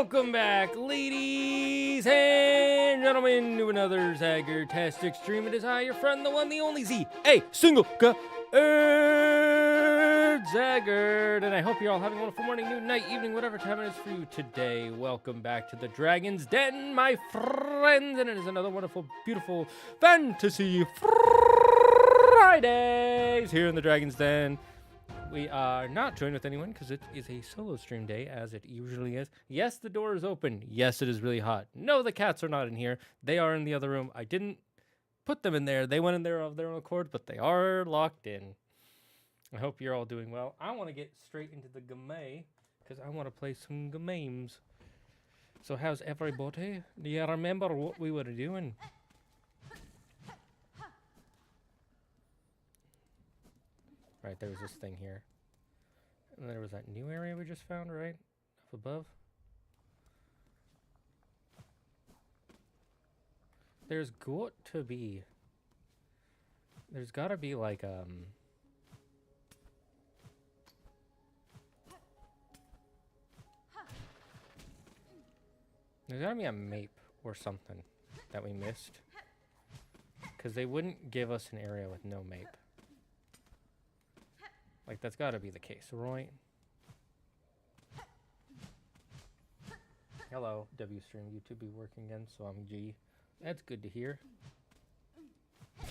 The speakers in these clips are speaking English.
Welcome back, ladies and gentlemen, to another Zagard-tastic stream. It is I, your friend, the one, the only Z.A. single Zagard, and I hope you're all having a wonderful morning, noon, night, evening, whatever time it is for you today. Welcome back to the Dragon's Den, my friends, and it is another wonderful, beautiful Fantasy Fridays here in the Dragon's Den. We are not joined with anyone because it is a solo stream day, as it usually is. Yes, the door is open. Yes, it is really hot. No, the cats are not in here. They are in the other room. I didn't put them in there. They went in there of their own accord, but they are locked in. I hope you're all doing well. I want to get straight into the game because I want to play some games. So how's everybody? Do you remember what we were doing? Right, there was this thing here. And there was that new area we just found, right? Up above. There's got to be... There's gotta be like, There's gotta be a map or something that we missed. Because they wouldn't give us an area with no map. Like, that's got to be the case, right? Hello, WStream. YouTube be working again, so I'm G. That's good to hear. I'm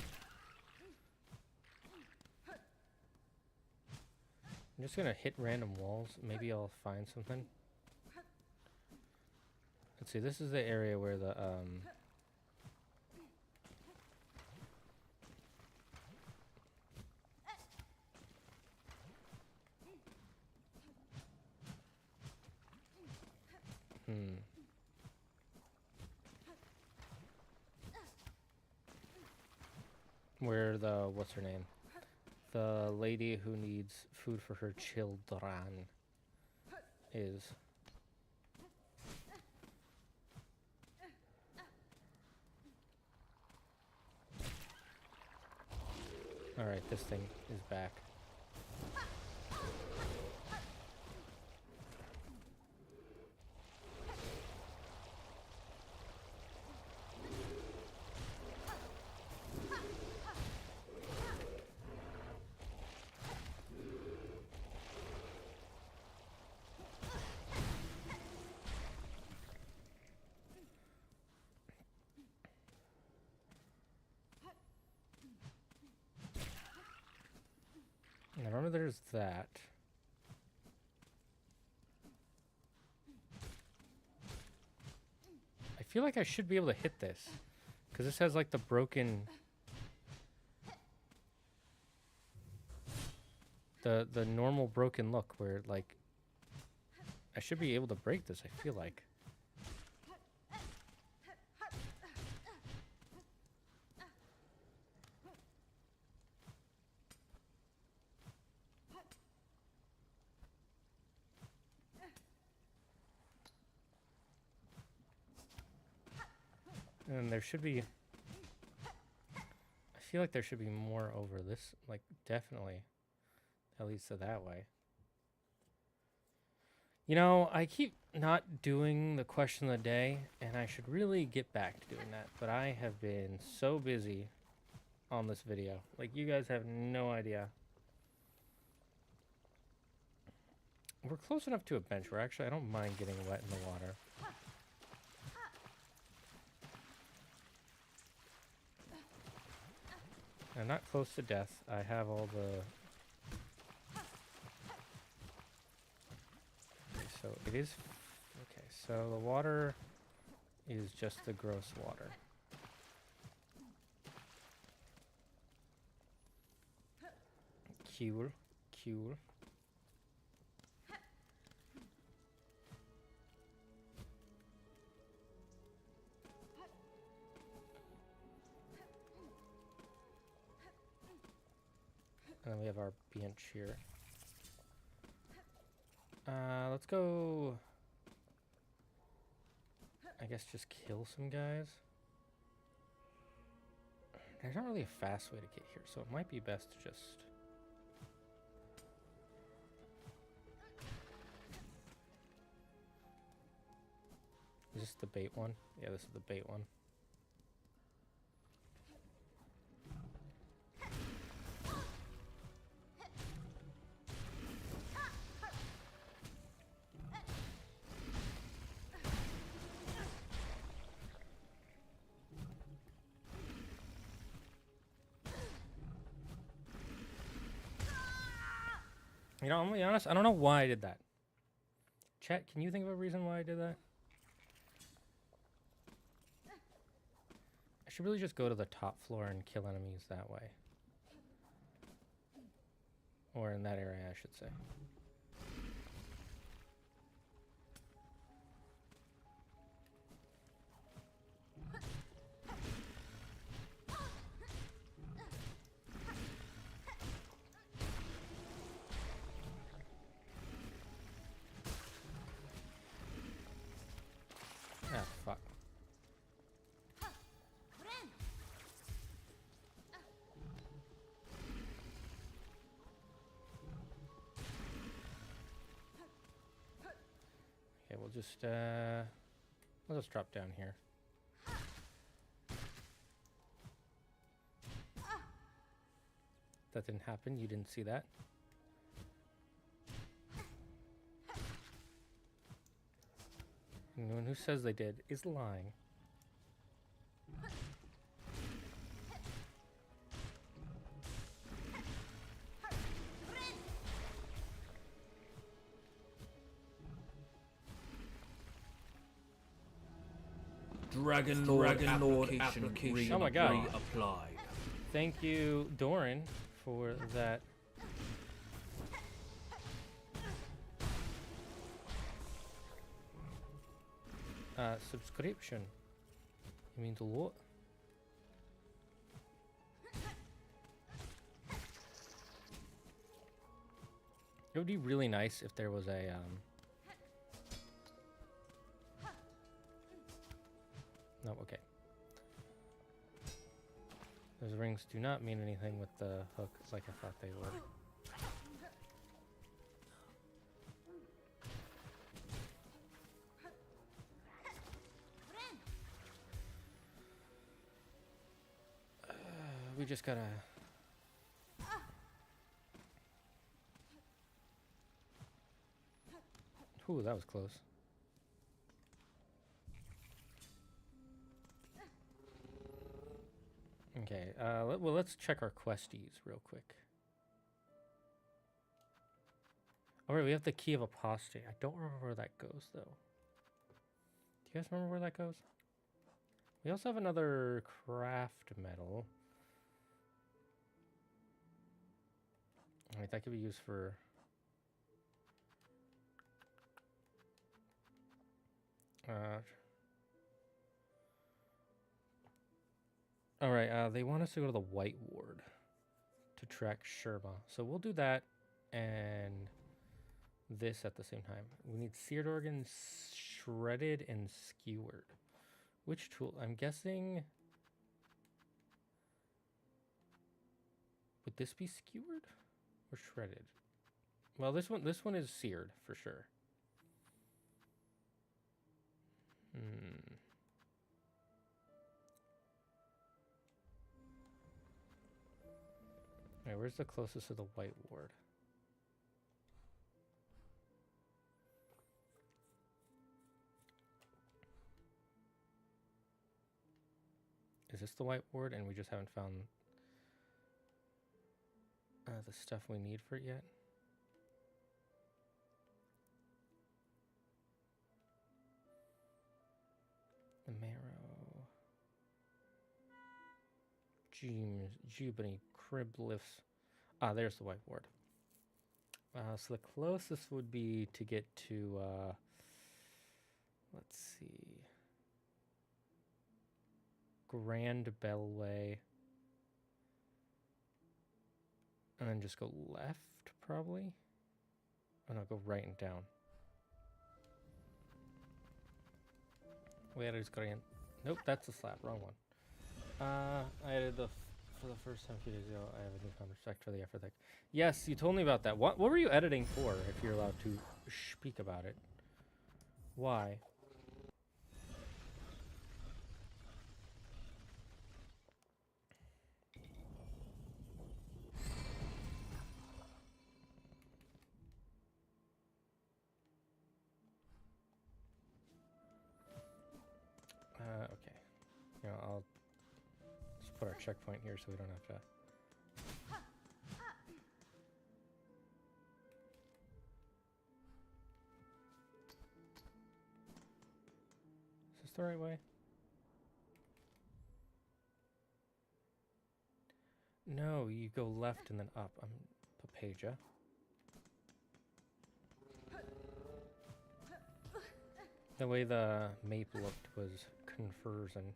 just going to hit random walls. Maybe I'll find something. Let's see, this is the area where the, where the, what's her name? The lady who needs food for her children is. Alright, this thing is back. I remember there's that. I feel like I should be able to hit this. Because this has like the broken... The normal broken look where like... I should be able to break this, I feel like. And there should be... I feel like there should be more over this. Like, definitely. That leads to that way. You know, I keep not doing the question of the day, and I should really get back to doing that. But I have been so busy on this video. Like, you guys have no idea. We're close enough to a bench where actually I don't mind getting wet in the water. I'm not close to death. I have all the... Okay, so it is... Okay, so the water is just the gross water. Cool. Cool. And then we have our bench here. Let's go... I guess just kill some guys. There's not really a fast way to get here, so it might be best to just... this the bait one? Yeah, this is the bait one. You know, I'm gonna be honest, I don't know why I did that. Chat, can you think of a reason why I did that? I should really just go to the top floor and kill enemies that way. Or in that area, I should say. Ah, fuck. Okay, we'll just drop down here. That didn't happen. You didn't see that. Anyone who says they did is lying. Dragon Lord application Oh my God. reapplied. Thank you, Doran, for that. Subscription. It means a lot. It would be really nice if there was a no, okay. Those rings do not mean anything with the hook like I thought they would. We just gotta... Ooh, that was close. Okay, well, let's check our questies real quick. Alright, we have the key of apostate. I don't remember where that goes, though. Do you guys remember where that goes? We also have another craft metal. Alright, that could be used for... Alright, they want us to go to the White Ward to track Sherma. So we'll do that and this at the same time. We need seared organs, shredded, and skewered. Which tool? I'm guessing... Would this be skewered or shredded? Well, this one is seared for sure. Alright, where's the closest to the White Ward? Is this the White Ward and we just haven't found the stuff we need for it yet? The marrow. Jubany, crib lifts. Ah, there's the White Ward. So the closest would be to get to, let's see, Grand Bellway. And then just go left, probably? Oh no, go right and down. Where is Grand? Nope, that's the slab, wrong one. I added for the first time a few days ago. I have a newfound respect for the effort. Yes, you told me about that. What were you editing for, if you're allowed to speak about it? Why? put our checkpoint here so we don't have to. Is this the right way? No, you go left and then up. I'm Papaja. The way the map looked was confusing.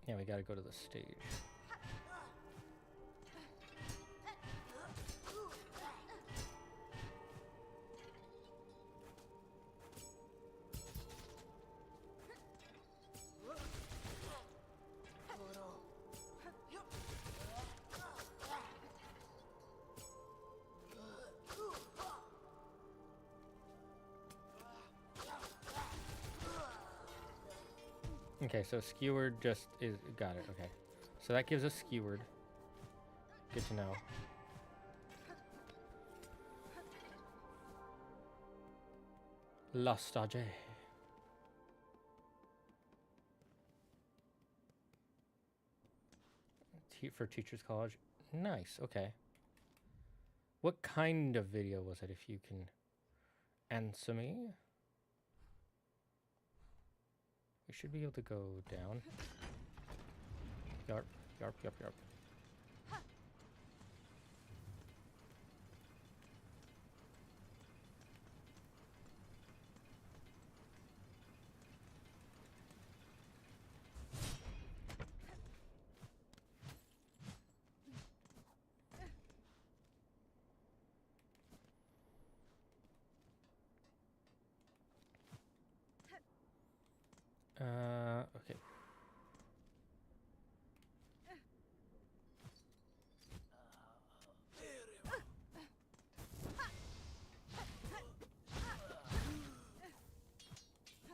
Yeah, we gotta go to the stage. Okay, so skewered just is, got it, okay. So that gives us skewered. Good to know. La Stage. For Teachers College. Nice, okay. What kind of video was it, if you can answer me? We should be able to go down. Yarp, yarp, yarp, yarp. Okay.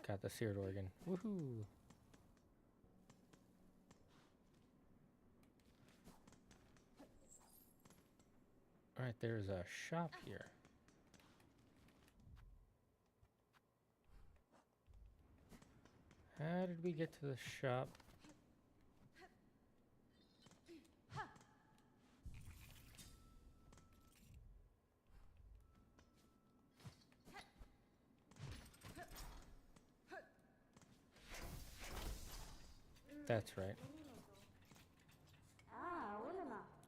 Got the seared organ. Woohoo! Alright, there's a shop here. How did we get to the shop? That's right.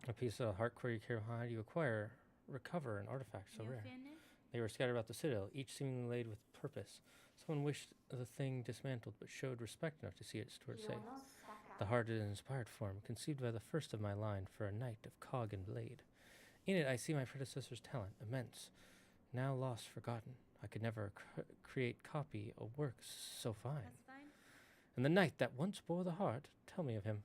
A piece of hardcore you care. How do you acquire, recover an artifact so rare? They were scattered about the citadel, each seemingly laid with purpose. Someone wished the thing dismantled, but showed respect enough to see it stored safe. The heart is an inspired form, conceived by the first of my line for a knight of cog and blade. In it I see my predecessor's talent, immense, now lost, forgotten. I could never create copy a work so fine. And the knight that once bore the heart, tell me of him.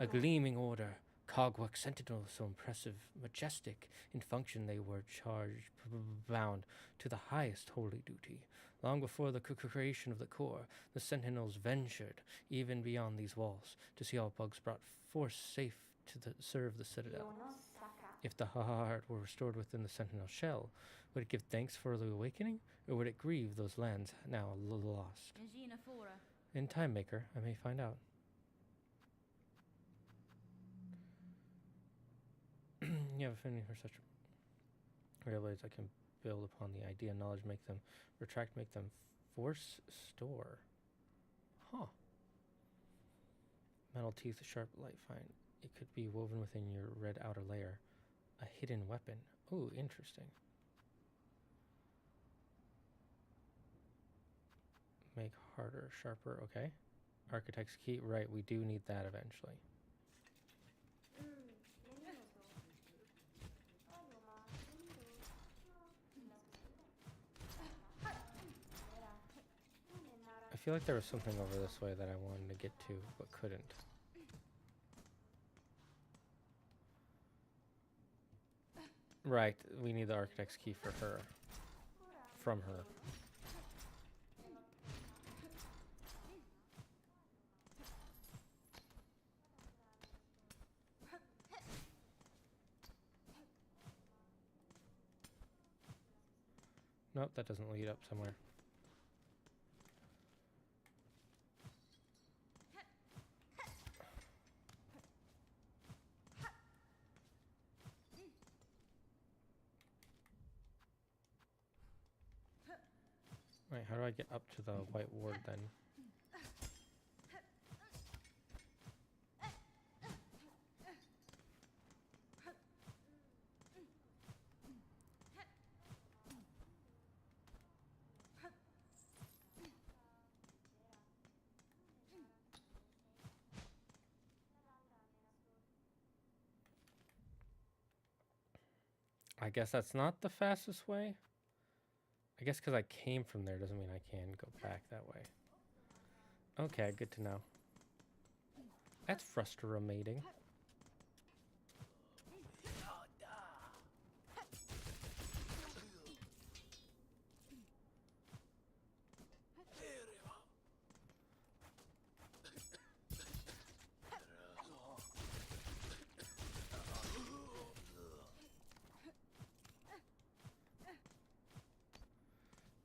A gleaming order, cogwork sentinel, so impressive, majestic. In function they were charged, bound to the highest holy duty. Long before the creation of the core, the sentinels ventured even beyond these walls to see all bugs brought forth safe to serve the citadel. If the heart were restored within the sentinel shell, would it give thanks for the awakening, or would it grieve those lands now lost? In Time Maker, I may find out. You have a affinity for such railways I can build upon the idea, knowledge, make them retract, make them force, store. Huh. Metal teeth, sharp, light, fine. It could be woven within your red outer layer. A hidden weapon. Ooh, interesting. Make harder, sharper, okay. Architect's key, right, we do need that eventually. I feel like there was something over this way that I wanted to get to, but couldn't. Right, we need the architect's key for her. From her. Nope, that doesn't lead up somewhere. Wait, how do I get up to the white ward then? I guess that's not the fastest way. I guess because I came from there doesn't mean I can go back that way. Okay, good to know. That's frustrating.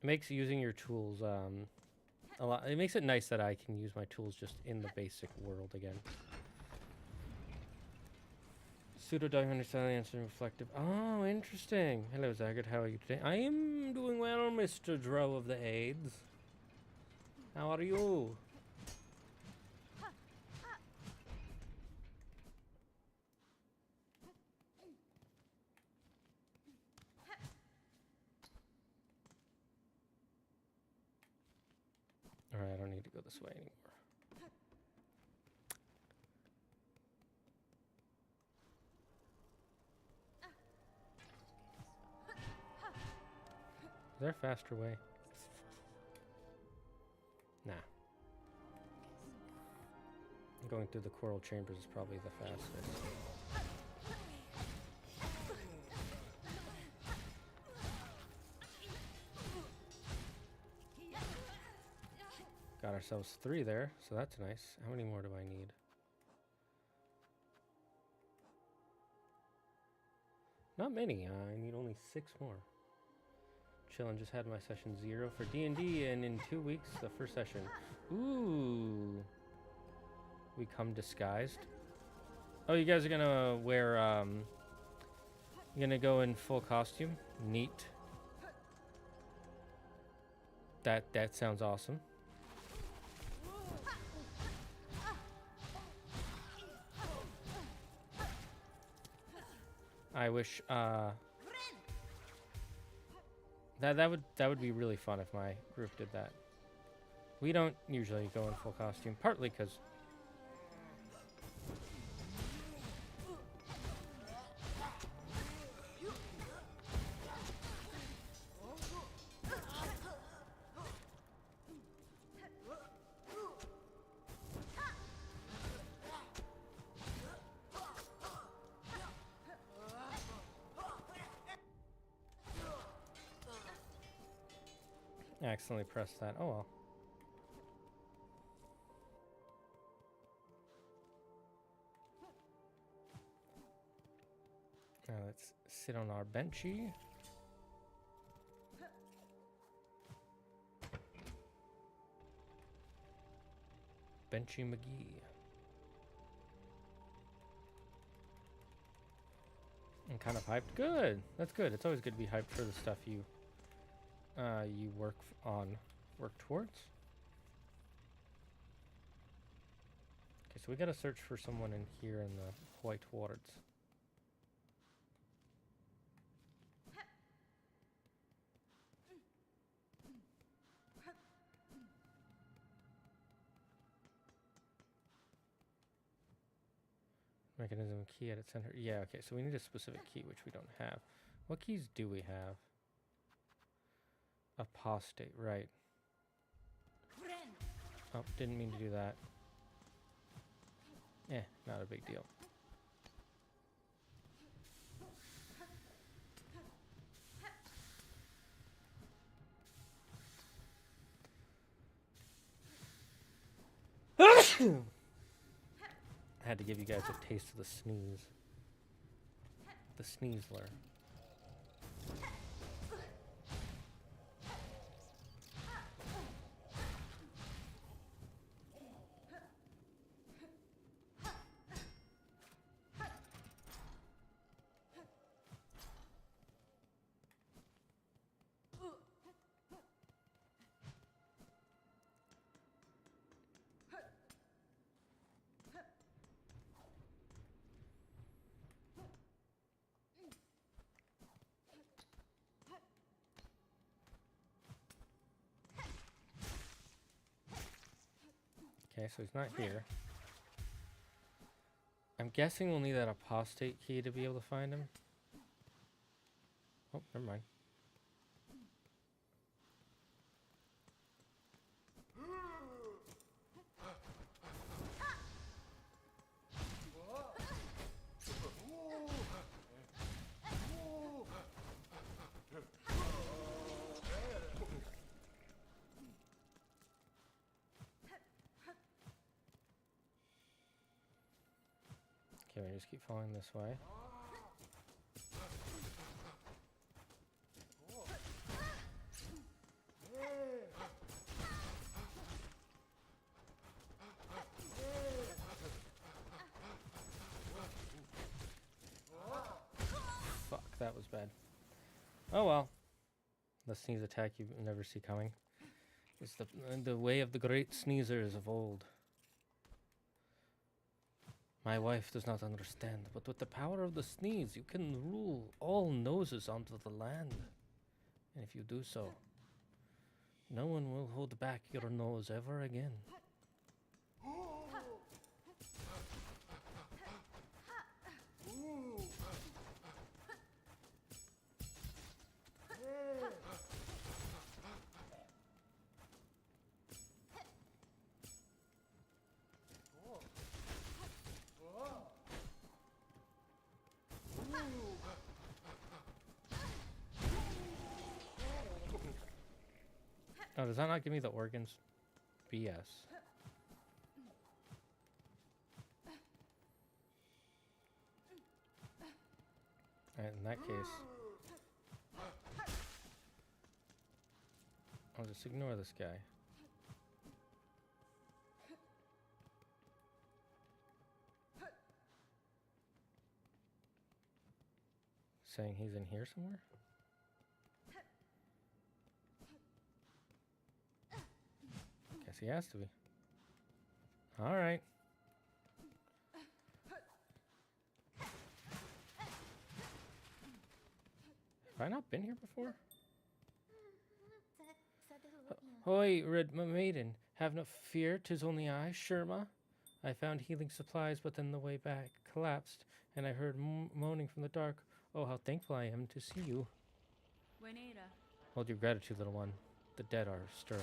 It makes using your tools a lot. It makes it nice that I can use my tools just in the basic world again. Pseudo diamond silence and reflective. Oh, interesting. Hello, Zagard. How are you today? I am doing well, Mr. Drow of the Aids. How are you? Alright, I don't need to go this way anymore. Is there a faster way? Nah. Going through the coral chambers is probably the fastest. Got ourselves 3 there, so that's nice. How many more do I need? Not many. I need only 6 more. Chillin', just had my session 0 for D&D, and in 2 weeks, the first session. Ooh. We come disguised. Oh, you guys are gonna wear, you're gonna go in full costume? Neat. That sounds awesome. I wish, that would be really fun if my group did that. We don't usually go in full costume, partly because I accidentally pressed that. Oh well. Now let's sit on our benchy. Benchy McGee. I'm kind of hyped. Good. That's good. It's always good to be hyped for the stuff you work towards. Okay, so we gotta search for someone in here in the white wards. Mechanism key at its center. Yeah, okay, so we need a specific key, which we don't have. What keys do we have? Apostate, right. Oh, didn't mean to do that. Not a big deal. I had to give you guys a taste of the sneeze. The sneezler. Okay, so he's not here. I'm guessing we'll need that apostate key to be able to find him. Oh, never mind. Okay, we just keep following this way. Fuck, that was bad. Oh well. The sneeze attack you never see coming. It's the way of the great sneezers of old. My wife does not understand, but with the power of the sneeze, you can rule all noses onto the land. And if you do so, no one will hold back your nose ever again. Oh, does that not give me the organs? BS. Alright, in that case, I'll just ignore this guy. Saying he's in here somewhere? Guess he has to be. Alright. Have I not been here before? Hoy, red maiden, have no fear, 'tis only I, Sherma. I found healing supplies, but then the way back collapsed, and I heard moaning from the dark. Oh, how thankful I am to see you. Hold your gratitude, little one. The dead are stirring.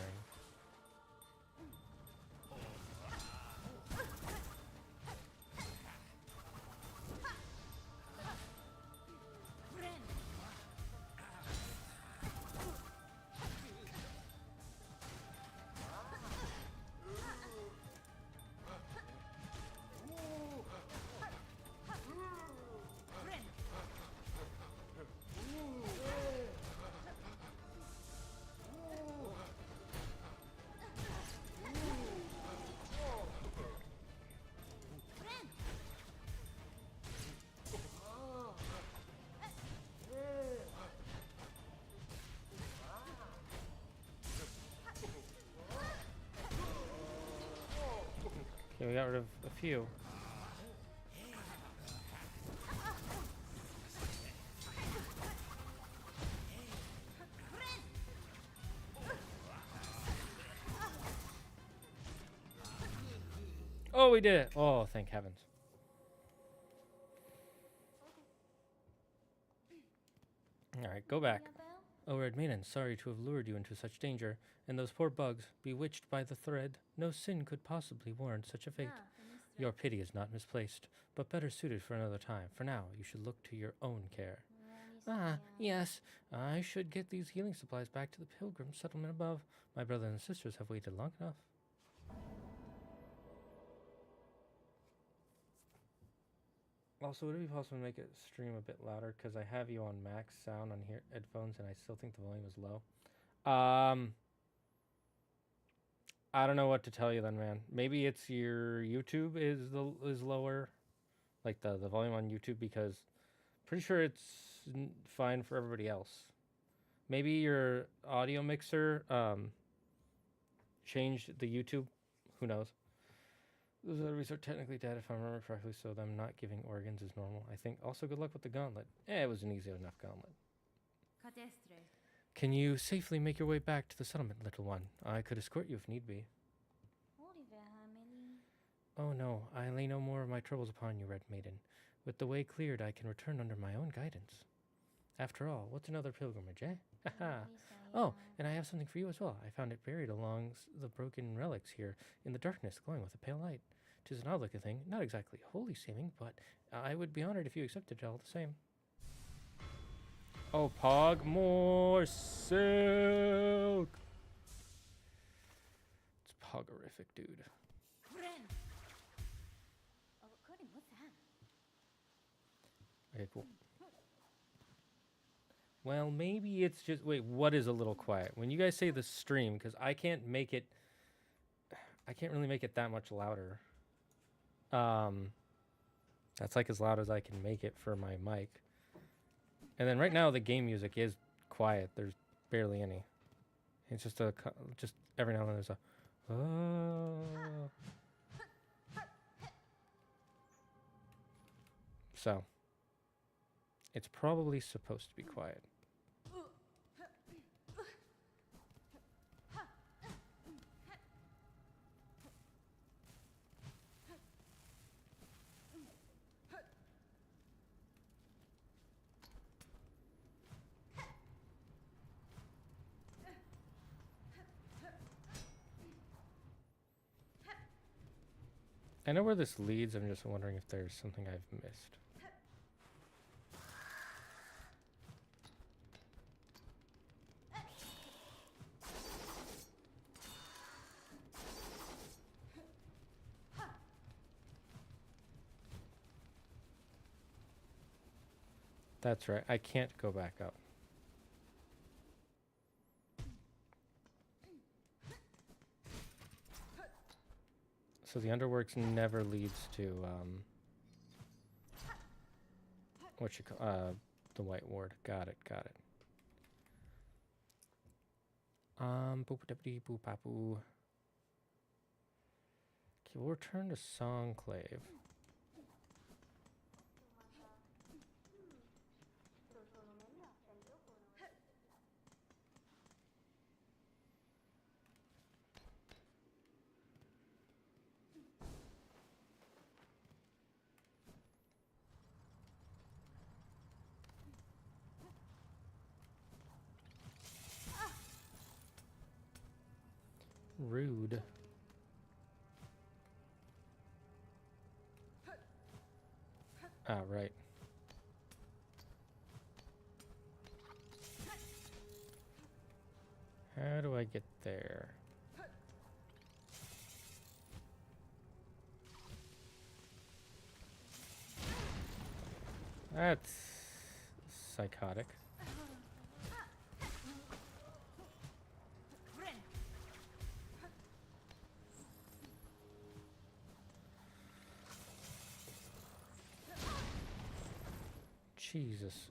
Okay, we got rid of a few. Oh, we did it! Oh, thank heavens. Alright, go back. Oh, Red Maiden, sorry to have lured you into such danger. And those poor bugs, bewitched by the thread, no sin could possibly warrant such a fate. Your pity is not misplaced, but better suited for another time. For now, you should look to your own care. Ah, yes, I should get these healing supplies back to the pilgrim settlement above. My brothers and sisters have waited long enough. Also, would it be possible to make it stream a bit louder? Because I have you on max sound on here headphones, and I still think the volume is low. I don't know what to tell you then, man. Maybe it's your YouTube is lower, like the volume on YouTube, because pretty sure it's fine for everybody else. Maybe your audio mixer changed the YouTube. Who knows? Those other are technically dead if I remember correctly, so them not giving organs is normal, I think. Also, good luck with the gauntlet. It was an easy enough gauntlet. Can you safely make your way back to the settlement, little one? I could escort you if need be. Oh no, I lay no more of my troubles upon you, Red Maiden. With the way cleared, I can return under my own guidance. After all, what's another pilgrimage, eh? Haha. Oh, and I have something for you as well. I found it buried along the broken relics here in the darkness, glowing with a pale light. 'Tis an odd looking thing, not exactly holy seeming, but I would be honored if you accepted it all the same. Oh, Pog, more silk! It's Pogorific, dude. Okay, cool. Well, maybe it's just... Wait, what is a little quiet? When you guys say the stream, because I can't make it... I can't really make it that much louder. That's like as loud as I can make it for my mic. And then right now the game music is quiet. There's barely any. It's just just every now and then there's a... So, it's probably supposed to be quiet. I know where this leads. I'm just wondering if there's something I've missed. That's right. I can't go back up. So the underworks never leads to what you call the White Ward. Got it. Got it. Boop deputy boop papoo. Okay, we'll return to Songclave. Rude. Ah, right. How do I get there? That's psychotic. Jesus.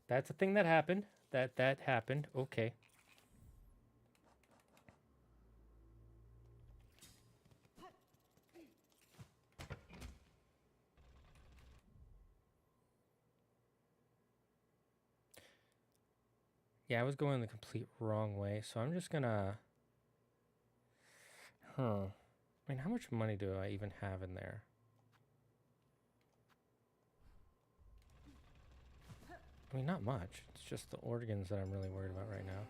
That's a thing that happened. That happened. Okay. Yeah, I was going the complete wrong way, so I'm just gonna... I mean, how much money do I even have in there? I mean, not much. It's just the organs that I'm really worried about right now.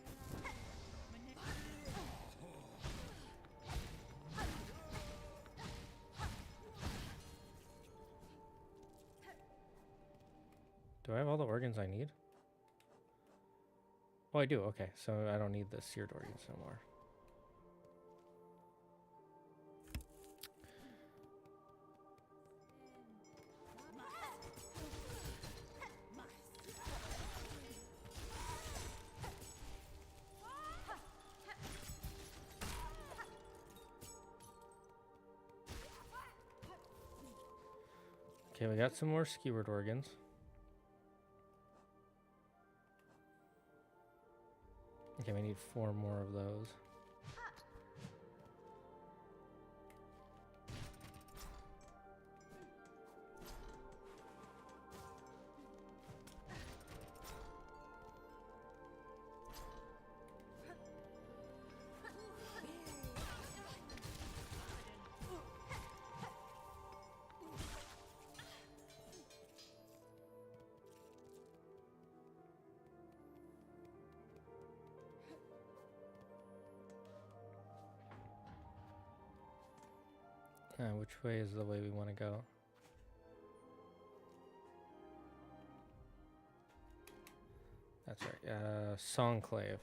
Do I have all the organs I need? Oh, I do. Okay, so I don't need the seared organs no more. Okay, we got some more skewered organs. Okay, we need 4 more of those. Which way is the way we want to go? That's right. Songclave.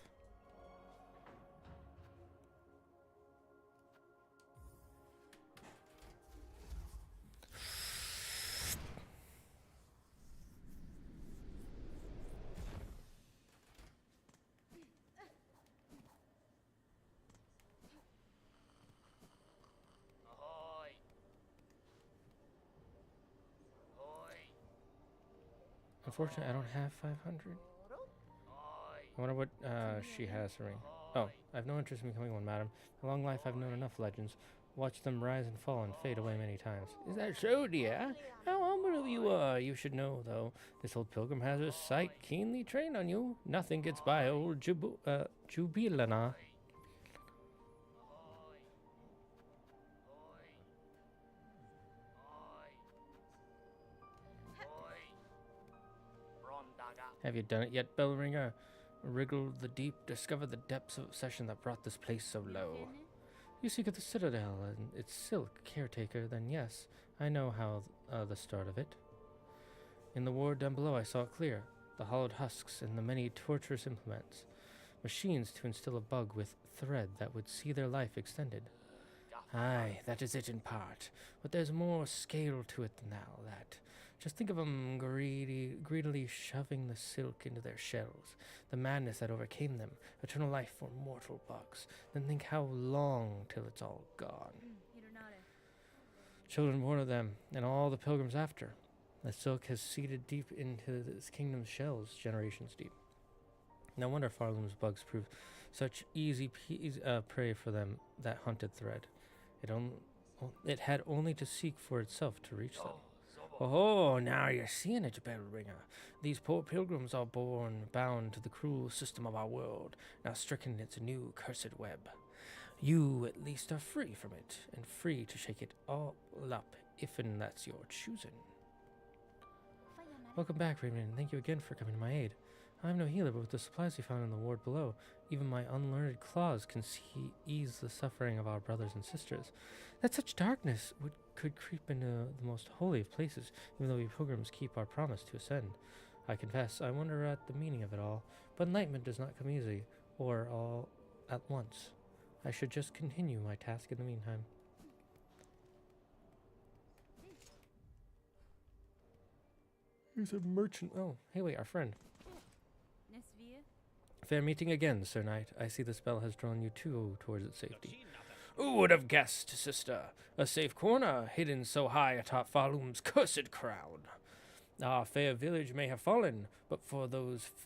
Unfortunately, I don't have 500. I wonder what she has for me. Oh, I have no interest in becoming one, madam. In long life, I've known enough legends. Watched them rise and fall and fade away many times. Is that so, dear? How humble you are. You should know, though. This old pilgrim has a sight keenly trained on you. Nothing gets by old Jubilana. Have you done it yet, Bellringer? Wriggled the deep, discovered the depths of obsession that brought this place so low. You seek at the citadel and its silk caretaker, then yes, I know how the start of it. In the ward down below I saw it clear, the hollowed husks and the many torturous implements. Machines to instill a bug with thread that would see their life extended. Aye, that is it in part, but there's more scale to it than that. Just think of 'em greedily shoving the silk into their shells, the madness that overcame them, eternal life for mortal bugs. Then think how long till it's all gone. Children born of them, and all the pilgrims after. The silk has seeded deep into this kingdom's shells, generations deep. No wonder Farloom's bugs proved such easy prey for them that hunted thread. It had only to seek for itself to reach them. Oh, now you're seeing it, Bellringer. These poor pilgrims are born bound to the cruel system of our world, now stricken in its new cursed web. You, at least, are free from it, and free to shake it all up, if and that's your choosing. Welcome back, Raymond, and thank you again for coming to my aid. I'm no healer, but with the supplies we found in the ward below, even my unlearned claws can ease the suffering of our brothers and sisters. That such darkness could creep into the most holy of places, even though we pilgrims keep our promise to ascend. I confess, I wonder at the meaning of it all, but enlightenment does not come easily, or all at once. I should just continue my task in the meantime. Here's a merchant. Oh, hey, wait, our friend. Fair meeting again, Sir Knight. I see the spell has drawn you too towards its safety. Who would have guessed, sister? A safe corner, hidden so high atop Farloom's cursed crown. Our fair village may have fallen, but for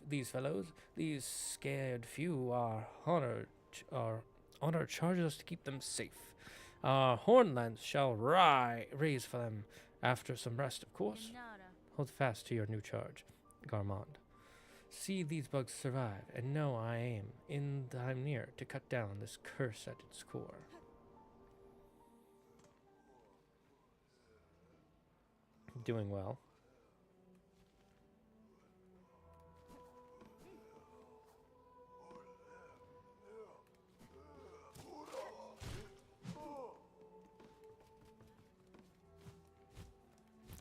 these fellows, these scared few, our honor charges us to keep them safe. Our hornlands shall raise for them after some rest, of course. Hold fast to your new charge, Garmond. See these bugs survive, and know I aim, in time near, to cut down this curse at its core. Doing well.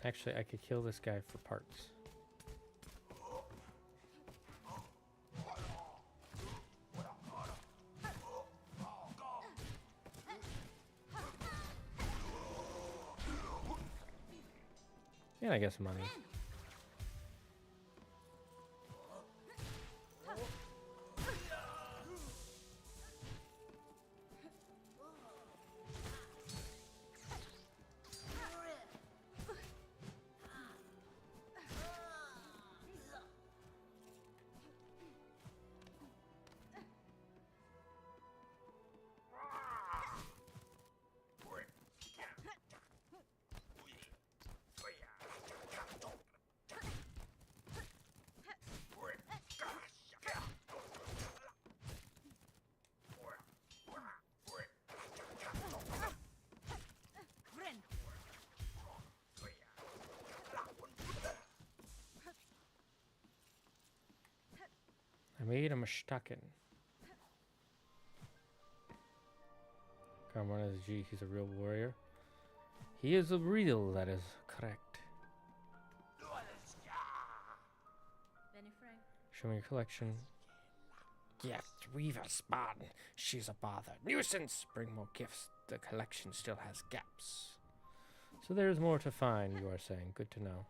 Actually, I could kill this guy for parts. And I guess money. I made a mistake. Carmona is G, he's a real warrior. He is a real, that is correct. Show me your collection. Yes, Weaver Spartan. She's a bother. Nuisance! Bring more gifts. The collection still has gaps. So there's more to find, you are saying. Good to know.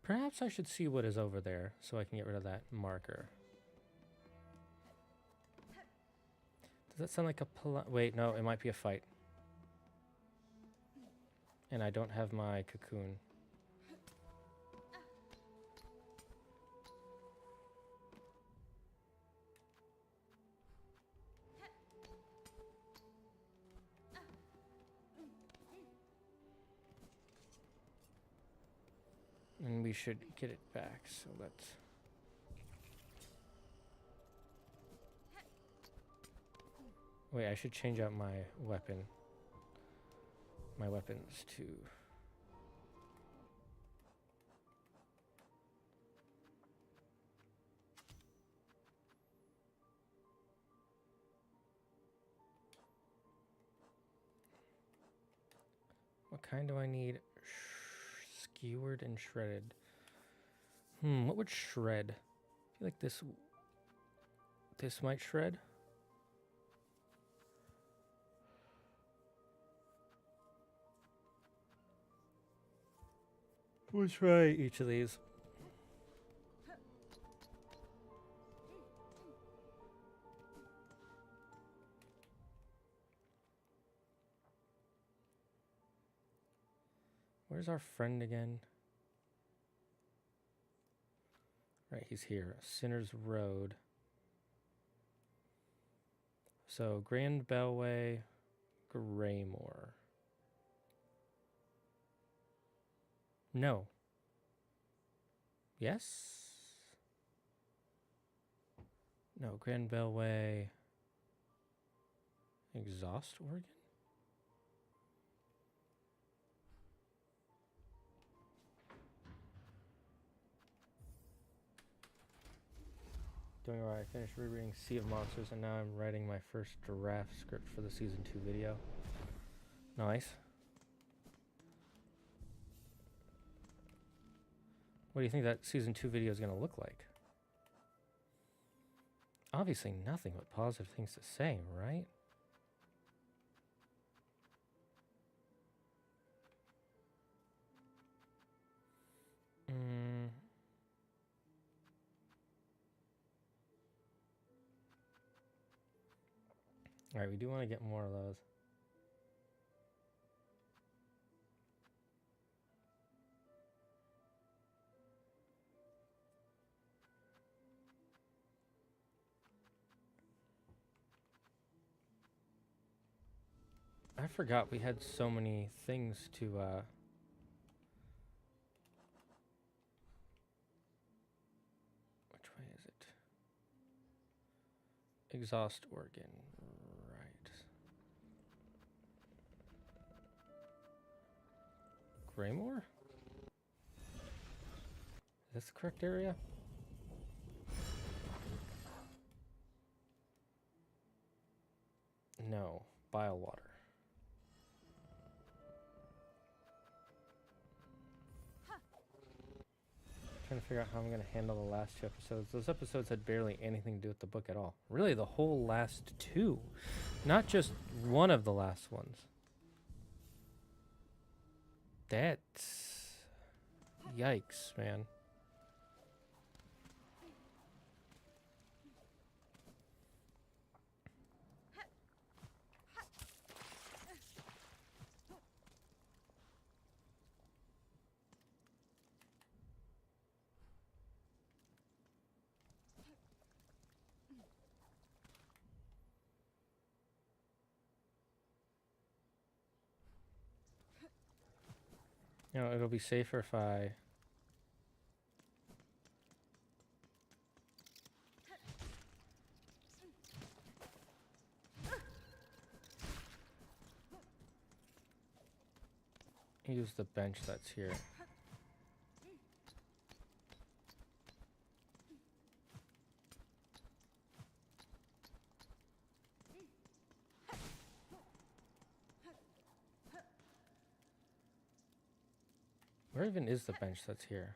Perhaps I should see what is over there so I can get rid of that marker. Does that sound like a wait, no, it might be a fight. And I don't have my cocoon. And we should get it back, so let's... Wait, I should change out my weapon. My weapons to... What kind do I need? Skewered and shredded. What would shred? I feel like this might shred. We'll try each of these. Where's our friend again? Right, he's here. Sinner's Road. So, Grand Bellway, Greymore. No. Yes? No, Grand Bellway. Exhaust organ? Doing alright. I finished rereading Sea of Monsters and now I'm writing my first draft script for the season 2 video. Nice. What do you think that season 2 video is going to look like? Obviously nothing but positive things to say, right? Alright, we do want to get more of those. I forgot we had so many things to, which way is it? Exhaust organ, right. Greymore? Is this the correct area? No, bile water. Trying to figure out how I'm going to handle the last 2 episodes. Those episodes had barely anything to do with the book at all. Really, the whole last 2. Not just one of the last ones. That's... Yikes, man. You know, it'll be safer if I... use the bench that's here. Where even is the bench that's here?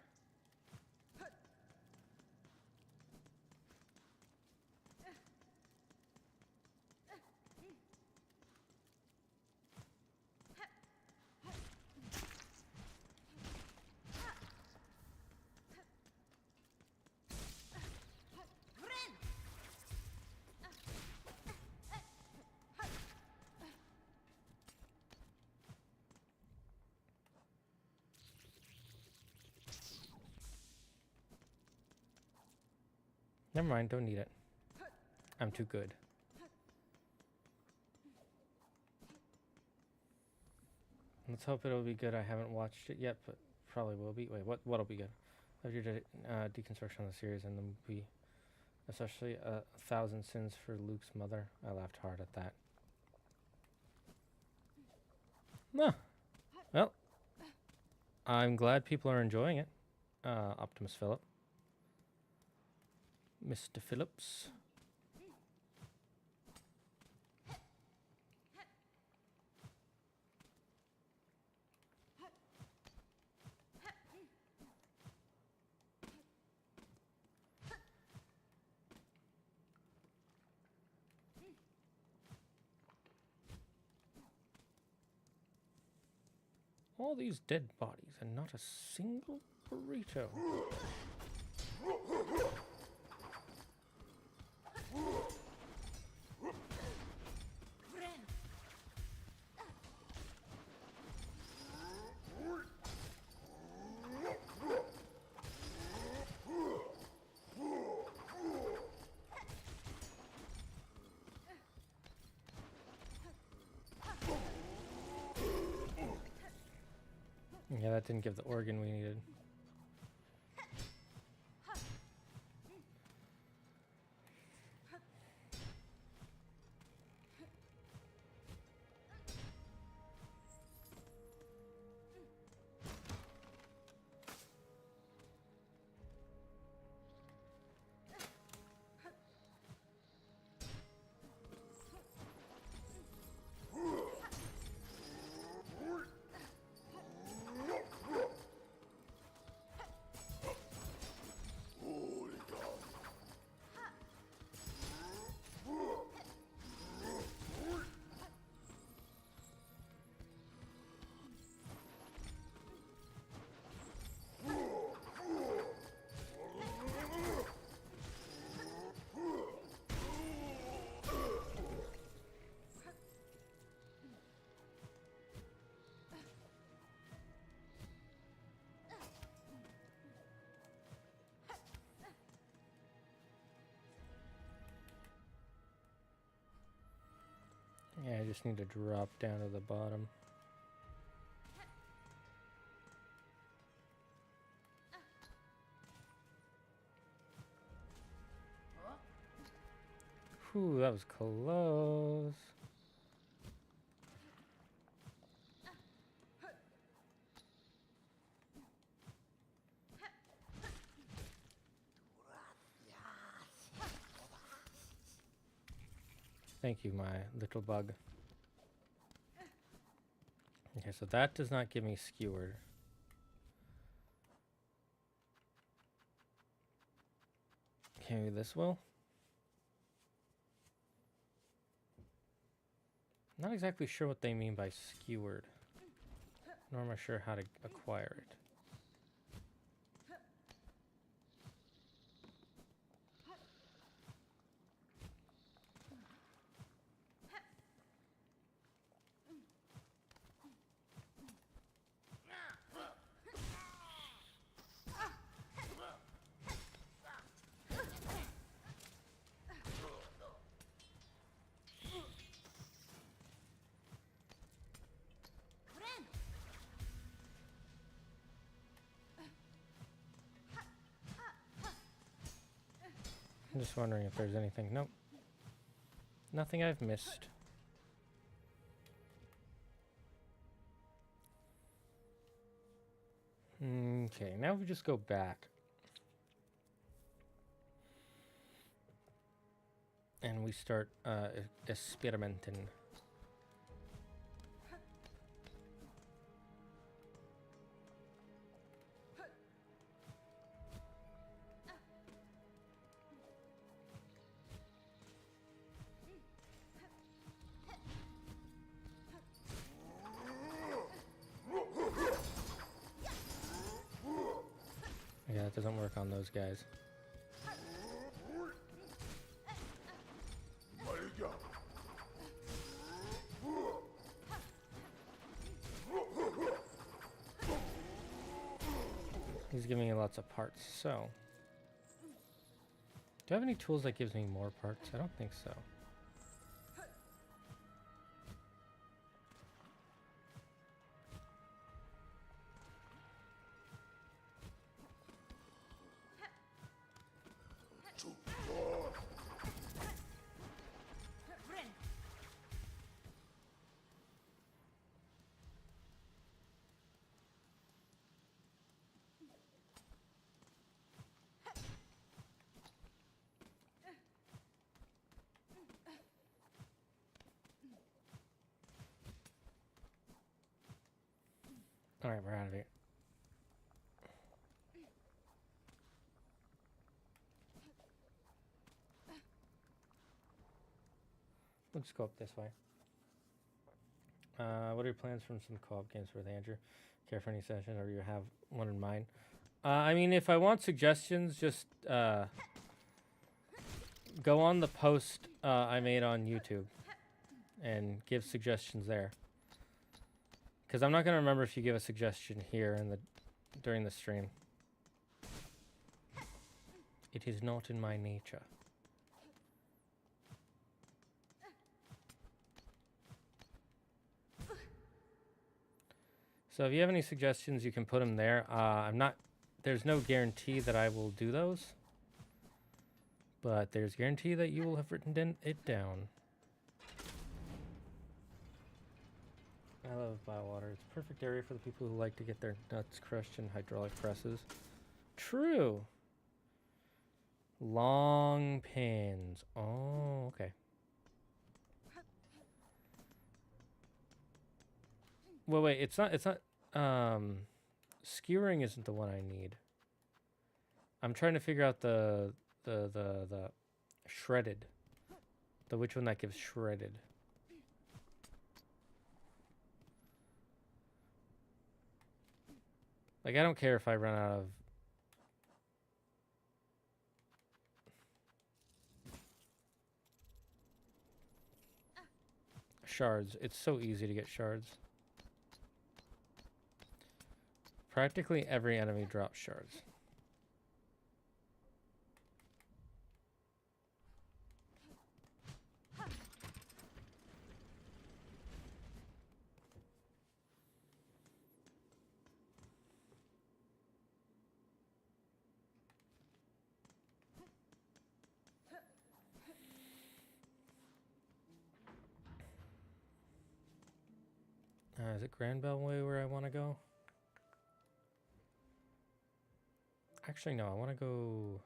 Never mind, don't need it. I'm too good. Let's hope it'll be good. I haven't watched it yet, but probably will be. Wait, what'll be good? Of your deconstruction of the series and the movie, especially 1,000 Sins for Luke's mother. I laughed hard at that. No. Well, I'm glad people are enjoying it. Optimus Phillip. Mr. Phillips. All these dead bodies and not a single burrito. Yeah, that didn't give the organ we needed. Yeah, I just need to drop down to the bottom. Whew, that was close. Thank you, my little bug. Okay, so that does not give me skewered. Okay, maybe this will? Not exactly sure what they mean by skewered, nor am I sure how to acquire it. I'm just wondering if there's anything. Nope. Nothing I've missed. Okay, now we just go back. And we start experimenting. Yeah, it doesn't work on those guys. He's giving me lots of parts, so... Do I have any tools that gives me more parts? I don't think so. Alright, we're out of here. We'll just go up this way. What are your plans from some co-op games with Andrew? Care for any session, or you have one in mind? I mean, if I want suggestions, just go on the post I made on YouTube and give suggestions there. Because I'm not going to remember if you give a suggestion here in during the stream. It is not in my nature. So if you have any suggestions, you can put them there. There's no guarantee that I will do those. But there's guarantee that you will have written it down. I love biowater. It's a perfect area for the people who like to get their nuts crushed in hydraulic presses. True. Long pins. Oh, okay. Wait, it's not, skewering isn't the one I need. I'm trying to figure out the shredded. Which one that gives shredded. Like, I don't care if I run out of shards. It's so easy to get shards. Practically every enemy drops shards. Is it Grand Beltway where I want to go? Actually, no, I want to go...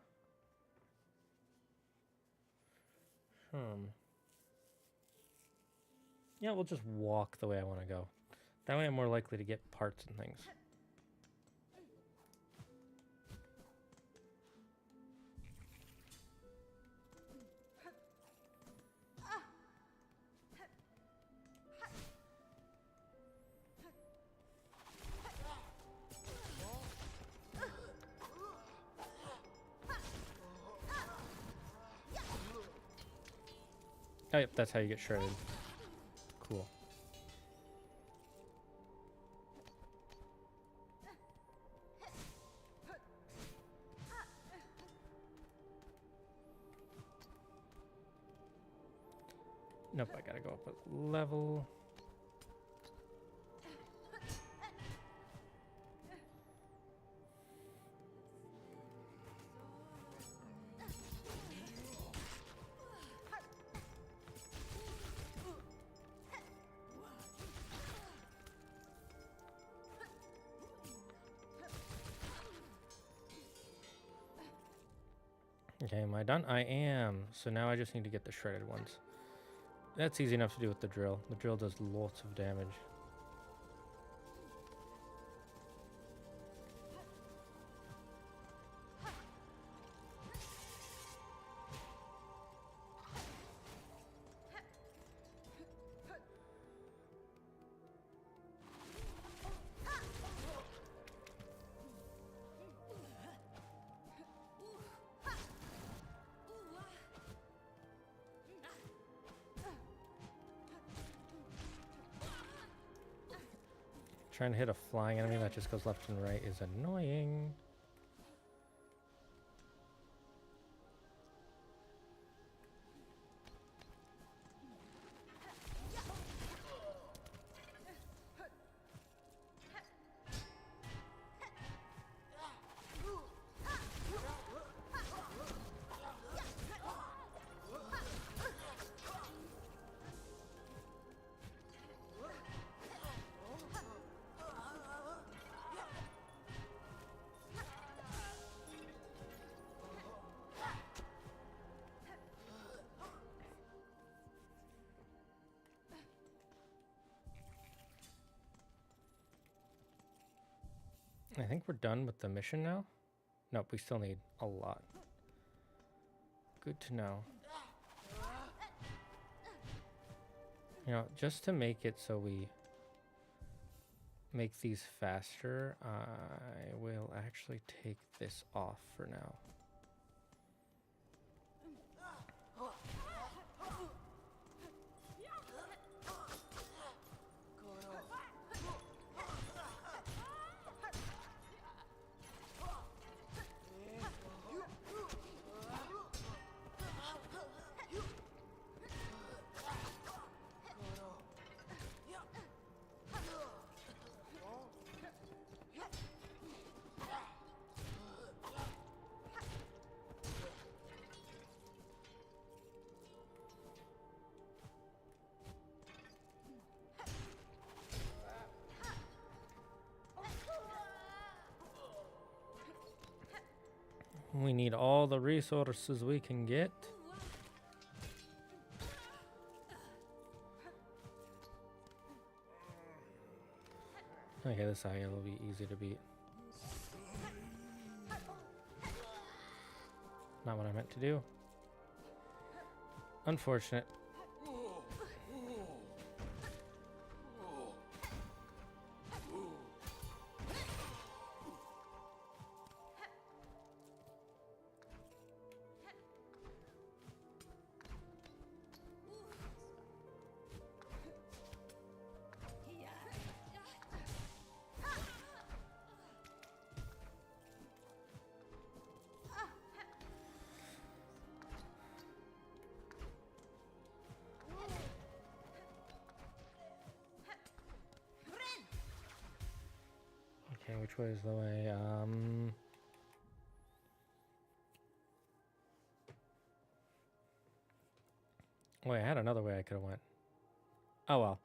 Yeah, we'll just walk the way I want to go. That way I'm more likely to get parts and things. Oh, yep, that's how you get shredded. Cool. Nope, I gotta go up a level. Okay, am I done? I am. So now I just need to get the shredded ones. That's easy enough to do with the drill. The drill does lots of damage. Trying to hit a flying enemy that just goes left and right is annoying. I think we're done with the mission now. Nope, we still need a lot. Good to know. You know, just to make it so we make these faster, I will actually take this off for now. We need all the resources we can get. Okay, this eye will be easy to beat. Not what I meant to do. Unfortunate. Okay, which way is the way? Wait, I had another way I could have went. Oh well,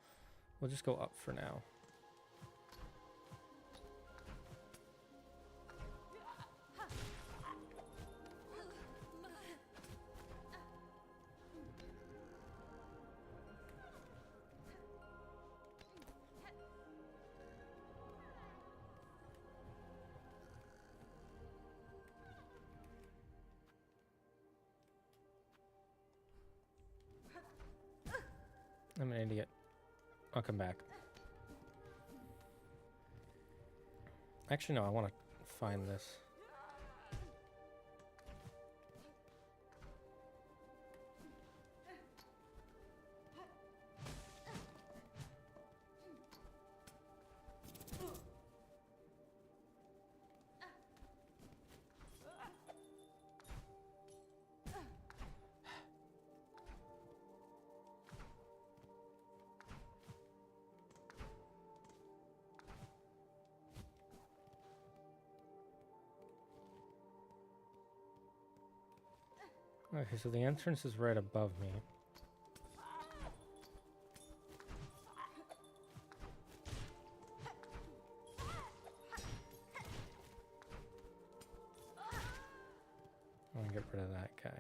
we'll just go up for now. I'm an idiot. I'll come back. Actually, no, I want to find this. Okay, so the entrance is right above me. and get rid of that guy.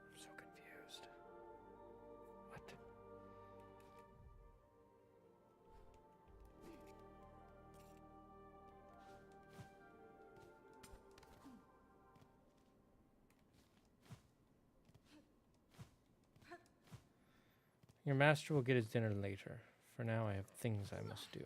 I'm so confused. What? Your master will get his dinner later. For now, I have things I must do.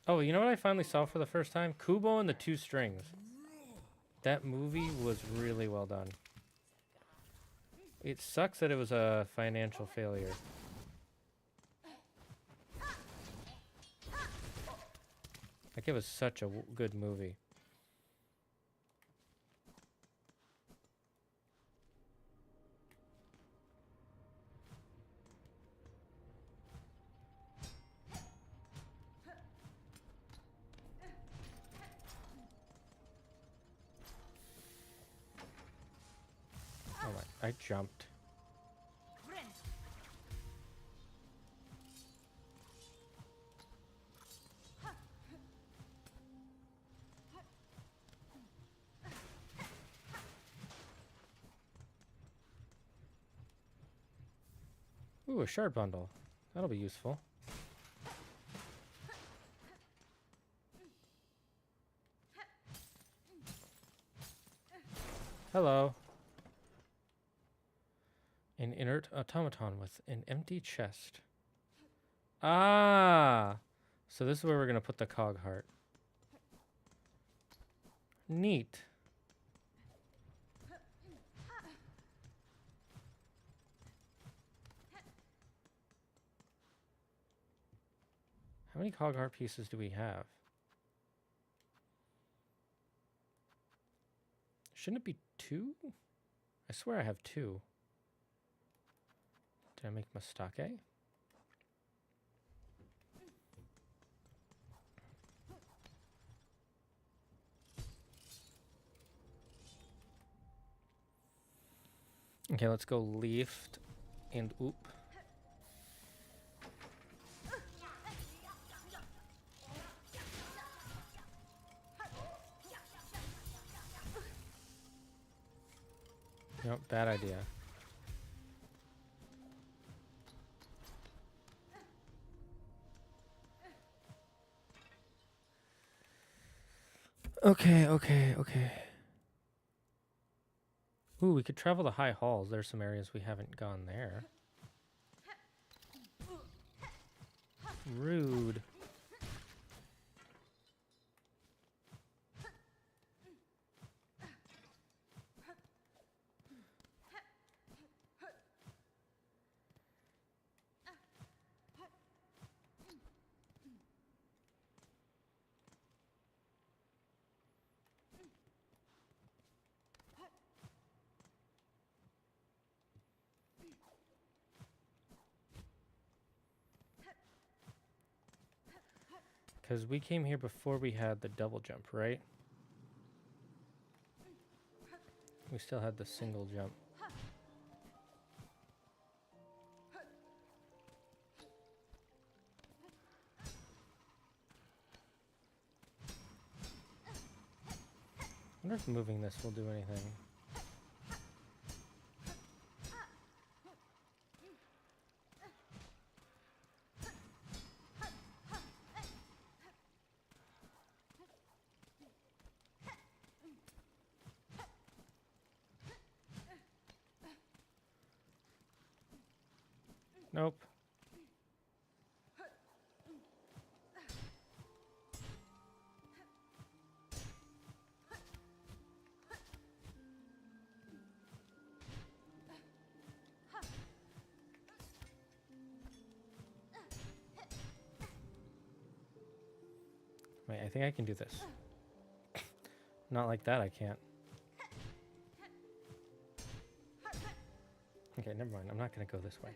Oh, you know what I finally saw for the first time? Kubo and the Two Strings. That movie was really well done. It sucks that it was a financial failure. Like, it was such a good movie. Oh my, I jumped. Ooh, a shard bundle. That'll be useful. Hello. An inert automaton with an empty chest. Ah! So this is where we're going to put the cog heart. Neat. How many cog heart pieces do we have? Shouldn't it be 2? I swear I have 2. Did I make mistake? Okay, let's go lift and oop. Nope, bad idea. Okay. Ooh, we could travel to high halls. There's some areas we haven't gone there. Rude. Because we came here before we had the double jump, right? We still had the single jump. I wonder if moving this will do anything. Nope. Wait, I think I can do this. Not like that, I can't. Okay, never mind. I'm not going to go this way.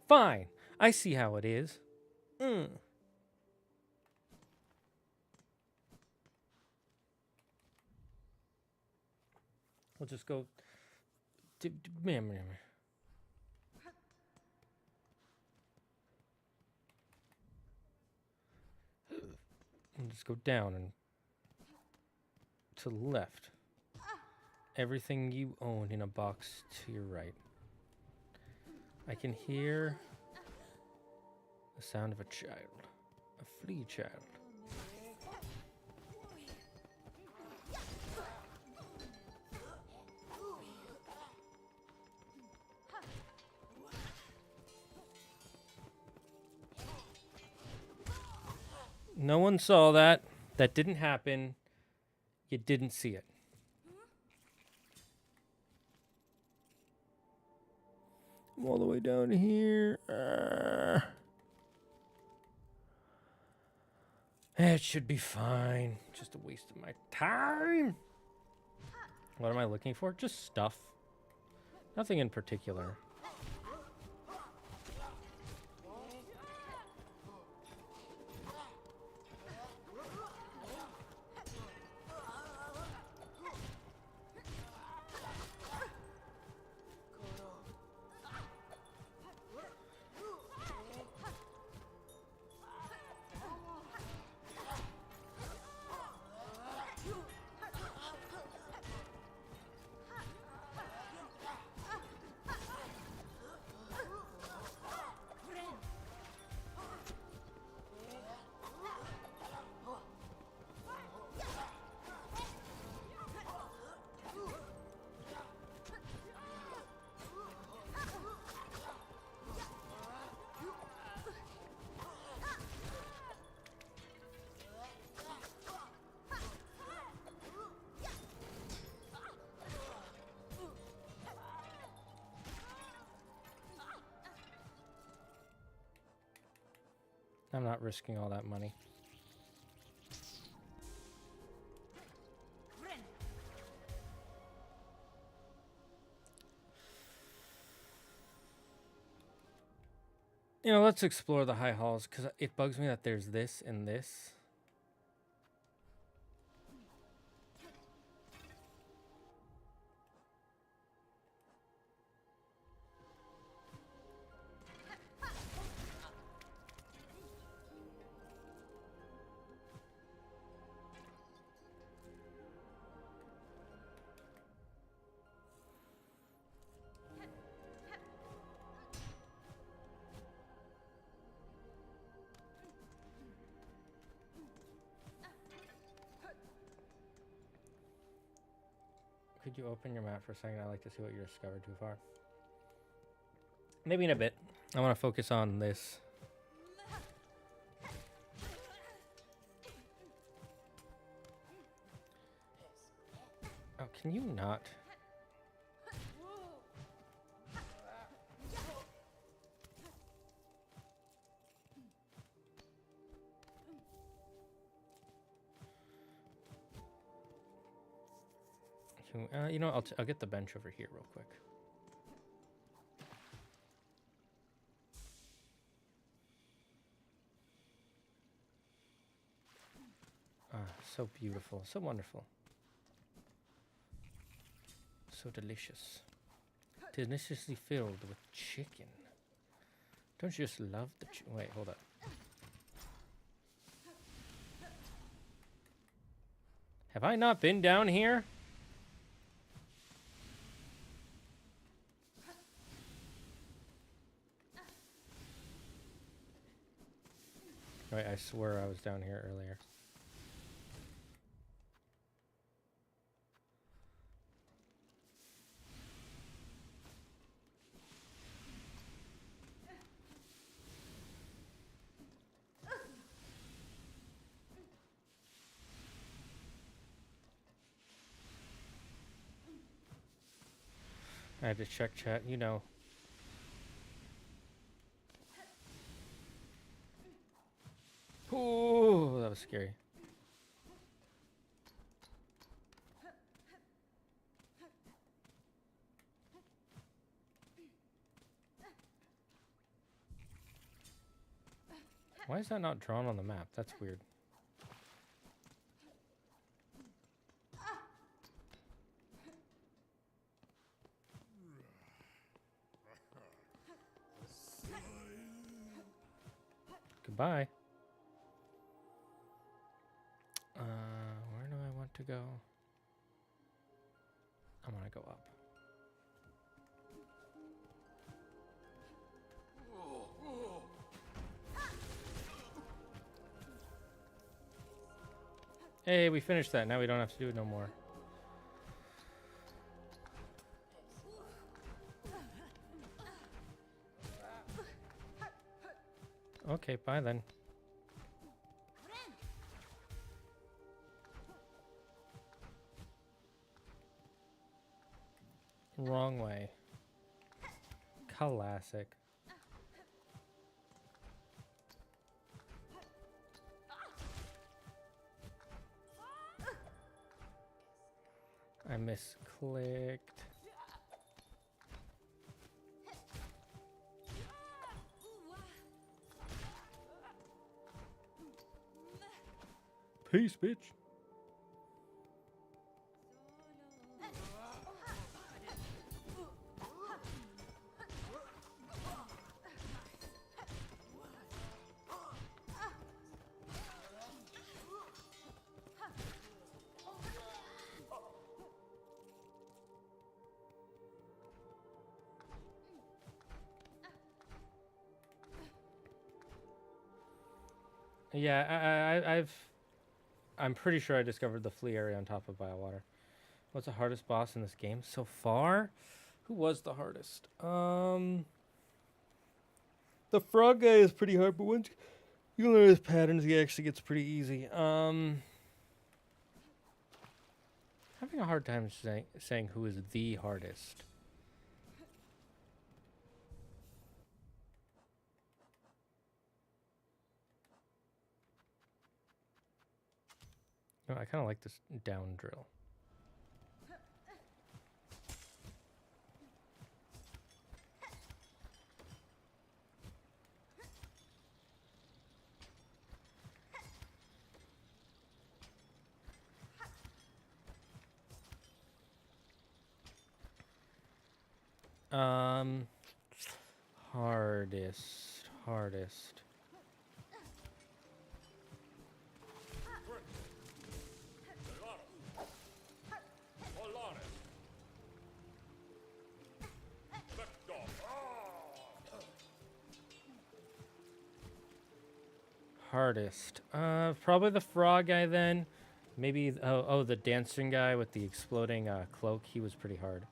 Fine. I see how it is. We'll just go... And just go down and to the left. Everything you own in a box to your right. I can hear the sound of a child, a flea child. No one saw that. That didn't happen. You didn't see it. I'm all the way down here. It should be fine. Just a waste of my time. What am I looking for? Just stuff. Nothing in particular. I'm not risking all that money. You know, let's explore the high halls, because it bugs me that there's this and this. Could you open your map for a second? I'd like to see what you discovered too far. Maybe in a bit. I want to focus on this. Oh, can you not? You know, I'll get the bench over here real quick. Ah, so beautiful, so wonderful, so delicious, deliciously filled with chicken. Don't you just love the chicken? Wait, hold up. Have I not been down here? Wait, I swear I was down here earlier. I had to check chat, you know. Ooh, that was scary. Why is that not drawn on the map? That's weird. Goodbye. Where do I want to go? I want to go up. Hey, we finished that. Now we don't have to do it no more. Okay, bye then. Wrong way. Classic. I misclicked. Peace, bitch. Yeah, I'm pretty sure I discovered the flea area on top of Biowater. What's the hardest boss in this game so far? Who was the hardest? The frog guy is pretty hard, but once you learn his patterns, he actually gets pretty easy. Having a hard time saying who is the hardest. No, I kind of like this down drill. Hardest. Hardest. Probably the frog guy then. Maybe, oh, the dancing guy with the exploding cloak. He was pretty hard.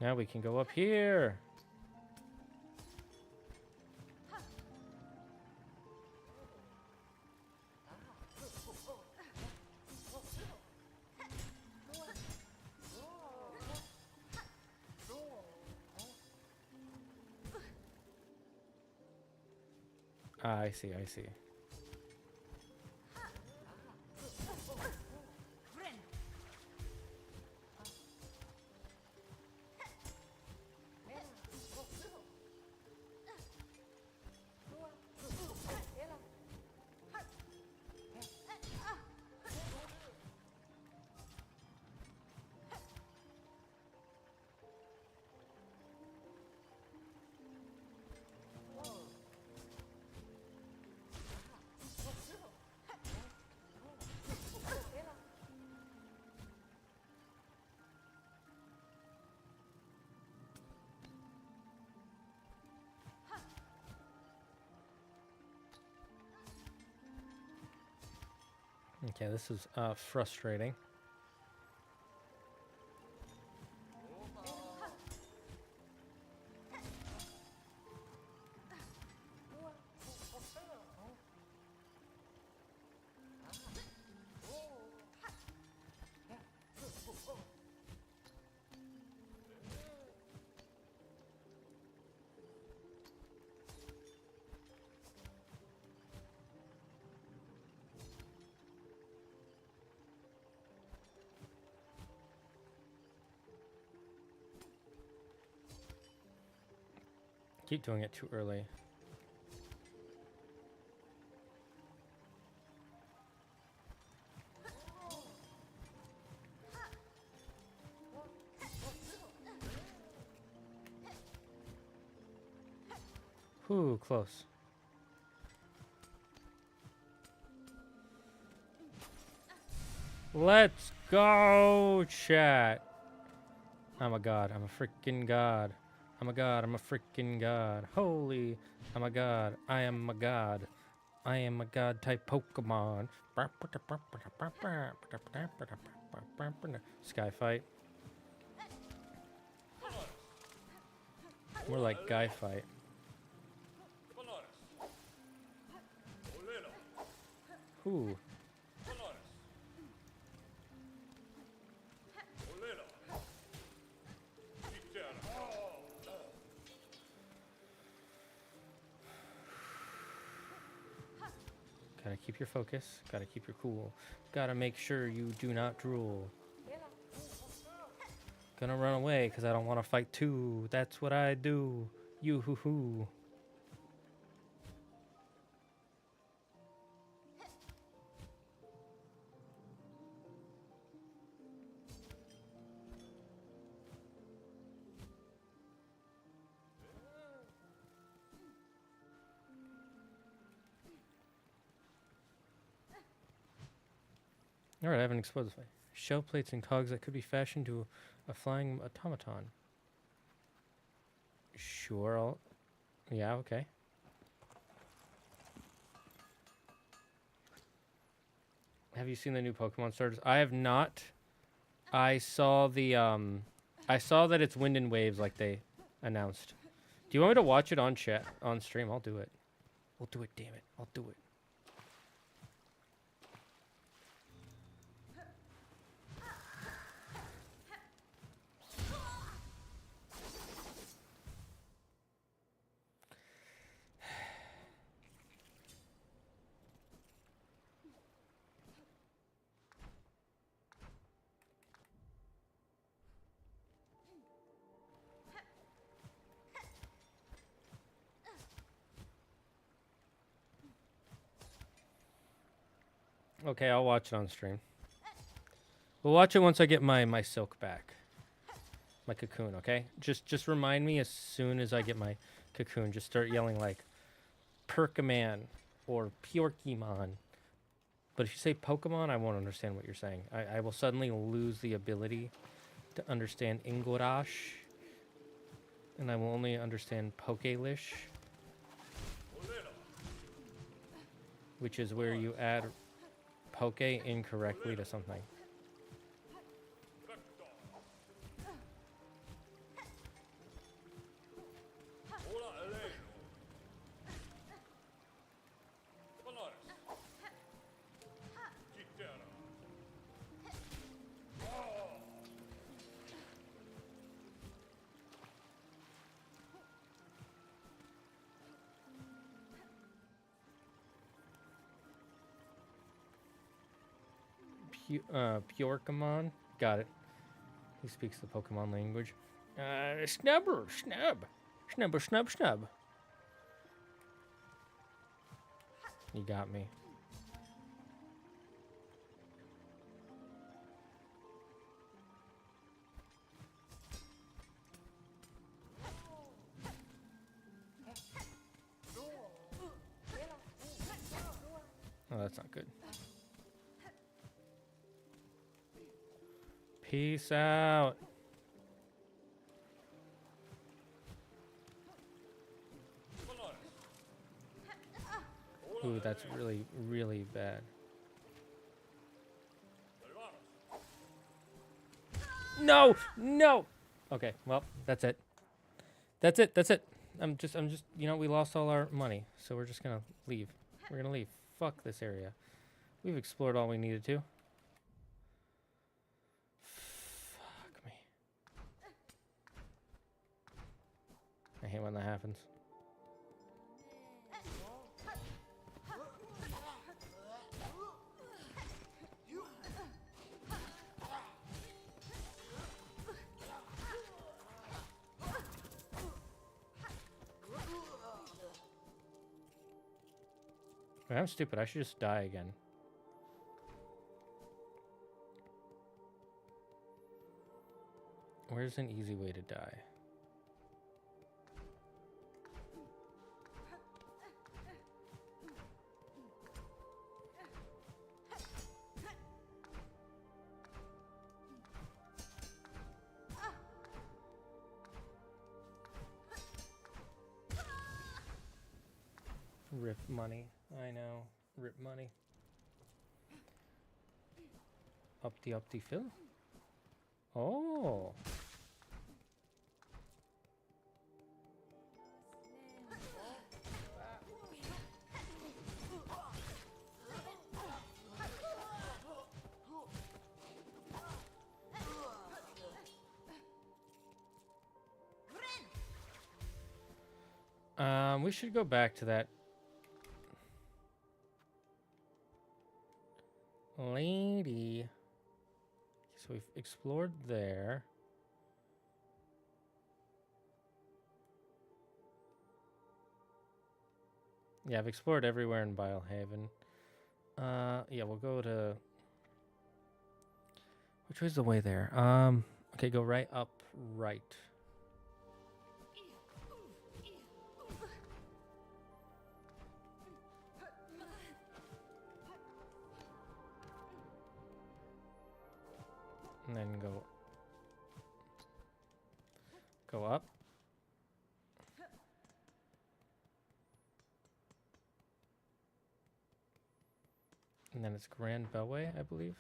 Now we can go up here. Ah, I see. Okay, this is frustrating. keep doing it too early. Ooh, close. Let's go, chat. I'm a god. I'm a freaking god. I'm a god. I'm a freaking god. Holy. I'm a god. I am a god. I am a god type Pokemon. Sky fight. More like guy fight. Ooh. Gotta keep your focus. Gotta keep your cool. Gotta make sure you do not drool. Gonna run away because I don't want to fight too. That's what I do. You-hoo-hoo. Alright, I haven't explored this way. Shell plates and cogs that could be fashioned to a flying automaton. Sure, yeah, okay. Have you seen the new Pokemon starters? I have not. I saw the, I saw that it's Wind and Waves like they announced. Do you want me to watch it on chat, on stream? I'll do it. We'll do it, damn it. I'll do it. Okay, I'll watch it on stream. We'll watch it once I get my silk back. My cocoon, okay? Just remind me as soon as I get my cocoon. Just start yelling like Perkaman or Pyorkimon. But if you say Pokemon, I won't understand what you're saying. I will suddenly lose the ability to understand English. And I will only understand Pokelish. Which is where you add Poke incorrectly to something. Pyorkamon. Got it. He speaks the Pokemon language. Snubber, snub. Snubber, snub, snub. You got me. Oh, that's not good. Peace out. Ooh, that's really, really bad. No, no. Okay, well, that's it. That's it. That's it. I'm just, you know, we lost all our money, so we're just gonna leave. We're gonna leave. Fuck this area. We've explored all we needed to. Fuck me. I hate when that happens. Wait, I'm stupid. I should just die again. Where's an easy way to die? Rip money. I know. Rip money. Up the fill. Oh. We should go back to that lady. So we've explored there. Yeah, I've explored everywhere in Bilehaven. Yeah, we'll go to... Which way's the way there? Okay, go right up, right. And then go up. And then it's Grand Bellway, I believe.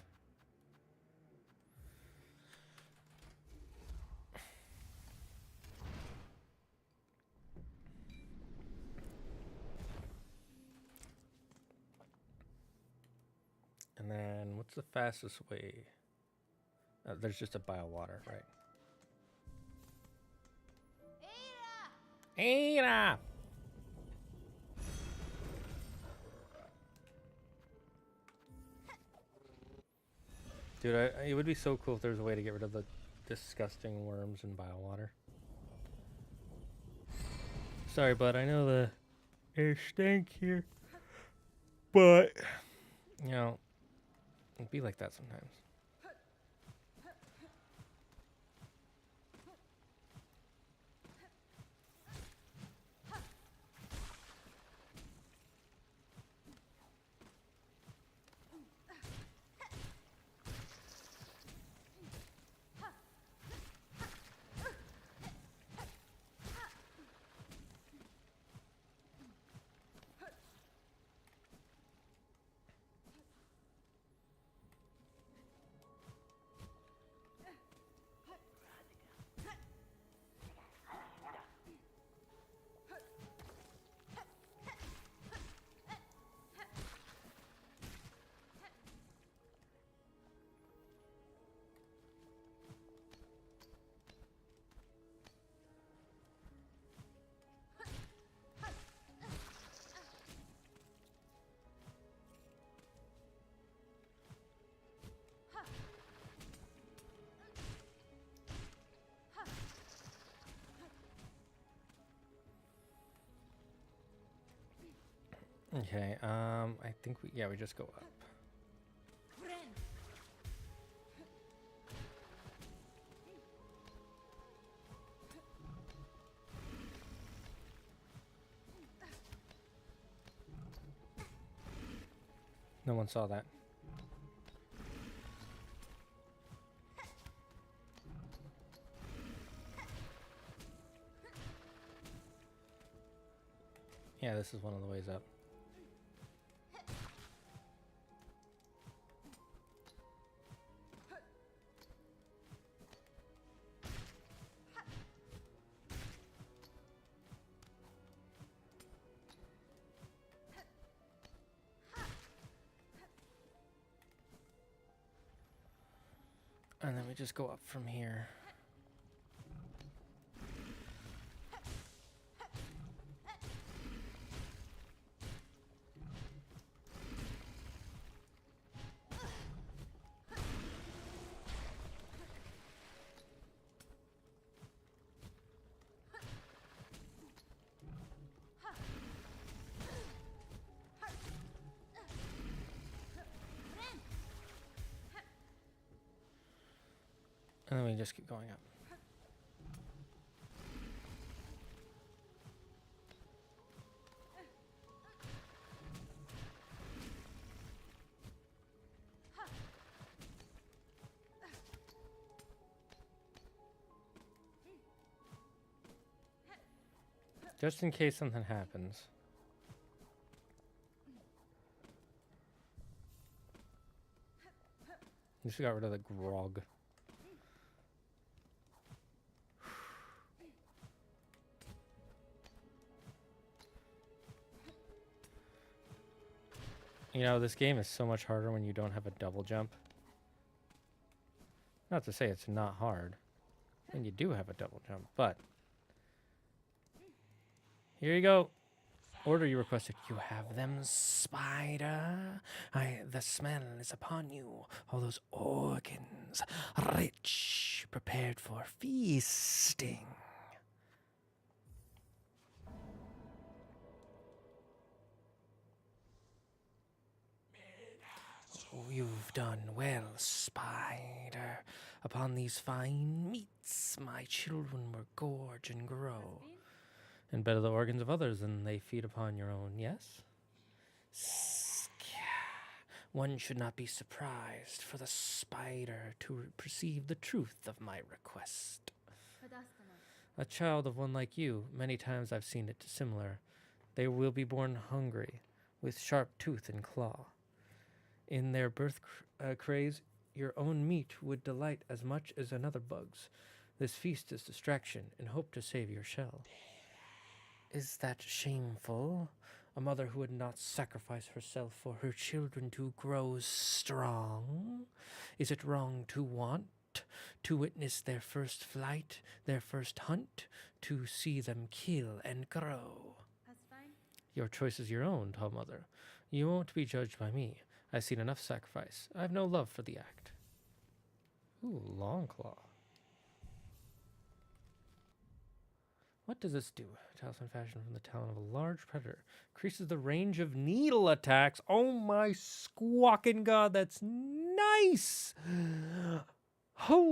And then what's the fastest way? There's just a bile water, right? Ada! Dude, it would be so cool if there was a way to get rid of the disgusting worms in bile water. Sorry, bud, I know the air stank here. But, you know, it'd be like that sometimes. Okay, I think we just go up. No one saw that. Yeah, this is one of the ways up. And then we just go up from here. And then we just keep going up. Just in case something happens. Just got rid of the grog. You know, this game is so much harder when you don't have a double jump. Not to say it's not hard when you do have a double jump, but here you go. Order you requested. You have them, spider. The smell is upon you. All those organs, rich, prepared for feasting. Oh, you've done well, spider. Upon these fine meats, my children will gorge and grow. And better the organs of others than they feed upon your own, yes? One should not be surprised for the spider to perceive the truth of my request. A child of one like you, many times I've seen it similar. They will be born hungry, with sharp tooth and claw. In their birth craze, your own meat would delight as much as another bug's. This feast is distraction, and hope to save your shell. Is that shameful? A mother who would not sacrifice herself for her children to grow strong? Is it wrong to want to witness their first flight, their first hunt, to see them kill and grow? That's fine. Your choice is your own, tall mother. You won't be judged by me. I've seen enough sacrifice. I have no love for the act. Ooh, long claw. What does this do? Talisman fashioned from the talon of a large predator. Increases the range of needle attacks. Oh my squawking god, that's nice! Holy!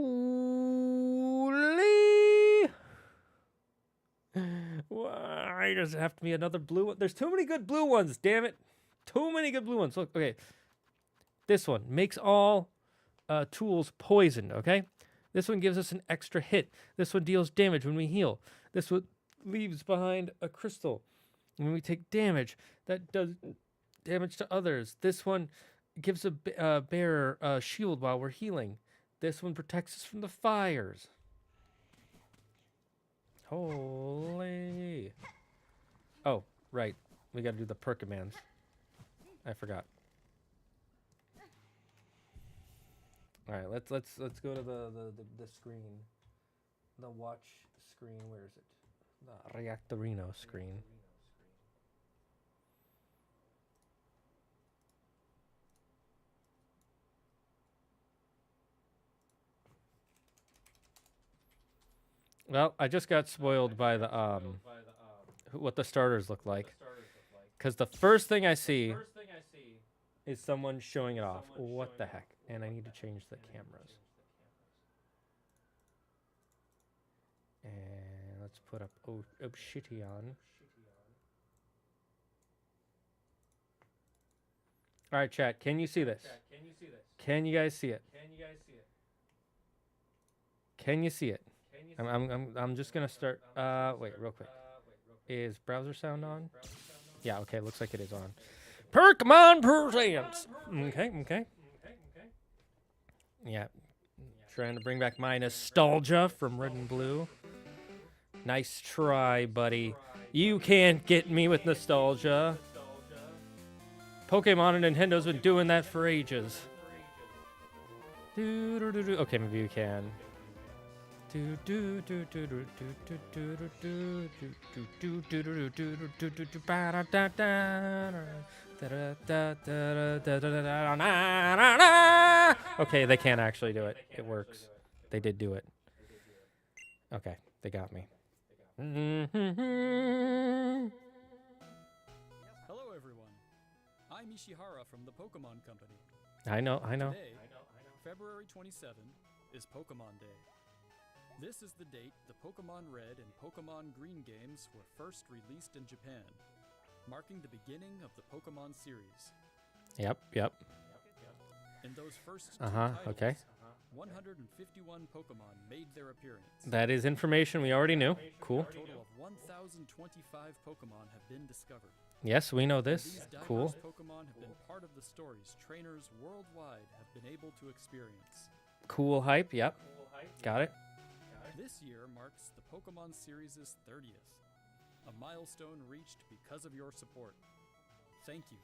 Why does it have to be another blue one? There's too many good blue ones, damn it. Too many good blue ones. Look, okay. This one makes all tools poisoned, okay? This one gives us an extra hit. This one deals damage when we heal. This one leaves behind a crystal. When we take damage, that does damage to others. This one gives a bearer a shield while we're healing. This one protects us from the fires. Holy. Oh, right. We got to do the perk commands. I forgot. All right, let's go to the screen. The watch screen. Where is it? The Reactorino screen. Well, I just got spoiled by the what the starters look like. Because the first thing I see is someone showing it off. What the heck? And I need to change the cameras. And let's put up Obsidian. All right, chat. Can you see this? Can you guys see it? Can you see it? I'm just gonna start. Wait, real quick. Is browser sound on? Yeah. Okay. Looks like it is on. Perkmon presents. Okay. Yeah. Trying to bring back my nostalgia from Red and Blue. Nice try, buddy. You can't get me with nostalgia. Pokemon and Nintendo's been doing that for ages. Okay, maybe you can. Okay, they can't actually do it. It works. They did do it. Okay, they got me. Hello, everyone. I'm Ishihara from the Pokemon Company. I know. Today, February 27, is Pokemon Day. This is the date the Pokemon Red and Pokemon Green games were first released in Japan, marking the beginning of the Pokemon series. Yep. In those first two Okay. titles, 151 Pokemon made their appearance. That is information we already knew. Cool. A total of 1,025 Pokemon have been discovered. Yes, we know These this. diverse Cool. Pokemon have been part of the stories trainers worldwide have been able to experience. Cool hype. Yep. Got it. This year marks the Pokemon series' 30th, a milestone reached because of your support. Thank you.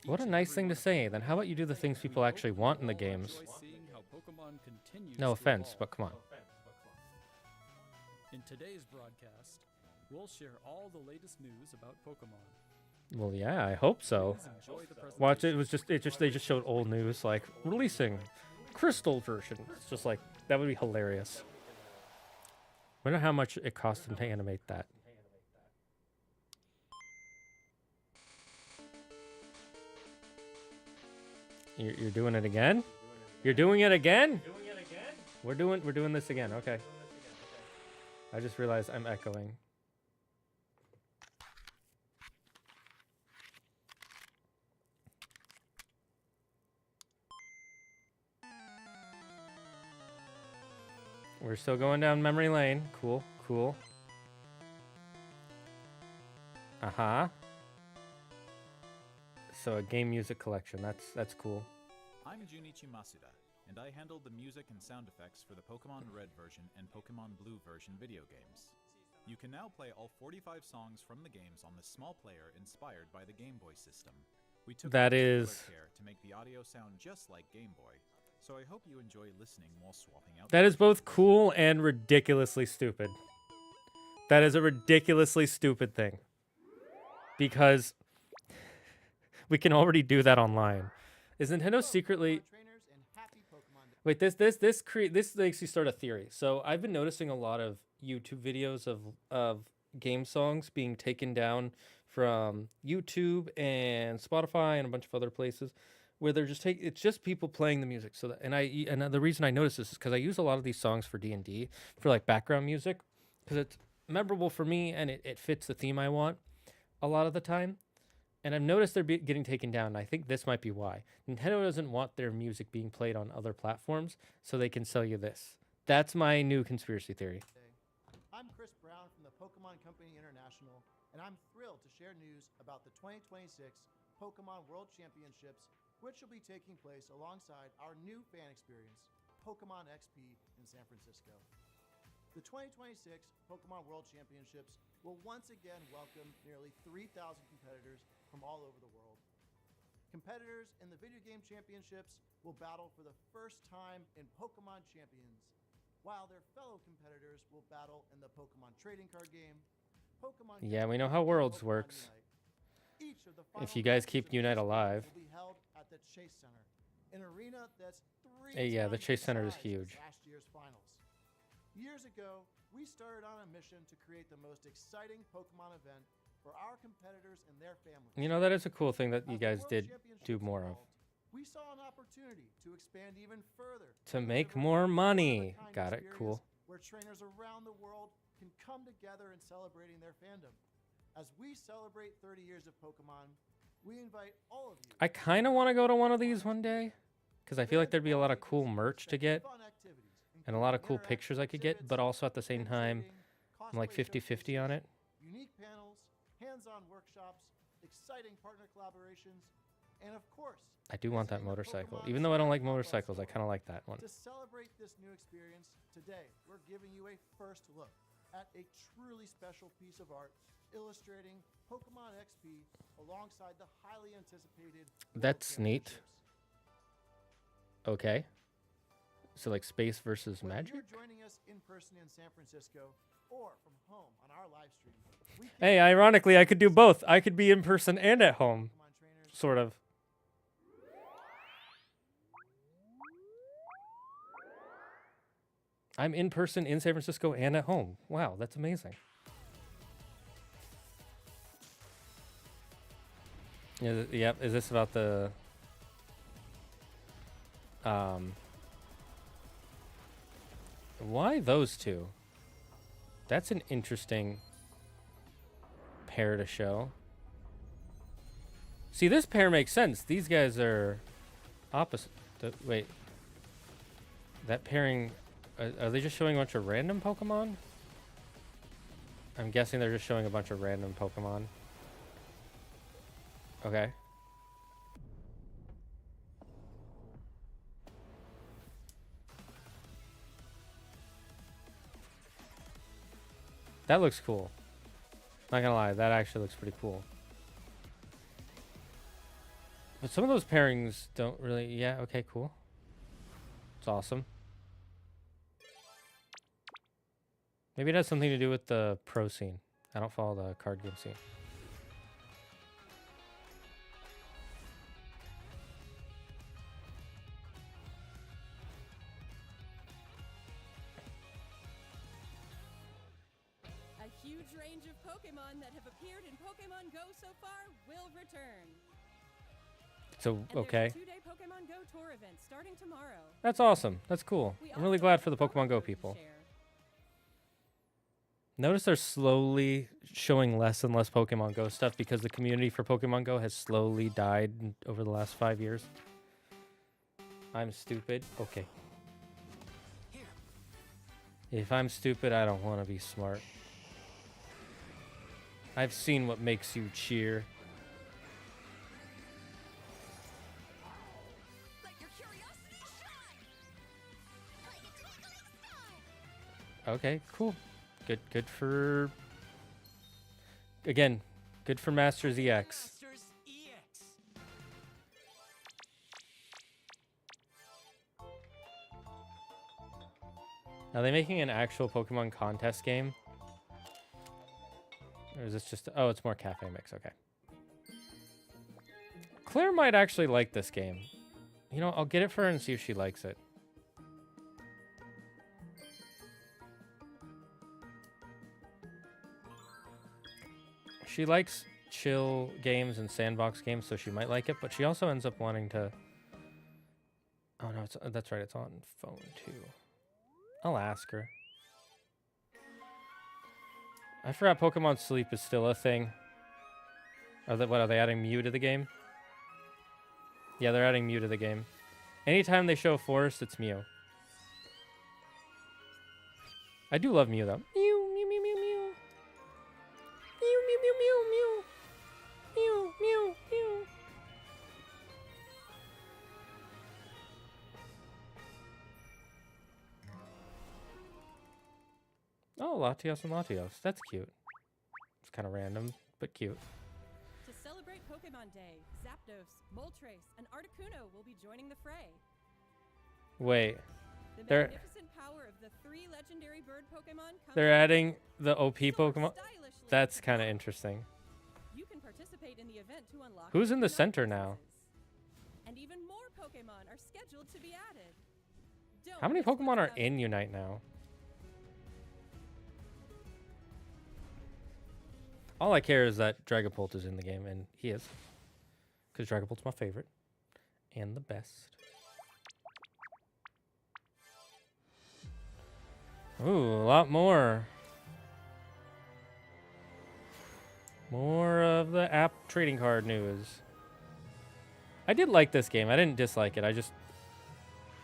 What a each and nice every thing one to of say. you. Then how about you do the things We people hope actually you want in the all games? enjoy seeing how Pokemon continues No to offense, evolve. but come on. In today's broadcast, we'll share all the latest news about Pokemon. Well, yeah, I hope so. Please enjoy the presentation. Watch it. They just showed old news like releasing crystal version. It's just like that would be hilarious. Wonder how much it cost them to animate that. You're doing it again? You're doing it again? We're doing this again. Okay. I just realized I'm echoing. We're still going down memory lane. Cool. So a game music collection. That's cool. I'm Junichi Masuda, and I handle the music and sound effects for the Pokemon Red version and Pokemon Blue version video games. You can now play all 45 songs from the games on the small player inspired by the Game Boy system. We took That particular is- care to make the audio sound just like Game Boy, so I hope you enjoy listening while swapping out. That is both cool and ridiculously stupid. That is a ridiculously stupid thing. Because we can already do that online. Is Nintendo secretly... Wait, this makes you start a theory. So I've been noticing a lot of YouTube videos of game songs being taken down from YouTube and Spotify and a bunch of other places where they're just it's just people playing the music. So that, and the reason I notice this is because I use a lot of these songs for D&D for like background music because it's memorable for me and it fits the theme I want a lot of the time. And I've noticed they're getting taken down. And I think this might be why. Nintendo doesn't want their music being played on other platforms so they can sell you this. That's my new conspiracy theory. I'm Chris Brown from the Pokemon Company International, and I'm thrilled to share news about the 2026 Pokemon World Championships, which will be taking place alongside our new fan experience, Pokemon XP in San Francisco. The 2026 Pokemon World Championships will once again welcome nearly 3,000 competitors from all over the world. Competitors in the video game championships will battle for the first time in Pokemon Champions, while their fellow competitors will battle in the Pokemon trading card game, Pokemon. Yeah, we know how Worlds Pokemon works. Unite. Each of the If final you guys matches keep of this Unite game alive. will be held at the Chase Center, an arena that's three Yeah, the times Chase Center is size as huge. last year's finals. Years ago, we started on a mission to create the most exciting Pokemon event for our competitors and their families. You know, that is a cool thing that you As the guys World did Championships do more of. evolved, we saw an opportunity to expand even further To make deliver more a money. one-of-a-kind Got it, experience cool. Where trainers around the world can come together in celebrating their fandom. As we celebrate 30 years of Pokemon, we invite all of you. I kind of want to go to one of these one day because I feel like there'd be a lot of cool merch to get and a lot of cool pictures I could get, but also at the same time, I'm like 50-50 on it. Unique panels, hands-on workshops, exciting partner collaborations, and of course, I do want that visiting the motorcycle. Pokemon Even though I don't like Center motorcycles, I store. kind of like that one. To celebrate this new experience, today we're giving you a first look at a truly special piece of art illustrating Pokemon XP alongside the highly anticipated World That's neat. Championships. Okay. So like space versus Whether magic? you're joining us in person in San Francisco or from home on our live stream, we Hey, ironically, I could do both. I could be in person and at home, Pokemon trainers sort of. I'm in person in San Francisco and at home. Wow, that's amazing. Yep, is this about the Why those two? That's an interesting pair to show. See, this pair makes sense. These guys are opposite. Wait. That pairing... Are they just showing a bunch of random Pokemon? I'm guessing they're just showing a bunch of random Pokemon. Okay. That looks cool. Not gonna lie, that actually looks pretty cool. But some of those pairings don't really... Yeah, okay, cool. It's awesome. Maybe it has something to do with the pro scene. I don't follow the card game scene. A huge range of Pokemon that have appeared in Pokemon Go so far will return. So, And okay. there's a 2-day Pokemon Go tour event starting tomorrow. That's awesome. That's cool. We I'm really also glad have for the promo Pokemon Go codes to people. share. Notice they're slowly showing less and less Pokemon Go stuff because the community for Pokemon Go has slowly died over the last 5 years. I'm stupid. Okay. If I'm stupid, I don't want to be smart. I've seen what makes you cheer. Let your curiosity shine. Like a twinkling star. Okay, cool. Good for... Again, good for Masters EX. Are they making an actual Pokemon contest game? Or is this just... Oh, it's more cafe mix. Okay. Claire might actually like this game. You know, I'll get it for her and see if she likes it. She likes chill games and sandbox games, so she might like it, but she also ends up wanting to... Oh, no, that's right. It's on phone, too. I'll ask her. I forgot Pokemon Sleep is still a thing. What, are they adding Mew to the game? Yeah, they're adding Mew to the game. Anytime they show Forest, it's Mew. I do love Mew, though. Mew, mew, mew, mew, mew. Mew, mew, mew, mew, mew. Mew, mew, mew. Oh, Latios and Latios. That's cute. It's kind of random, but cute. To celebrate Pokemon Day, Zapdos, Moltres, and Articuno will be joining the fray. Wait. The They're- magnificent power of the 3 legendary bird Pokemon comes They're adding the OP soared Pokemon. stylishly That's to kind of top. interesting. You can participate in the event to unlock Who's in the Pokemon center now? prizes. And even more Pokemon are scheduled to be added. Don't How many miss what's Pokemon are coming. in Unite now? All I care is that Dragapult is in the game, and he is. Because Dragapult's my favorite. And the best. Ooh, a lot more. More of the app trading card news. I did like this game. I didn't dislike it.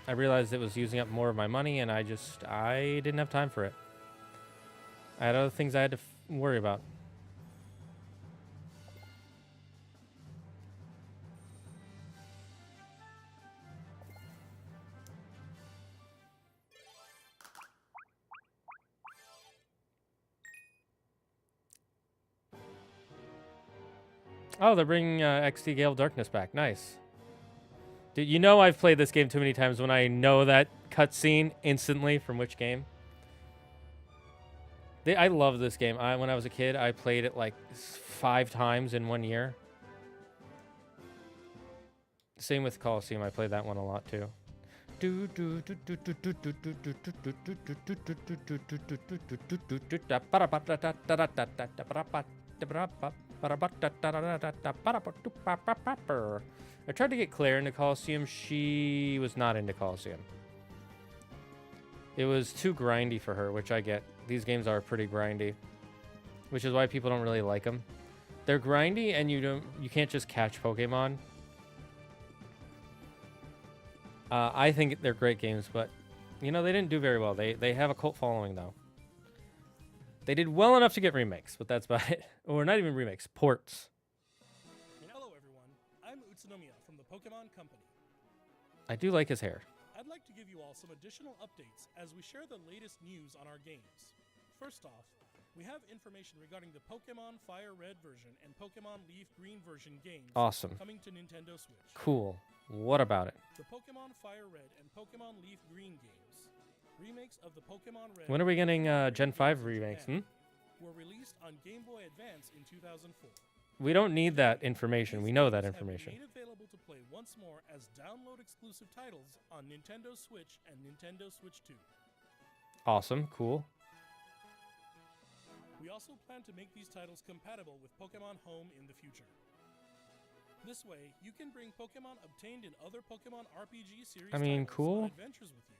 I realized it was using up more of my money, and I didn't have time for it. I had other things I had to worry about. Oh, they're bringing XD Gale of Darkness back. Nice. Dude, you know I've played this game too many times when I know that cutscene instantly from which game. I love this game. When I was a kid, I played it like 5 times in 1 year. Same with Coliseum. I played that one a lot too. I tried to get Claire into Coliseum. She was not into Coliseum. It was too grindy for her, which I get. These games are pretty grindy, which is why people don't really like them. They're grindy, and you can't just catch Pokemon. I think they're great games, but you know, they didn't do very well. They have a cult following though. They did well enough to get remakes, but that's about it. Or not even remakes, ports. Hello everyone, I'm Utsunomiya from the Pokemon Company. I do like his hair. I'd like to give you all some additional updates as we share the latest news on our games. First off, we have information regarding the Pokemon Fire Red version and Pokemon Leaf Green version games Awesome. coming to Nintendo Switch. Cool. What about it? The Pokemon Fire Red and Pokemon Leaf Green games, remakes of the Pokemon Red. When are we getting Gen 5 remakes? Were released on Game Boy Advance in 2004. We don't need that information. These We know that games have been information. made available to play once more as download exclusive titles on Nintendo Switch and Nintendo Switch 2. Awesome. Cool. We also plan to make these titles compatible with Pokemon Home in the future. This way, you can bring Pokemon obtained in other Pokemon RPG series titles cool. on adventures with you,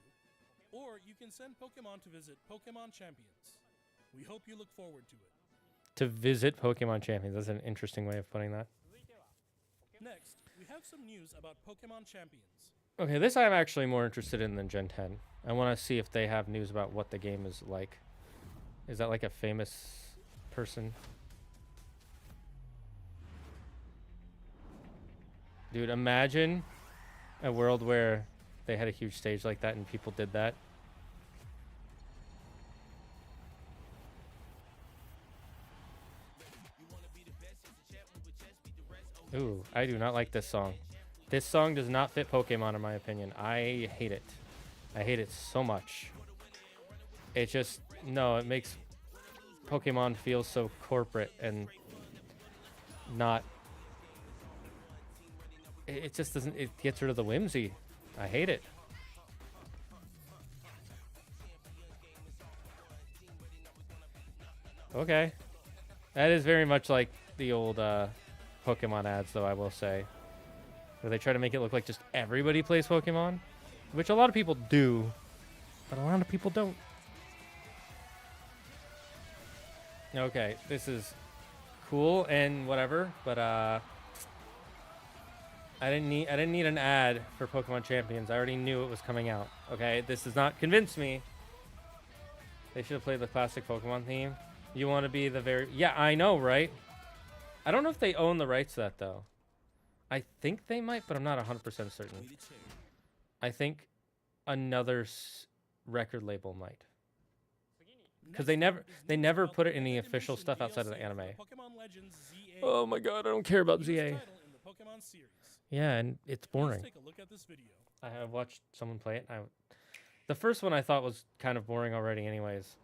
or you can send Pokemon to visit Pokemon Champions. We hope you look forward to it. To visit Pokemon Champions. That's an interesting way of putting that. Next, we have some news about Pokemon Champions. Okay, this I'm actually more interested in than Gen 10. I want to see if they have news about what the game is like. Is that like a famous person? Dude, imagine a world where they had a huge stage like that and people did that. Ooh, I do not like this song. This song does not fit Pokemon in my opinion. I hate it. I hate it so much. It just, no, it makes Pokemon feel so corporate and not, it just doesn't, it gets rid of the whimsy. I hate it. Okay. That is very much like the old Pokemon ads, though, I will say. Where they try to make it look like just everybody plays Pokemon. Which a lot of people do. But a lot of people don't. Okay, this is cool and whatever, but I didn't need an ad for Pokemon Champions. I already knew it was coming out. Okay, this does not convince me. They should have played the classic Pokemon theme. You want to be the very... Yeah, I know, right? I don't know if they own the rights to that, though. I think they might, but I'm not 100% certain. I think another record label might. Because they never put it in the official stuff outside of the anime. Oh my god, I don't care about ZA. Yeah, and it's boring. I have watched someone play it. The first one I thought was kind of boring already anyways.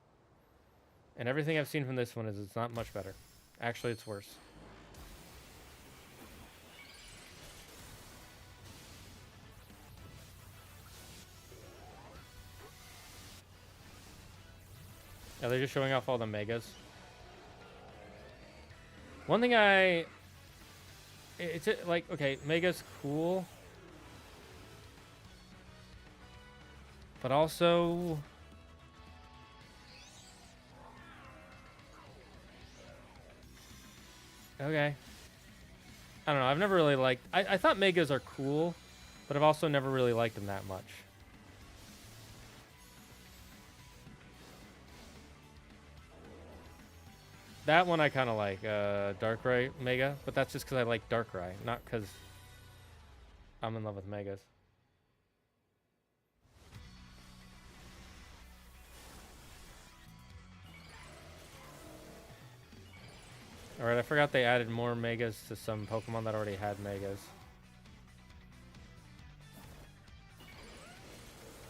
And everything I've seen from this one is it's not much better. Actually, it's worse. Yeah, they're just showing off all the megas. One thing it's like, okay, mega's cool. But also... Okay. I don't know, I've never really liked... I thought megas are cool, but I've also never really liked them that much. That one I kind of like, Darkrai Mega, but that's just because I like Darkrai, not because I'm in love with Megas. Alright, I forgot they added more Megas to some Pokemon that already had Megas.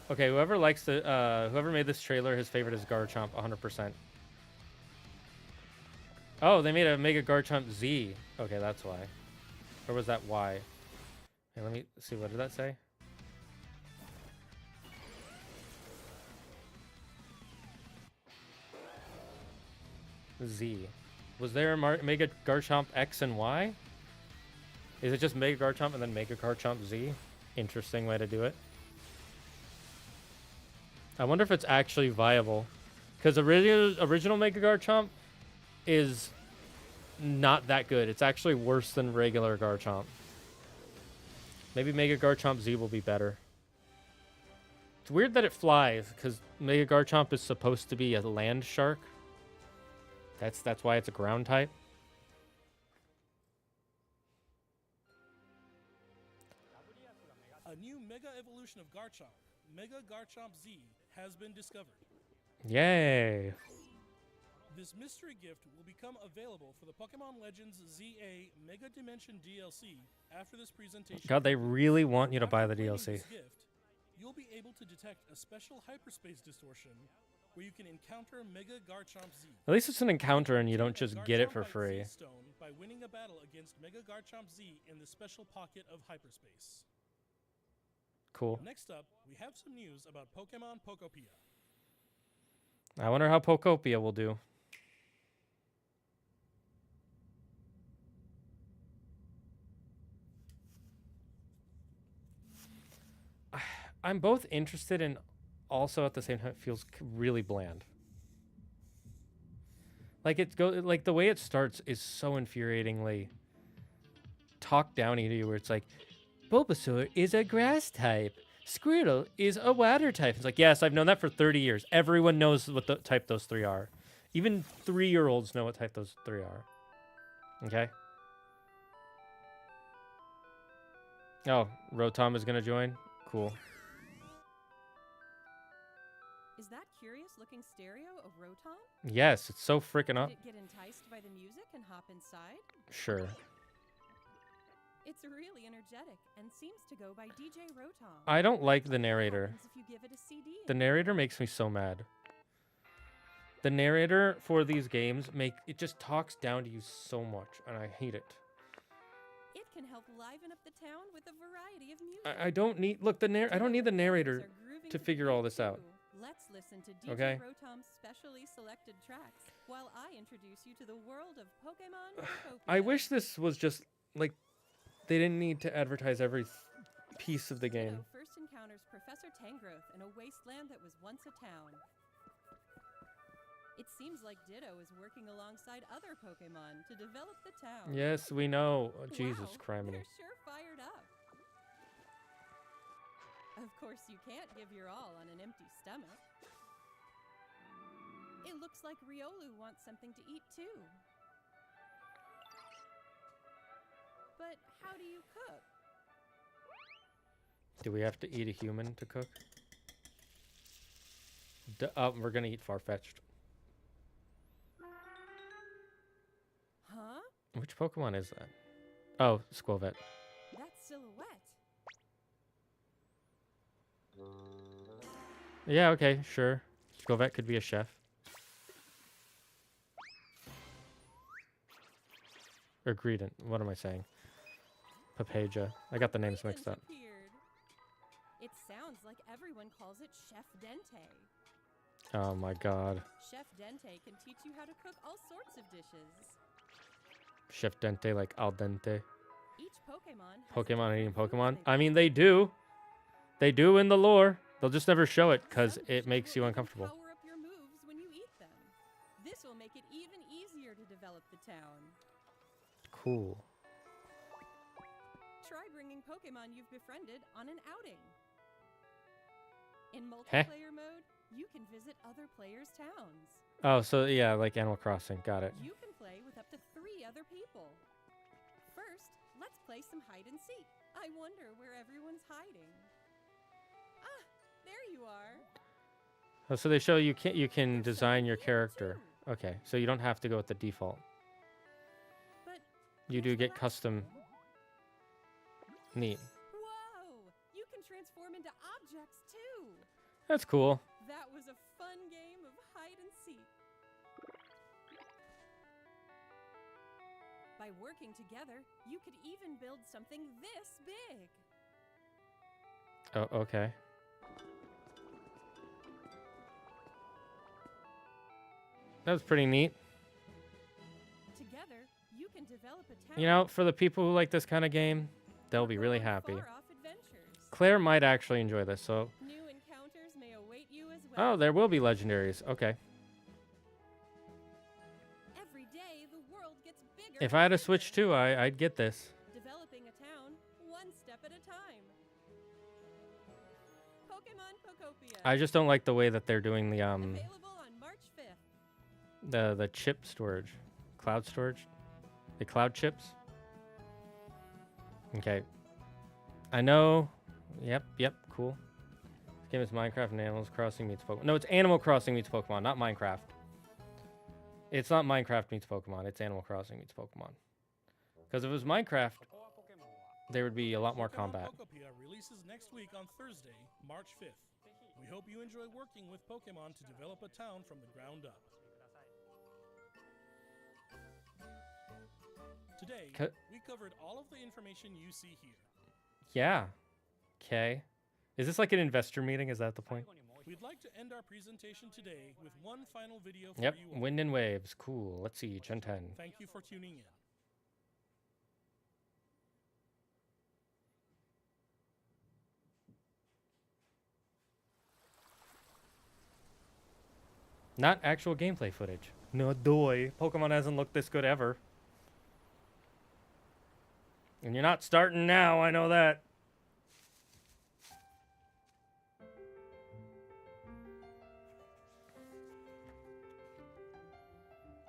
Okay, whoever made this trailer, his favorite is Garchomp, 100%. Oh, they made a Mega Garchomp Z. Okay, that's why. Or was that Y? Okay, let me see. What did that say? Z. Was there a Mega Garchomp X and Y? Is it just Mega Garchomp and then Mega Garchomp Z? Interesting way to do it. I wonder if it's actually viable. Because original Mega Garchomp is not that good. It's actually worse than regular Garchomp. Maybe Mega Garchomp Z will be better. It's weird that it flies, because Mega Garchomp is supposed to be a land shark. That's why it's a ground type. A new Mega Evolution of Garchomp, Mega Garchomp Z, has been discovered. Yay! This mystery gift will become available for the Pokemon Legends ZA Mega Dimension DLC after this presentation. God, they really want you to After buy the claiming DLC. this gift, you'll be able to detect a special hyperspace distortion where you can encounter Mega Garchomp Z. At least it's an encounter and you don't just Garchomp get it for by free. Z-Stone by winning a battle against Mega Garchomp Z in the special pocket of hyperspace. Cool. Next up, we have some news about Pokemon Pokopia. I wonder how Pokopia will do. I'm both interested and also at the same time it feels really bland. Like like the way it starts is so infuriatingly talk downy to you, where it's like, Bulbasaur is a grass type. Squirtle is a water type. It's like, yes, I've known that for 30 years. Everyone knows what the type those three are. Even 3-year-olds know what type those three are. Okay. Oh, Rotom is gonna join. Cool. Is that curious-looking stereo of Rotom? Yes, it's so freaking up. Did it get enticed by the music and hop inside? Sure. It's really energetic and seems to go by DJ Rotom. I don't like the What narrator. happens if you give it a CD? The narrator makes me so mad. The narrator for these games it just talks down to you so much, and I hate it. It can help liven up the town with a variety of music. I don't need I don't need the narrator Are grooving to the figure all beat, this out. too. Let's listen to DJ Okay. Rotom's specially selected tracks while I introduce you to the world of Pokemon Pokopia. I wish this was just like they didn't need to advertise every piece of the game. Ditto first encounters Professor Tangrowth in a wasteland that was once a town. It seems like Ditto is working alongside other Pokemon to develop the town. Yes, we know. Oh, Jesus Wow, criminy. they're sure fired up. Of course, you can't give your all on an empty stomach. It looks like Riolu wants something to eat too. But how do you cook? Do we have to eat a human to cook? We're gonna eat Farfetch'd. Huh? Which Pokemon is that? Oh, Squovet. That's Silhouette. Yeah, okay, sure. Squovet could be a chef. Or Greedent. What am I saying? Papaja. I got the names mixed up. Appeared. It sounds like everyone calls it Chef Dente. Oh my god. Chef Dente can teach you how to cook all sorts of dishes. Chef Dente like al dente. Each Pokemon has Pokemon eating different Pokemon. foods they I mean, they do. They do in the lore. They'll just never show it because Some it dishes makes you will even uncomfortable. Power up your moves when you eat them. This will make it even easier to develop the town. Cool. Try bringing Pokemon you've befriended on an outing. In Heh. multiplayer mode, you can visit other players' towns. Oh, so yeah, like Animal Crossing. Got it. You can play with up to 3 other people. First, let's play some hide and seek. I wonder where everyone's hiding. Ah, there you are. Oh, so they show you can There's design your someone here, character. too. Okay, so you don't have to go with the default. But You there's do the get last custom. one. Neat. Whoa! You can transform into objects too. That's cool. That was a fun game of hide and seek. By working together, you could even build something this big. Oh, okay. That was pretty neat. Together, you can develop a town. You know, for the people who like this kind of game, they'll or be go really on happy. far-off adventures. Claire might actually enjoy this, so New encounters may await you as well. Oh, there will be legendaries. Okay. Every day, the world gets bigger. If I had a and Switch bigger. too, I'd get this. Developing a town, one step at a time. Pokemon Pokopia. I just don't like the way that they're doing the Available on March 5th. the chip storage, cloud storage, the cloud chips. Okay. I know. Yep. Cool. This game is Minecraft and Animal Crossing meets Pokemon. No, it's Animal Crossing meets Pokemon, not Minecraft. It's not Minecraft meets Pokemon. It's Animal Crossing meets Pokemon. Because if it was Minecraft, there would be a lot more Pokemon combat. Pokopia releases next week on Thursday, March 5th. We hope you enjoy working with Pokemon to develop a town from the ground up. Today, we covered all of the information you see here. Yeah. Okay. Is this like an investor meeting? Is that the point? We'd like to end our presentation today with one final video for Yep. you all. Wind and waves. Cool. Let's see. Gen 10. Thank you for tuning in. Not actual gameplay footage. No doy. Pokemon hasn't looked this good ever. And you're not starting now, I know that.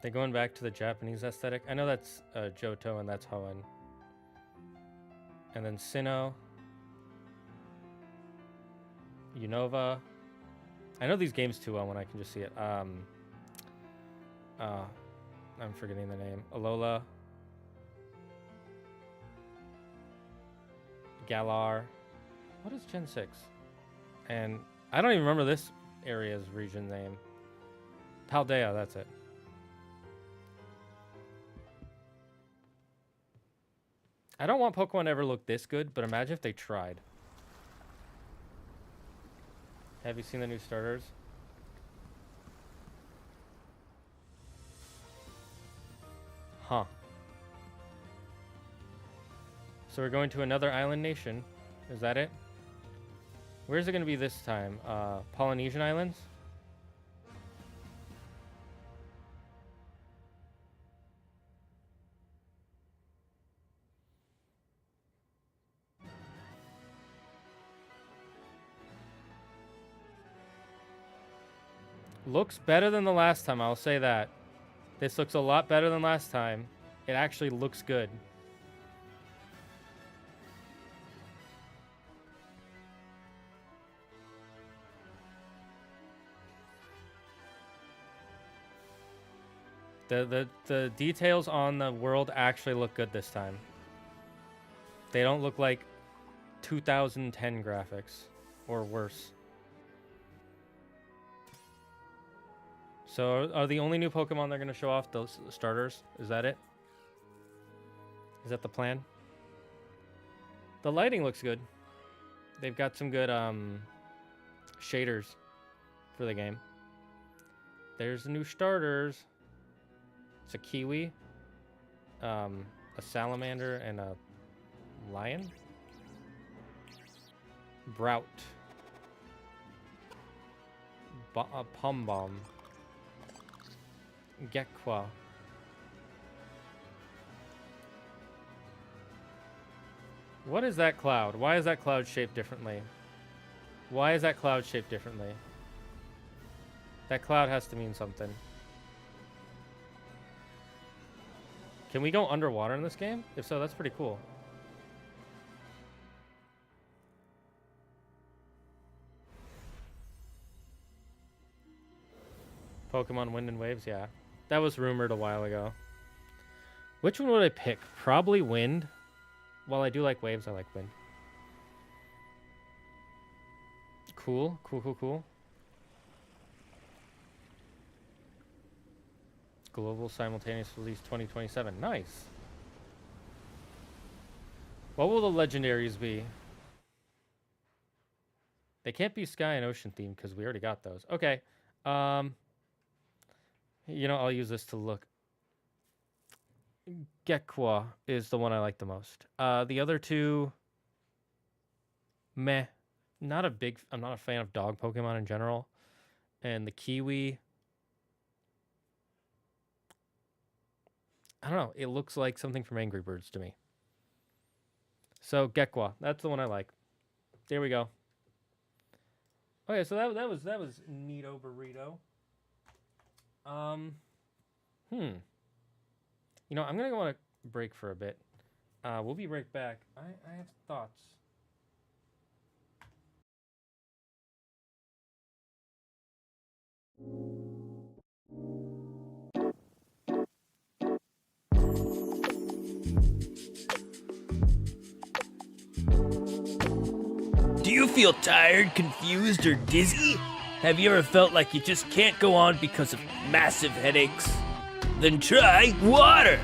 They're going back to the Japanese aesthetic. I know that's Johto and that's Hoenn. And then Sinnoh. Unova. I know these games too well when I can just see it. I'm forgetting the name. Alola. Galar. What is Gen 6? And I don't even remember this area's region name. Paldea, that's it. I don't want Pokemon to ever look this good, but imagine if they tried. Have you seen the new starters? Huh. So we're going to another island nation. Is that it? Where's it going to be this time? Polynesian Islands? Looks better than the last time, I'll say that. This looks a lot better than last time. It actually looks good. The details on the world actually look good this time. They don't look like 2010 graphics or worse. So are the only new Pokemon they're going to show off those starters? Is that it? Is that the plan? The lighting looks good. They've got some good shaders for the game. There's the new starters. It's a Kiwi, a Salamander, and a Lion. Brout. A Pom-Bomb. Gekwa. What is that cloud? Why is that cloud shaped differently? Why is that cloud shaped differently? That cloud has to mean something. Can we go underwater in this game? If so, that's pretty cool. Pokemon Wind and Waves, yeah. That was rumored a while ago. Which one would I pick? Probably Wind. While I do like Waves, I like Wind. Cool. Global simultaneous release 2027. Nice. What will the legendaries be? They can't be sky and ocean themed because we already got those. Okay. You know, I'll use this to look. Gekwa is the one I like the most. The other two, meh. I'm not a fan of dog Pokemon in general. And the kiwi, I don't know. It looks like something from Angry Birds to me. So Gekwa, that's the one I like. There we go. Okay, so that was neato burrito. You know, I'm gonna go on a break for a bit. We'll be right back. I have thoughts. Do you feel tired, confused, or dizzy? Have you ever felt like you just can't go on because of massive headaches? Then try water!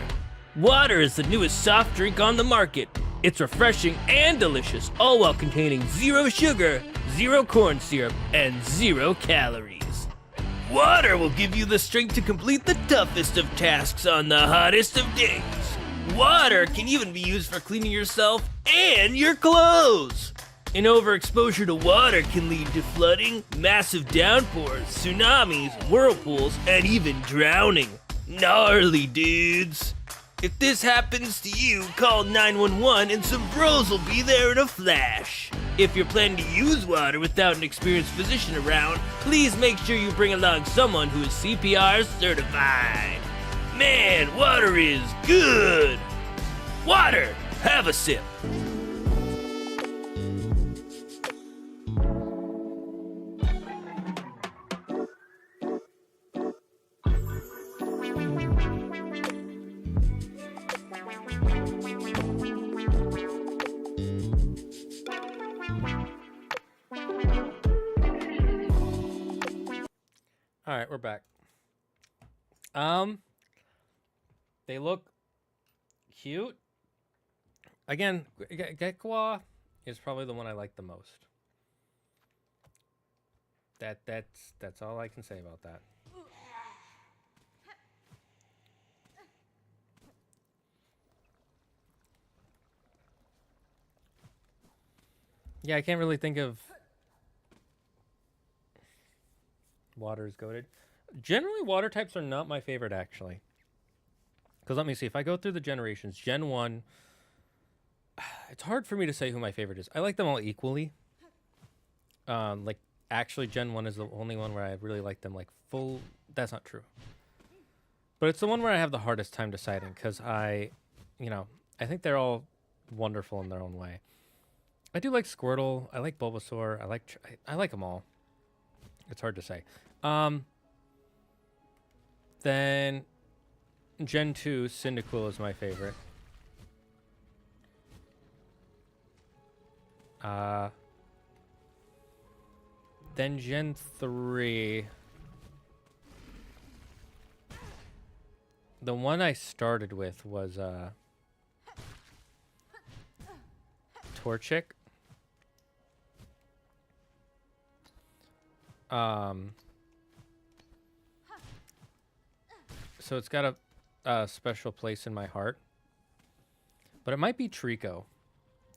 Water is the newest soft drink on the market. It's refreshing and delicious, all while containing 0 sugar, 0 corn syrup, and 0 calories. Water will give you the strength to complete the toughest of tasks on the hottest of days. Water can even be used for cleaning yourself and your clothes. An overexposure to water can lead to flooding, massive downpours, tsunamis, whirlpools, and even drowning. Gnarly, dudes. If this happens to you, call 911 and some bros will be there in a flash. If you're planning to use water without an experienced physician around, please make sure you bring along someone who is CPR certified. Man, water is good. Water, have a sip. All right, we're back. They look cute. Again, Gekwa is probably the one I like the most. That's all I can say about that. Yeah, I can't really think of water is goated. Generally, water types are not my favorite, actually. Because let me see. If I go through the generations, Gen 1, it's hard for me to say who my favorite is. I like them all equally. Like, actually, Gen 1 is the only one where I really like them, like, full. That's not true. But it's the one where I have the hardest time deciding, because I think they're all wonderful in their own way. I do like Squirtle. I like Bulbasaur. I like them all. It's hard to say. Then Gen 2, Cyndaquil is my favorite. Then Gen 3. The one I started with was Torchic. So it's got a special place in my heart. But it might be Trico.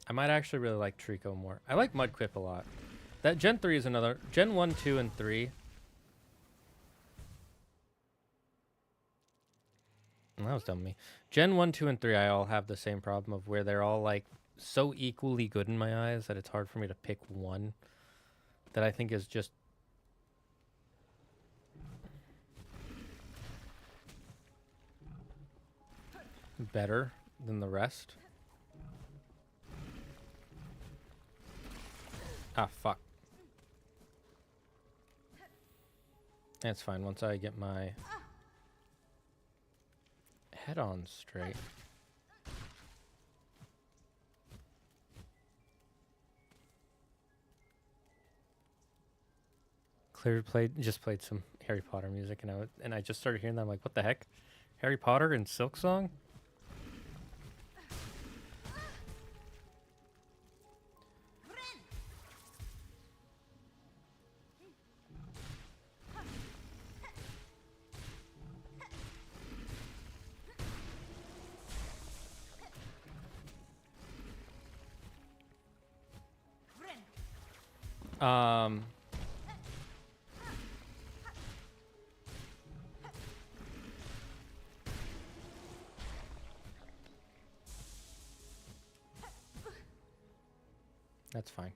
I might actually really like Trico more. I like Mudquip a lot. That Gen 3 is another. Gen 1, 2, and 3. That was dumb of me. Gen 1, 2, and 3, I all have the same problem of where they're all like so equally good in my eyes that it's hard for me to pick one that I think is just better than the rest. Ah, fuck. That's fine once I get my head on straight. Clear just played some Harry Potter music and I just started hearing that. I'm like, what the heck? Harry Potter and Silksong? That's fine.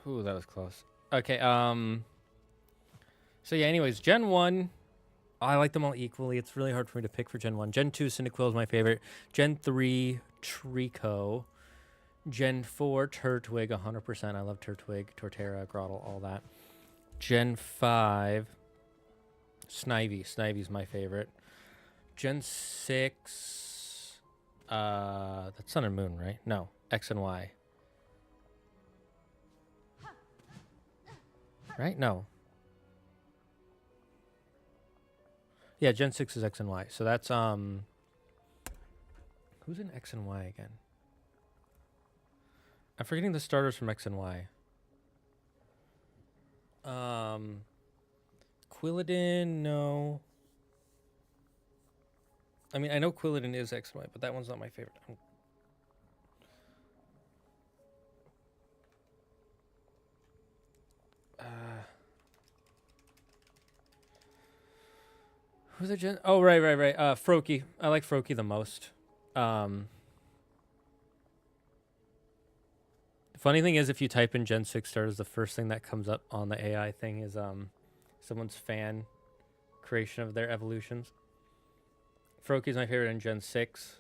Ooh, that was close. Okay, so yeah, anyways, Gen 1, I like them all equally. It's really hard for me to pick for Gen 1. Gen 2, Cyndaquil is my favorite. Gen 3, Trico. Gen 4, Turtwig, 100%. I love Turtwig, Torterra, Grottle, all that. Gen 5, Snivy. Snivy's my favorite. Gen 6, that's Sun and Moon, right? No, X and Y. Right? No. Yeah, Gen 6 is X and Y. So that's, who's in X and Y again? I'm forgetting the starters from X and Y. Quilladin, no. I mean, I know Quilladin is X and Y, but that one's not my favorite. Who's the Gen? Oh, right. Froakie. I like Froakie the most. The funny thing is, if you type in Gen 6 starters, the first thing that comes up on the AI thing is someone's fan creation of their evolutions. Froakie's my favorite in Gen 6.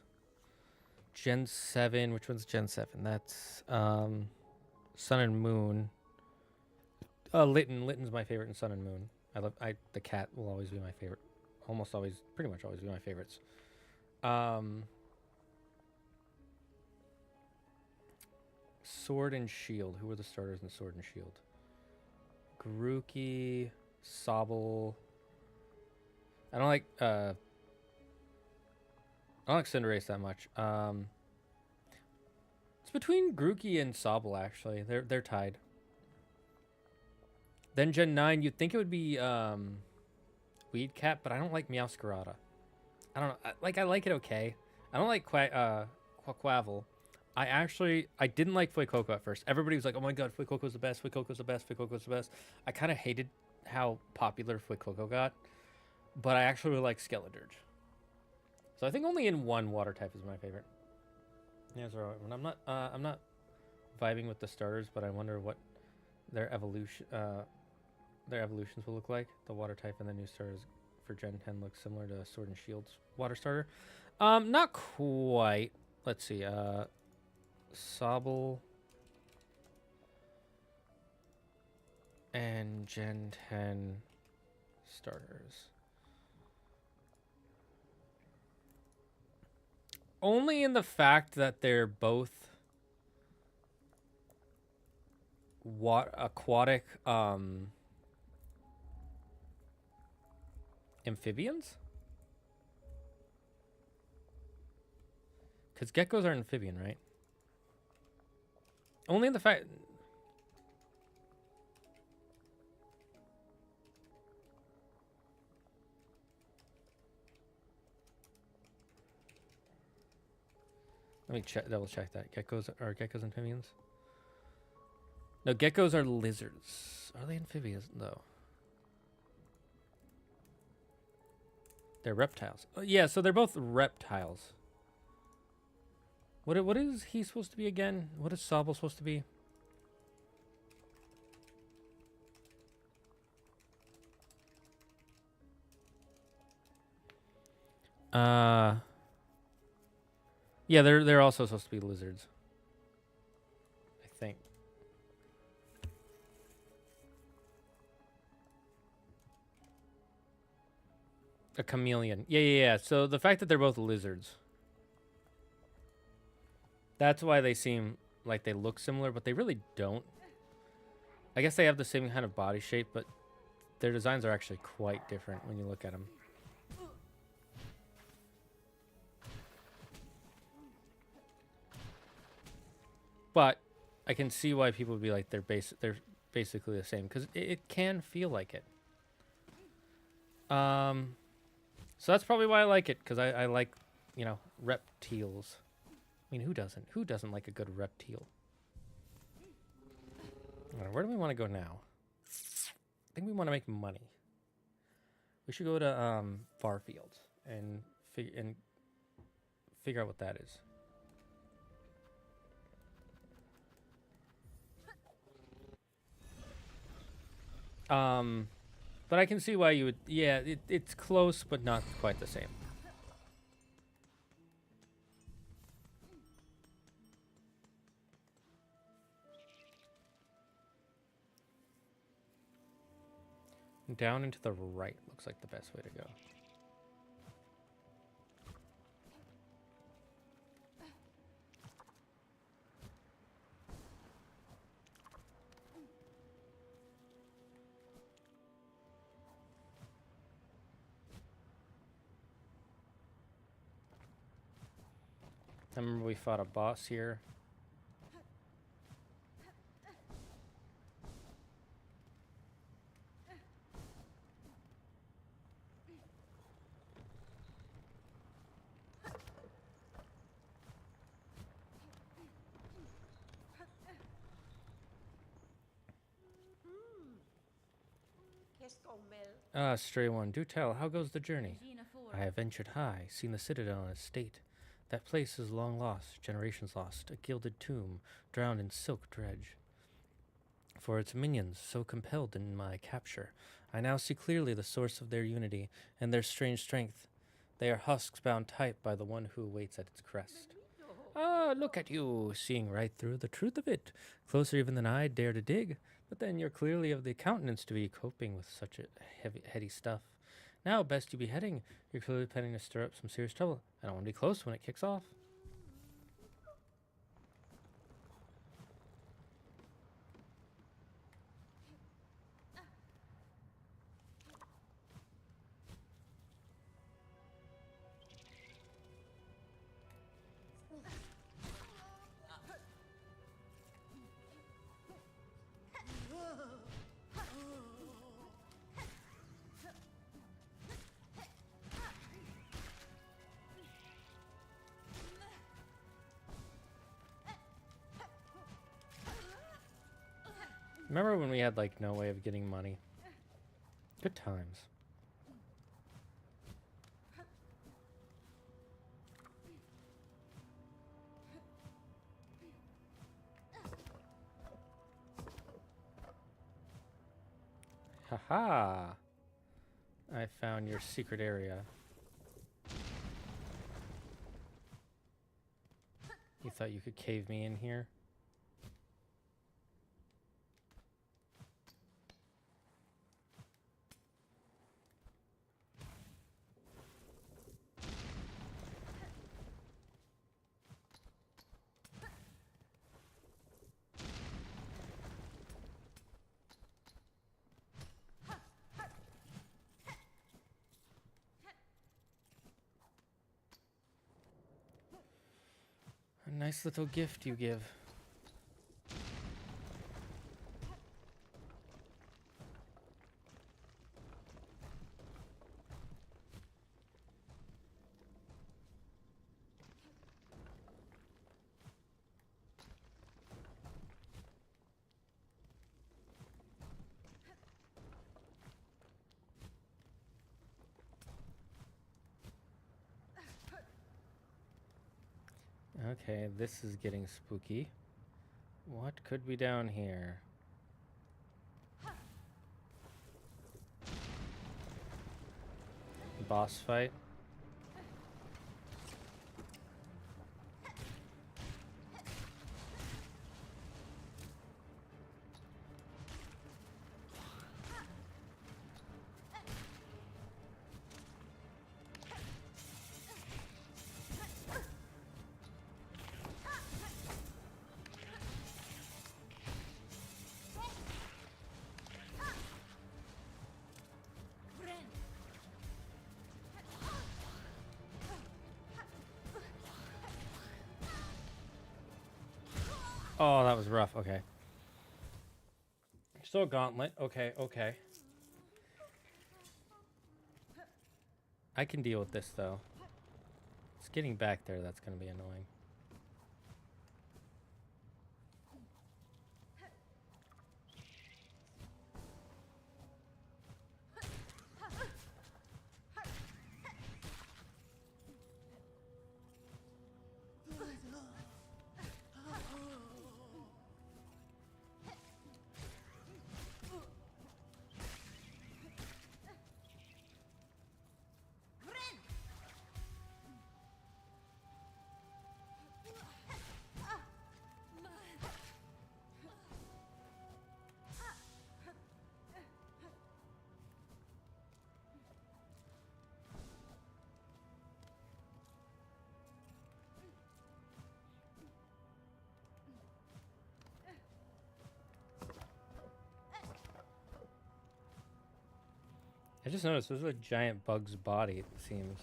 Gen 7, which one's Gen 7? That's Sun and Moon. Litten's my favorite in Sun and Moon. The cat will always be my favorite. Almost always, pretty much always be my favorites. Sword and Shield. Who were the starters in Sword and Shield? Grookey, Sobble. I don't like Cinderace that much. It's between Grookey and Sobble, actually. They're tied. Then Gen 9, you'd think it would be Weed Cat, but I don't like Meowscarada. I don't know. I like it okay. I don't like Quaquaval. I didn't like Fuecoco at first. Everybody was like, oh my god, Fuecoco's the best, Fuecoco's the best, Fuecoco's the best. I kind of hated how popular Fuecoco got, but I actually really like Skeledirge. So I think only in one water type is my favorite. Yeah, so I'm not vibing with the starters, but I wonder what their evolutions will look like. The water type and the new starters for Gen 10 look similar to Sword and Shield's water starter. Not quite. Let's see. Sobble and Gen 10 starters. Only in the fact that they're both aquatic amphibians? Because geckos are amphibian, right? Only in the fact... Let me double check that. Geckos amphibians? No, geckos are lizards. Are they amphibians? No. They're reptiles. Oh, yeah, so they're both reptiles. What is he supposed to be again? What is Sobble supposed to be? Yeah, they're also supposed to be lizards. I think. A chameleon. Yeah. So the fact that they're both lizards. That's why they seem like they look similar, but they really don't. I guess they have the same kind of body shape, but their designs are actually quite different when you look at them. But I can see why people would be like they're basically the same, because it can feel like it. So that's probably why I like it, because I like, reptiles. I mean, who doesn't? Who doesn't like a good reptile? All right, where do we want to go now? I think we want to make money. We should go to Farfield and figure out what that is. But I can see why you would. Yeah, it's close, but not quite the same. Down and to the right looks like the best way to go. I remember we fought a boss here. Ah, stray one, do tell, how goes the journey? I have ventured high, seen the citadel and its state. That place is long lost, generations lost, a gilded tomb, drowned in silk dredge. For its minions, so compelled in my capture, I now see clearly the source of their unity and their strange strength. They are husks bound tight by the one who waits at its crest. Ah, look at you, seeing right through the truth of it, closer even than I dare to dig. But then you're clearly of the countenance to be coping with such a heady stuff. Now, best you be heading. You're clearly planning to stir up some serious trouble. I don't want to be close when it kicks off. Remember when we had, like, no way of getting money? Good times. Haha! I found your secret area. You thought you could cave me in here? A nice little gift you give. Okay, this is getting spooky. What could be down here? Boss fight? Oh, that was rough. Okay. Still a gauntlet. Okay, okay. I can deal with this, though. It's getting back there that's going to be annoying. I just noticed there's a giant bug's body, it seems.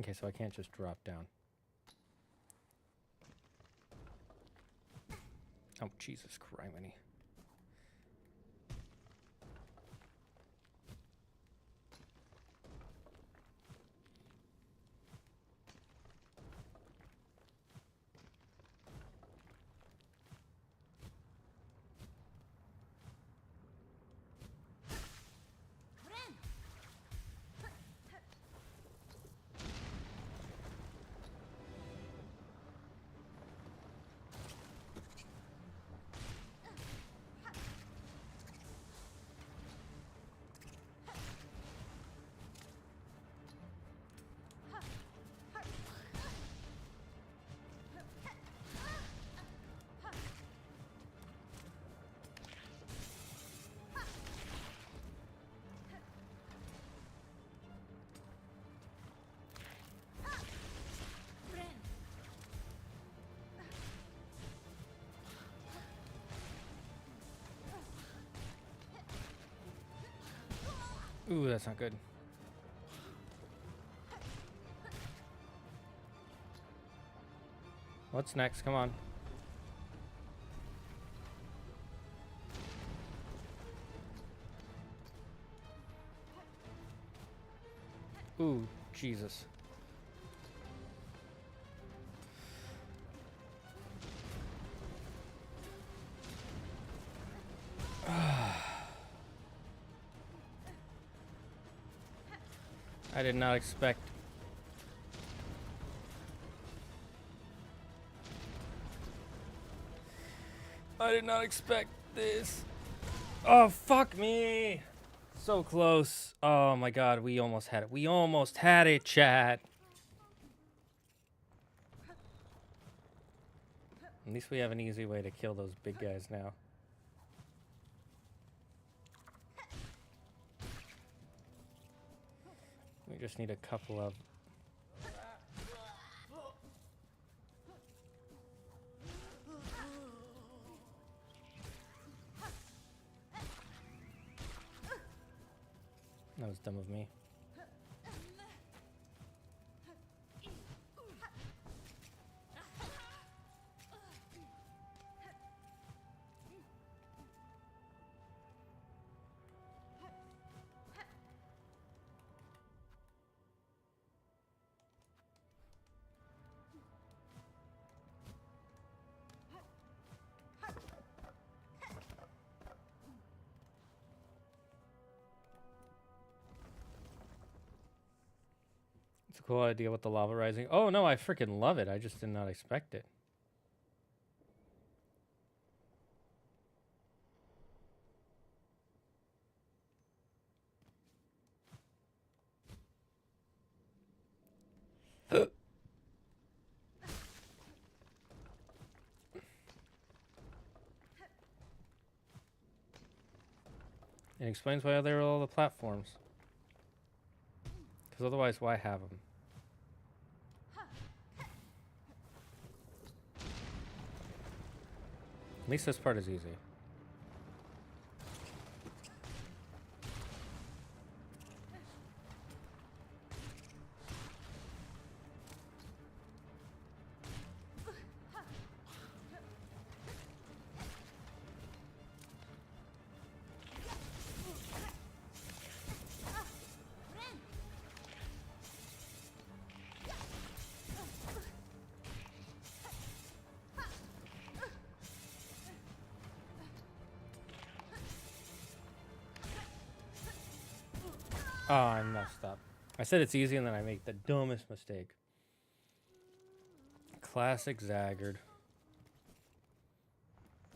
Okay, so I can't just drop down. Oh, Jesus criminy. Ooh, that's not good. What's next? Come on. Ooh, Jesus. I did not expect. I did not expect this. Oh, fuck me. So close. Oh my god, we almost had it. We almost had it, chat. At least we have an easy way to kill those big guys now. We just need a couple of... That was dumb of me. It's a cool idea with the lava rising. Oh no, I freaking love it. I just did not expect it. It explains why there are all the platforms. Because otherwise, why have them? At least this part is easy. Oh, I messed up. I said it's easy and then I make the dumbest mistake. Classic Zagard.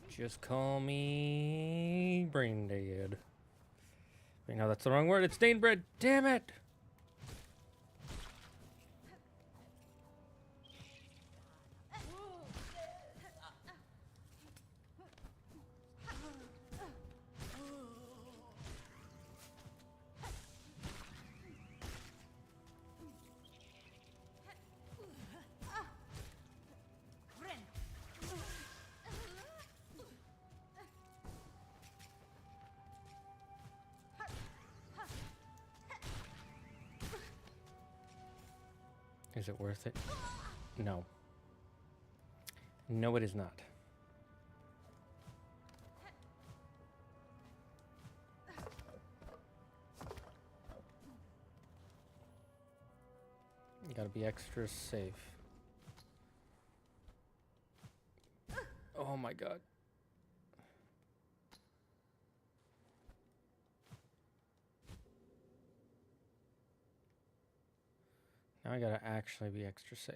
Just call me brain dead. Wait, no, that's the wrong word. It's dainbermage. Damn it! Is it worth it? No. No, it is not. You gotta be extra safe. Oh my god. Now I gotta actually be extra safe.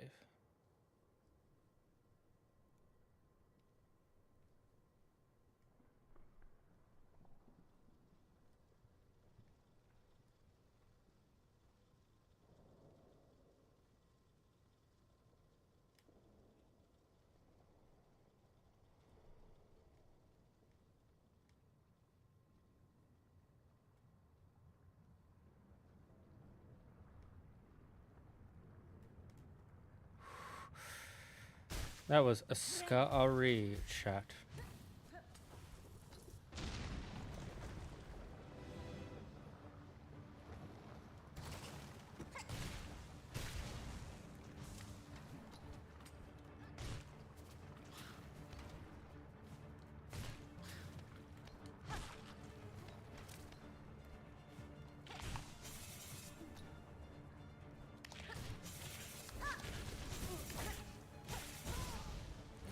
That was a scary shot.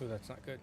Ooh, that's not good.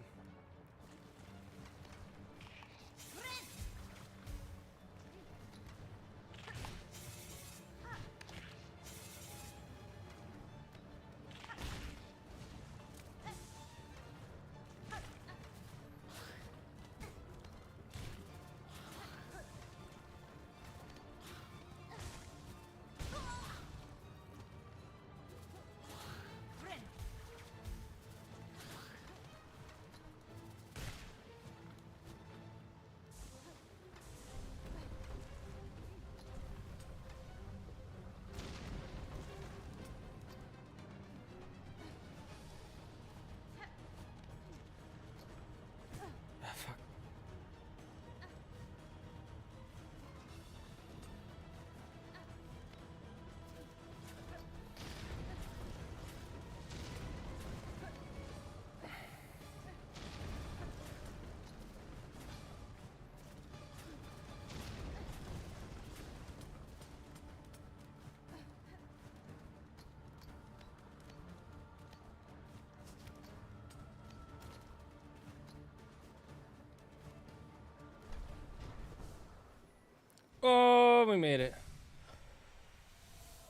Oh, we made it.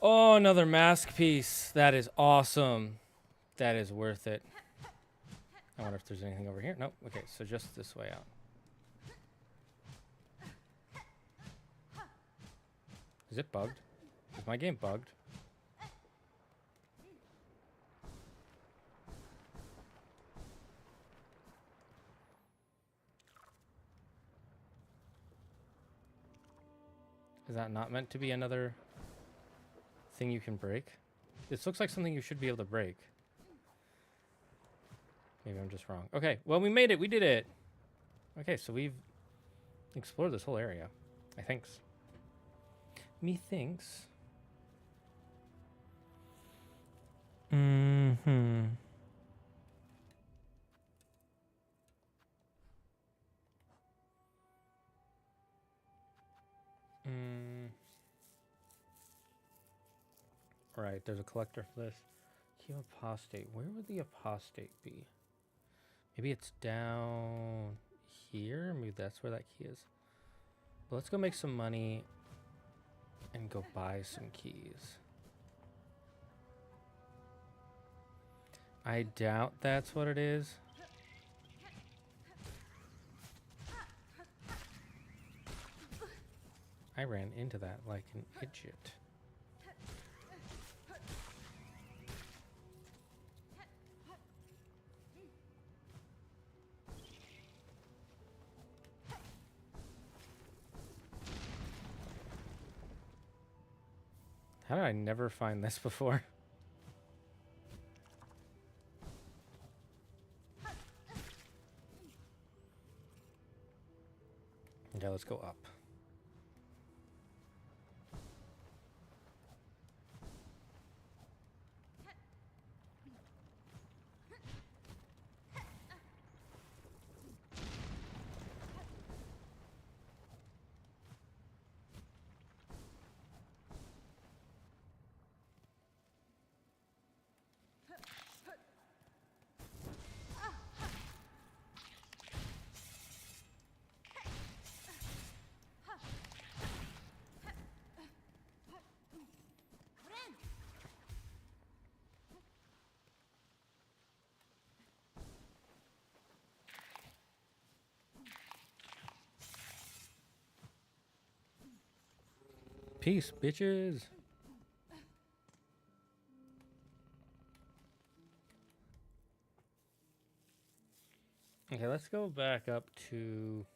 Oh, another mask piece. That is awesome. That is worth it. I wonder if there's anything over here. Nope. Okay, so just this way out. Is it bugged? Is my game bugged? Is that not meant to be another thing you can break? This looks like something you should be able to break. Maybe I'm just wrong. Okay, well, we made it. We did it. Okay, so we've explored this whole area. I think. Methinks. Mm-hmm. Right, there's a collector for this. Key of apostate. Where would the apostate be? Maybe it's down here? Maybe that's where that key is. But let's go make some money and go buy some keys. I doubt that's what it is. I ran into that like an idiot. How did I never find this before? Okay, let's go up. Peace, bitches. Okay, let's go back up to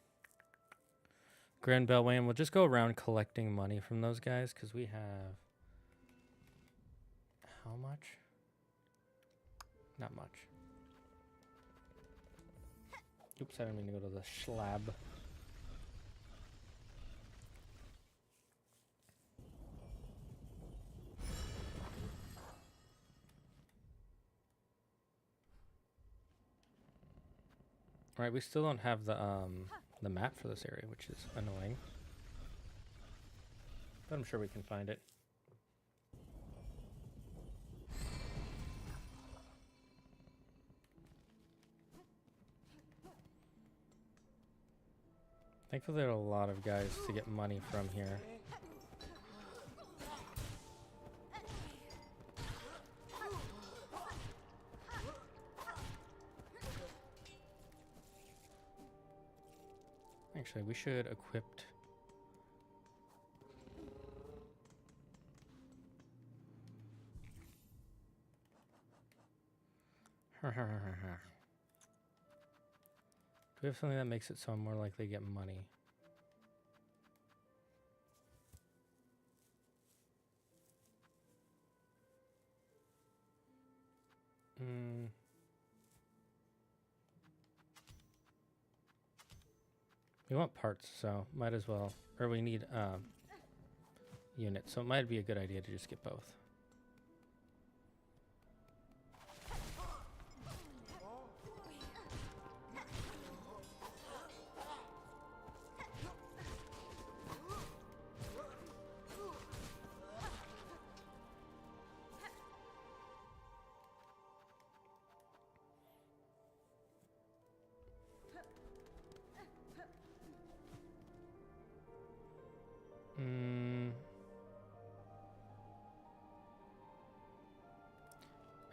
Grand Beltway, and we'll just go around collecting money from those guys, because we have... How much? Not much. Oops, I didn't mean to go to the schlab. Alright, we still don't have the map for this area, which is annoying. But I'm sure we can find it. Thankfully, there are a lot of guys to get money from here. Actually, we should equip... Do we have something that makes it so I'm more likely to get money? We want parts, so might as well. Or we need units, so it might be a good idea to just get both.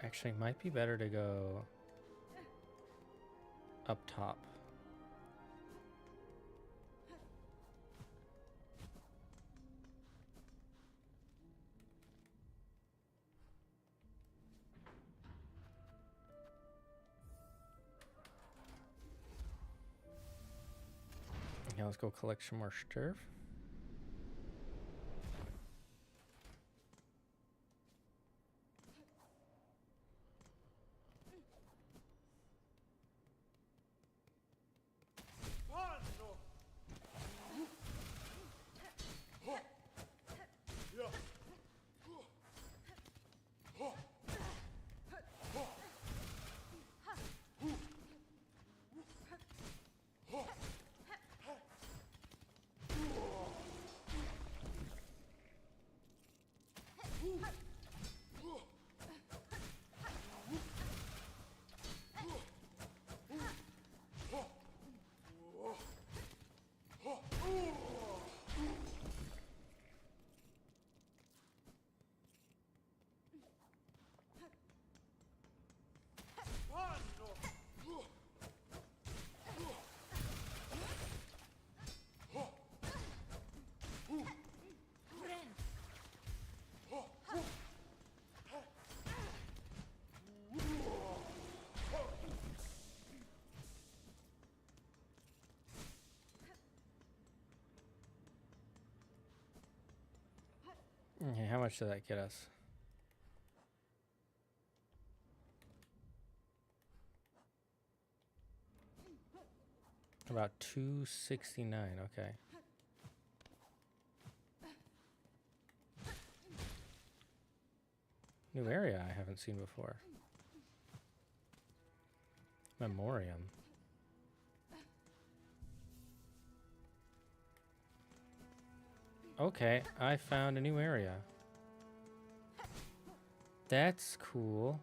Actually, it might be better to go up top. Okay, let's go collect some more turf. Okay, how much did that get us? About 269, okay. New area I haven't seen before. Memoriam. Okay, I found a new area. That's cool.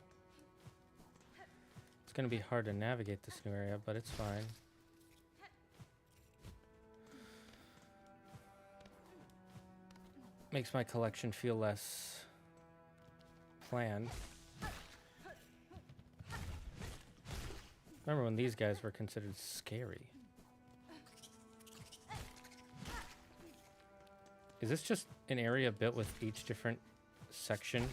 It's gonna be hard to navigate this new area, but it's fine. Makes my collection feel less planned. Remember when these guys were considered scary? Is this just an area built with each different section?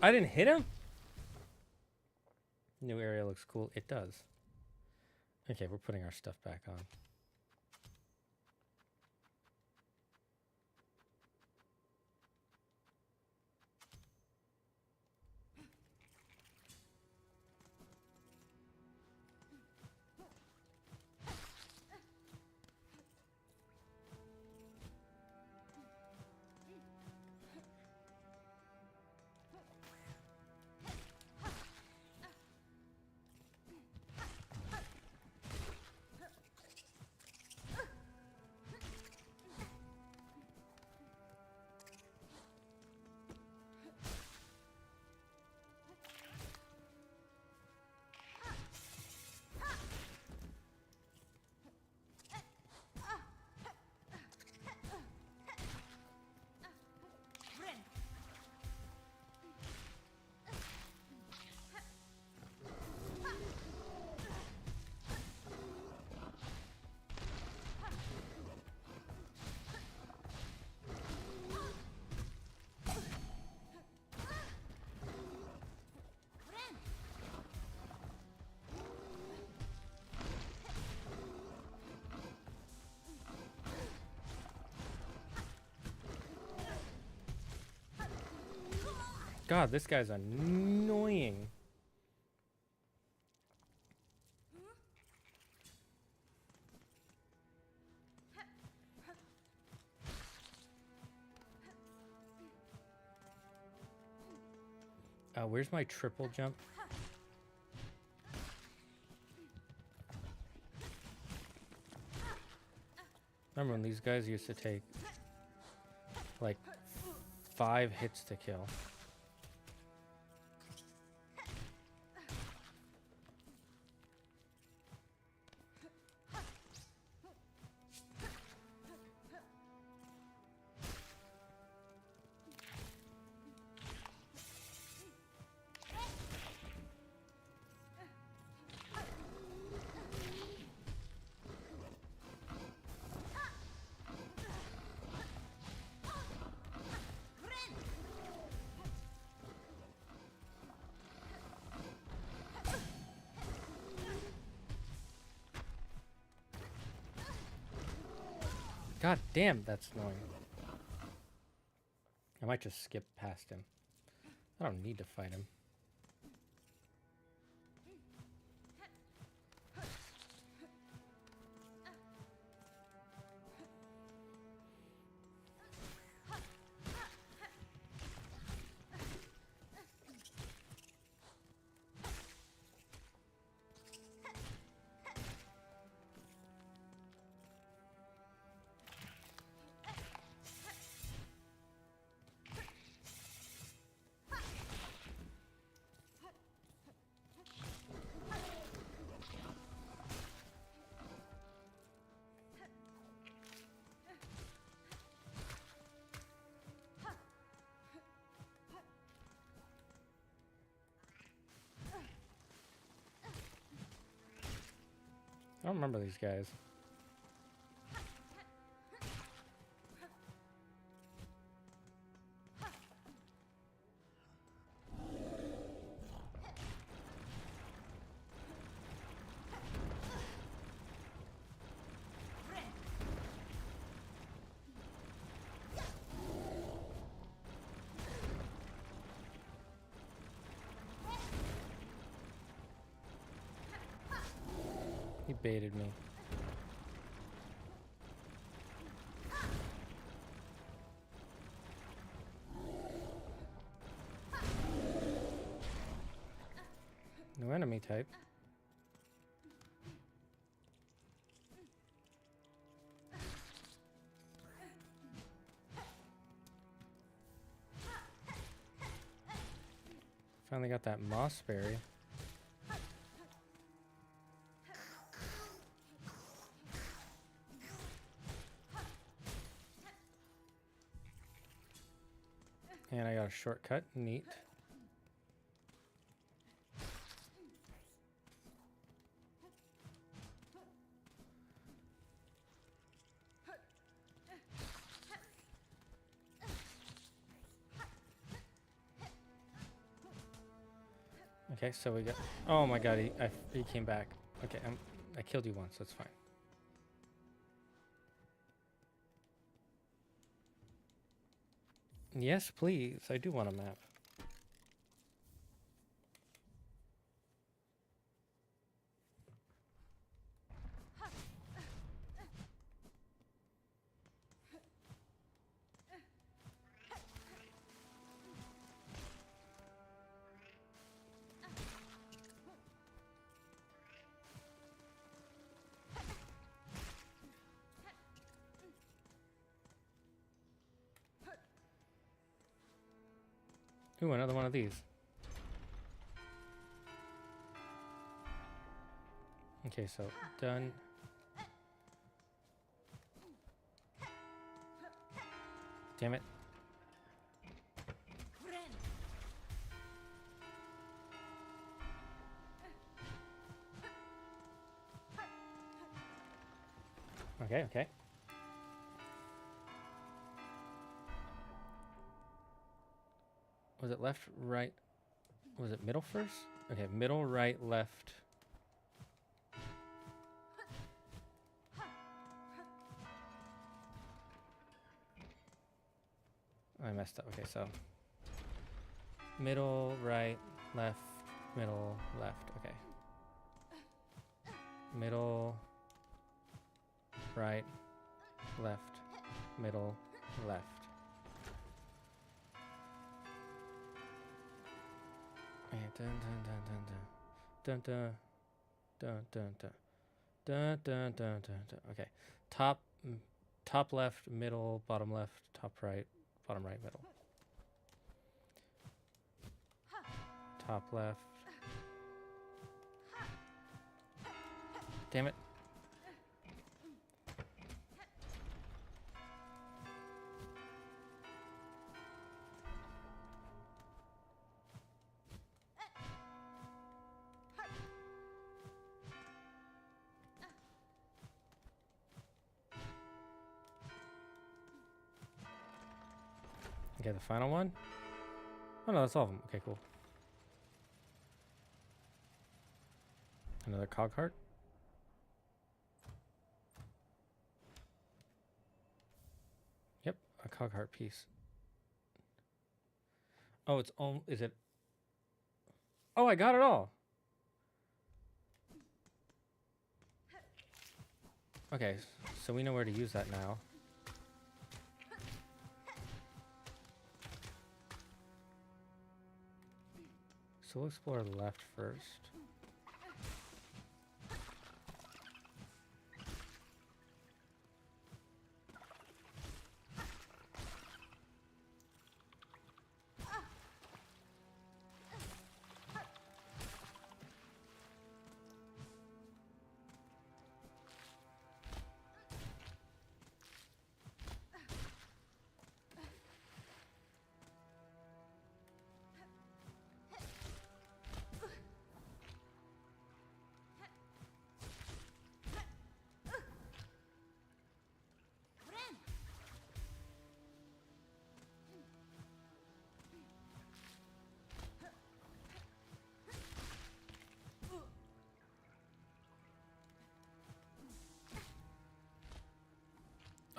I didn't hit him? New area looks cool. It does. Okay, we're putting our stuff back on. God, this guy's annoying. Where's my triple jump? Remember when these guys used to take like 5 hits to kill? God damn, that's annoying. I might just skip past him. I don't need to fight him. I don't remember these guys. He baited me. New enemy type. Finally got that moss berry. And I got a shortcut. Neat. Okay, so we got. Oh my god, he came back. Okay, I killed you once. That's fine. Yes, please. I do want a map. Ooh, another one of these. Okay, so done. Damn it. Okay, okay. Was it left, right? Was it middle first? Okay, middle, right, left. I messed up. Okay, so middle, right, left, middle, left. Okay. Middle, right, left, middle, left. Okay, dun dun dun dun dun dun dun dun dun dun dun dun. Okay, top left, middle, bottom left, top right, bottom right, middle. Top left. Damn it. Okay, the final one? Oh no, that's all of them. Okay, cool. Another cog heart. Yep, a cog heart piece. Oh, it's all. Is it? Oh, I got it all. Okay, so we know where to use that now. So we'll explore the left first.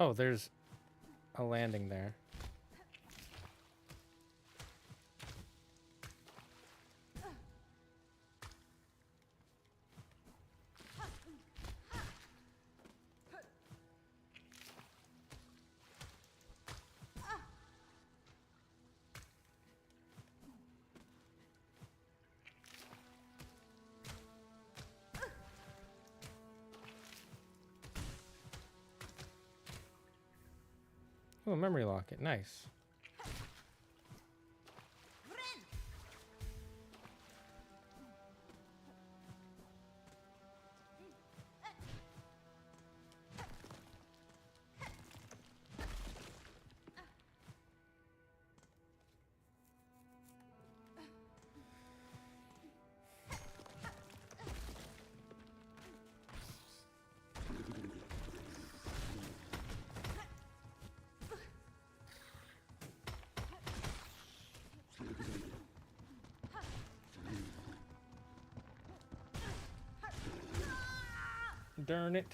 Oh, there's a landing there. Oh, memory locket. Nice. Darn it.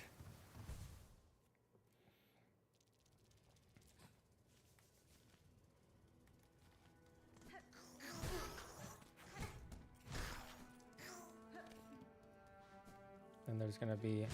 And there's gonna be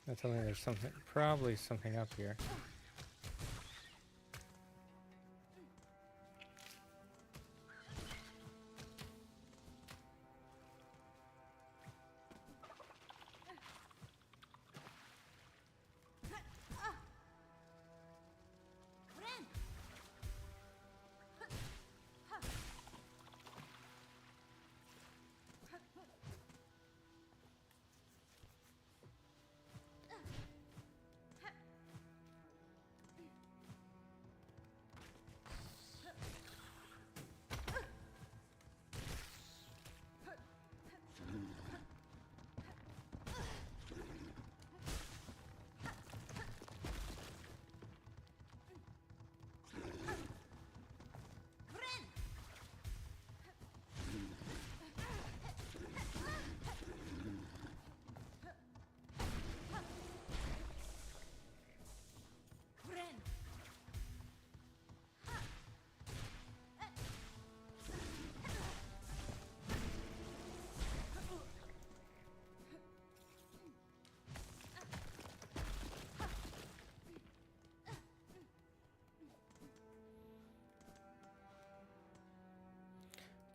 That's something. There's something, probably something up here.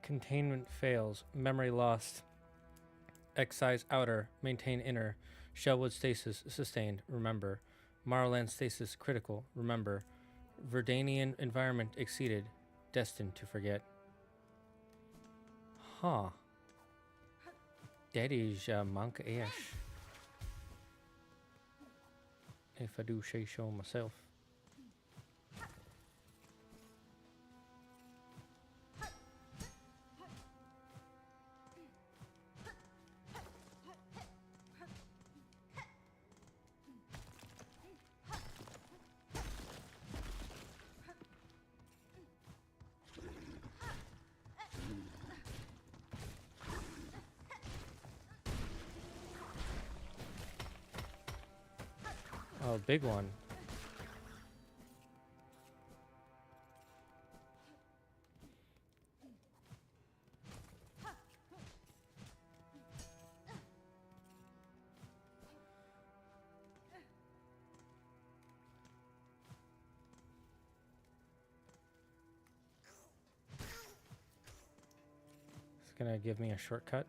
Containment fails. Memory lost. Excise outer. Maintain inner. Shellwood stasis sustained. Remember. Marland stasis critical. Remember. Verdanian environment exceeded. Destined to forget. Huh. That is monk ash. If I do say so myself. Oh, big one. It's gonna give me a shortcut.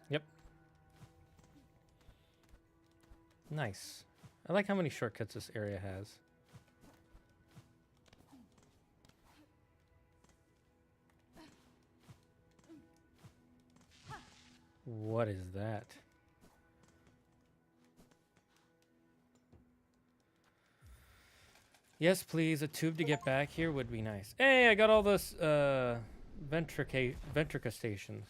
Yep. Nice. I like how many shortcuts this area has. What is that? Yes, please. A tube to get back here would be nice. Hey, I got all those ventrica stations.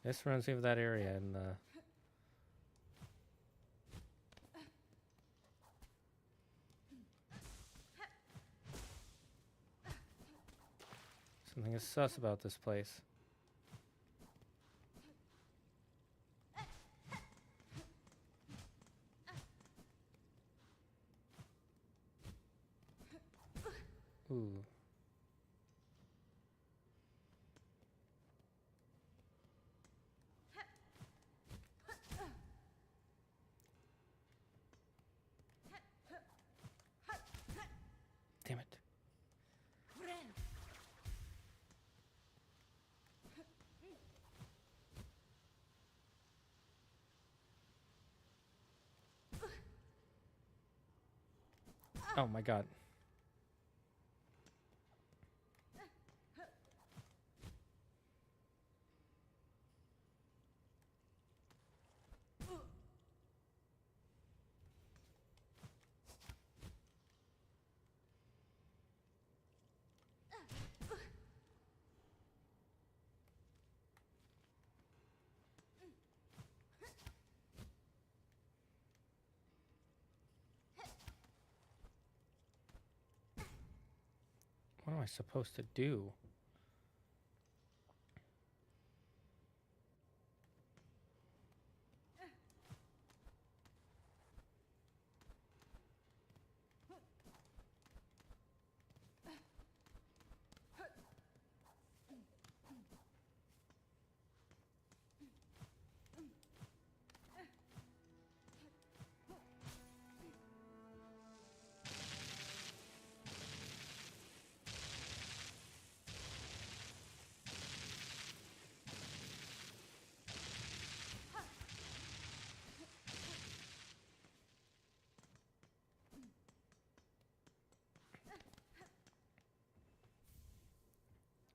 This reminds me of that area in the... Something is sus about this place. Ooh. Damn it. Oh my god. What am I supposed to do?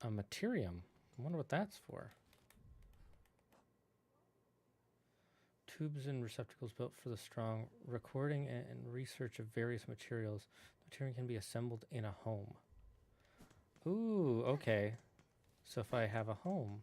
A materium. I wonder what that's for. Tubes and receptacles built for the strong. Recording and research of various materials. Material can be assembled in a home. Ooh, okay. So if I have a home.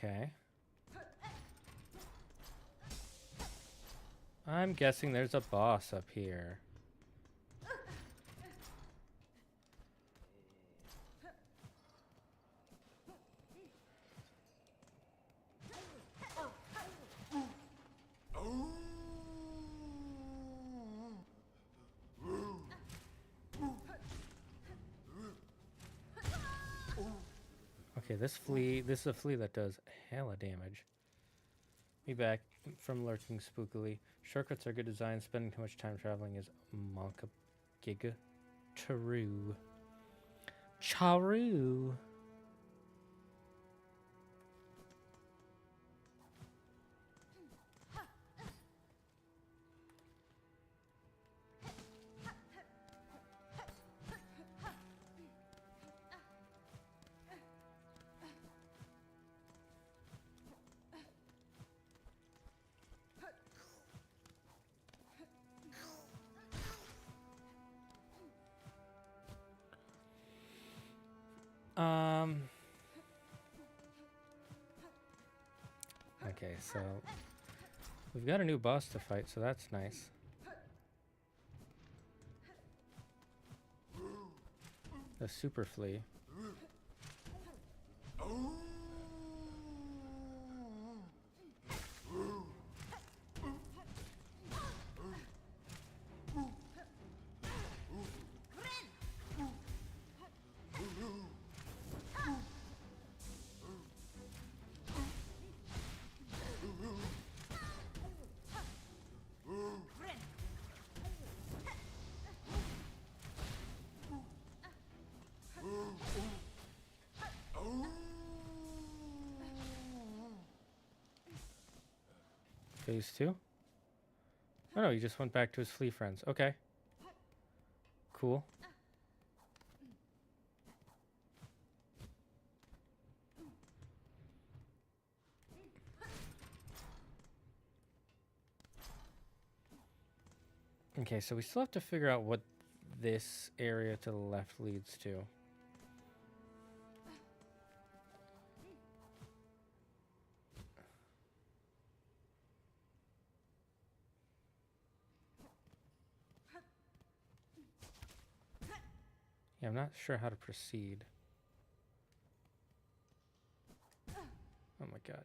Okay. I'm guessing there's a boss up here. Okay, this is a flea that does hella damage. Me back from lurking spookily. Shortcuts are good design. Spending too much time traveling is monka giga. True. Charu. Okay, so we've got a new boss to fight, so that's nice. The super flea. Phase 2? Oh no, he just went back to his flea friends. Okay. Cool. Okay, so we still have to figure out what this area to the left leads to. Yeah, I'm not sure how to proceed. Oh my god.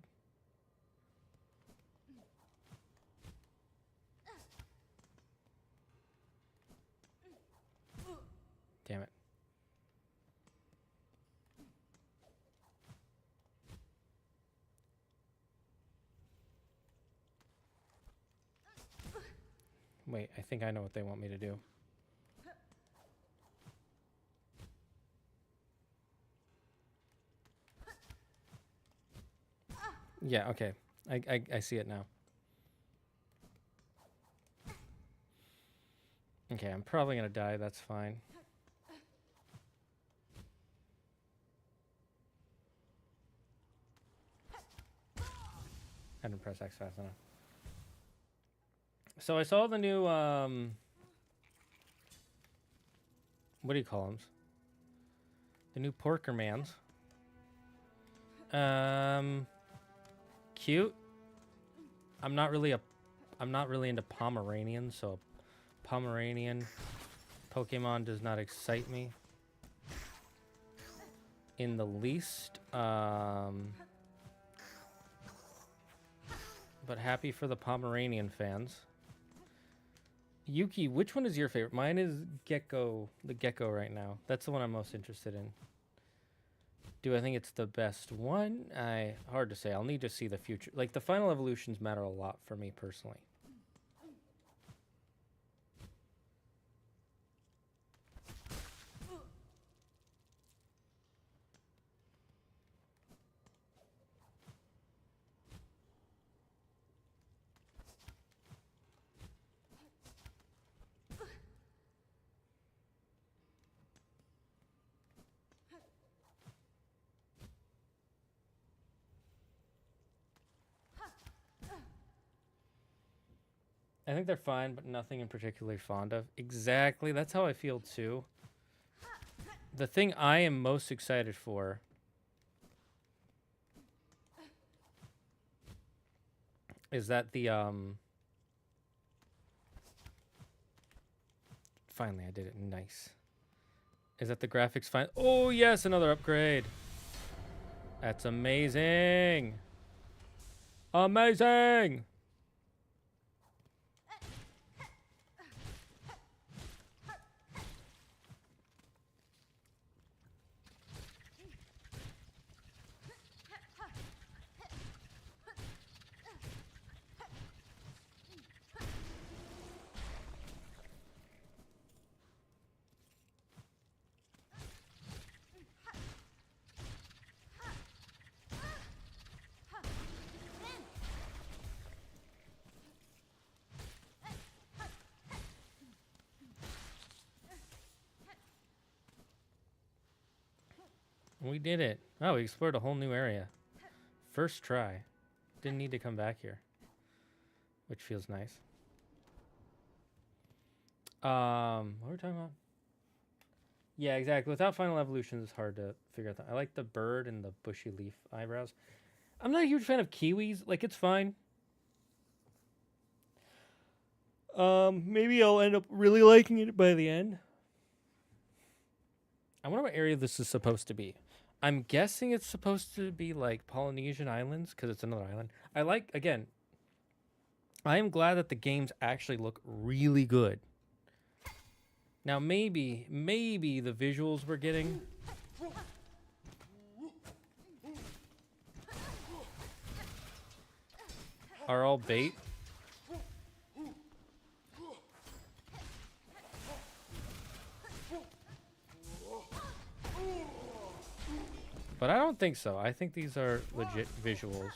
Damn it. Wait, I think I know what they want me to do. Yeah, okay. I see it now. Okay, I'm probably gonna die, that's fine. I didn't press X fast enough. So I saw the new, what do you call them? The new Porkermans. Cute. I'm not really into Pomeranians, so Pomeranian Pokemon does not excite me in the least. But happy for the Pomeranian fans. Yuki, which one is your favorite? Mine is Gecko, the Gecko right now. That's the one I'm most interested in. Do I think it's the best one? Hard to say. I'll need to see the future. Like, the final evolutions matter a lot for me personally. I think they're fine, but nothing in particularly fond of. Exactly. That's how I feel too. The thing I am most excited for is that the finally I did it. Nice. Is that the graphics fine? Oh yes, another upgrade. That's amazing. Amazing. We did it. Oh, we explored a whole new area. First try. Didn't need to come back here. Which feels nice. What were we talking about? Yeah, exactly. Without final evolutions, it's hard to figure out that. I like the bird and the bushy leaf eyebrows. I'm not a huge fan of kiwis. Like, it's fine. Maybe I'll end up really liking it by the end. I wonder what area this is supposed to be. I'm guessing it's supposed to be like Polynesian Islands because it's another island. Again, I am glad that the games actually look really good. Now, maybe the visuals we're getting are all bait. But I don't think so. I think these are legit visuals.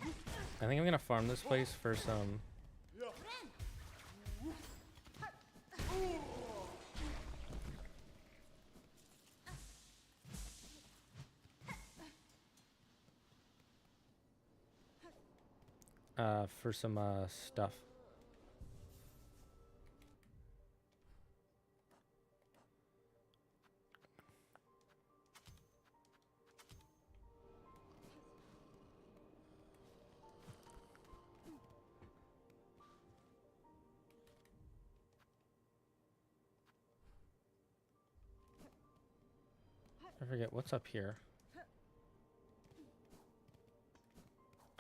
I think I'm gonna farm this place for some... stuff. I forget what's up here.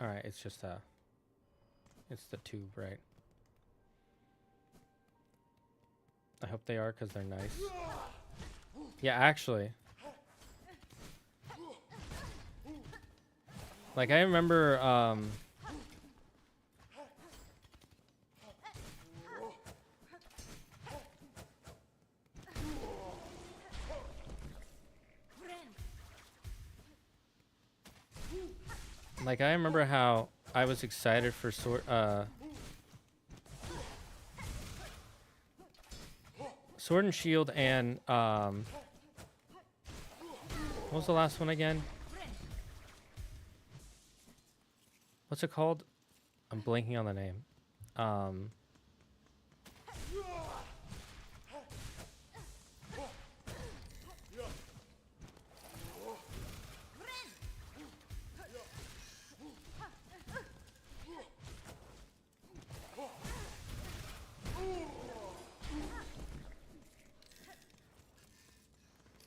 All right, it's just it's the tube, right? I hope they are because they're nice. Yeah, actually. Like, I remember, like, I remember how I was excited for Sword and Shield and, what was the last one again? What's it called? I'm blanking on the name.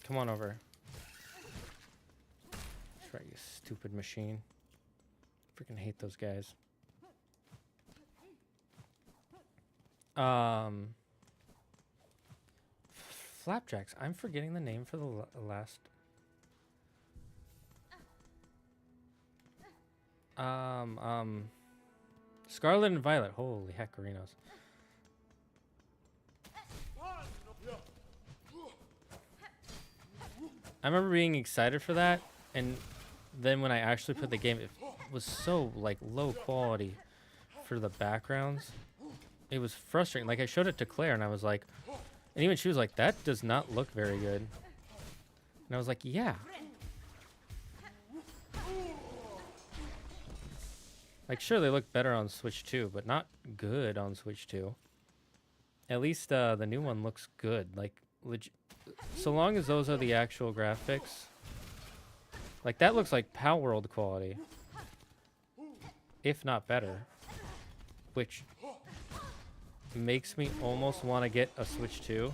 Come on over. That's right, you stupid machine. Freaking hate those guys. Flapjacks. I'm forgetting the name for the last. Scarlet and Violet. Holy heckerinos. I remember being excited for that, and then when I actually put the game, it was so like low quality for the backgrounds. It was frustrating. Like, I showed it to Claire and I was like, and even she was like, that does not look very good. And I was like, yeah. Like, sure, they look better on Switch 2, but not good on Switch 2. At least the new one looks good. Like, so long as those are the actual graphics. Like, that looks like Pal World quality. If not better. Which makes me almost want to get a Switch 2.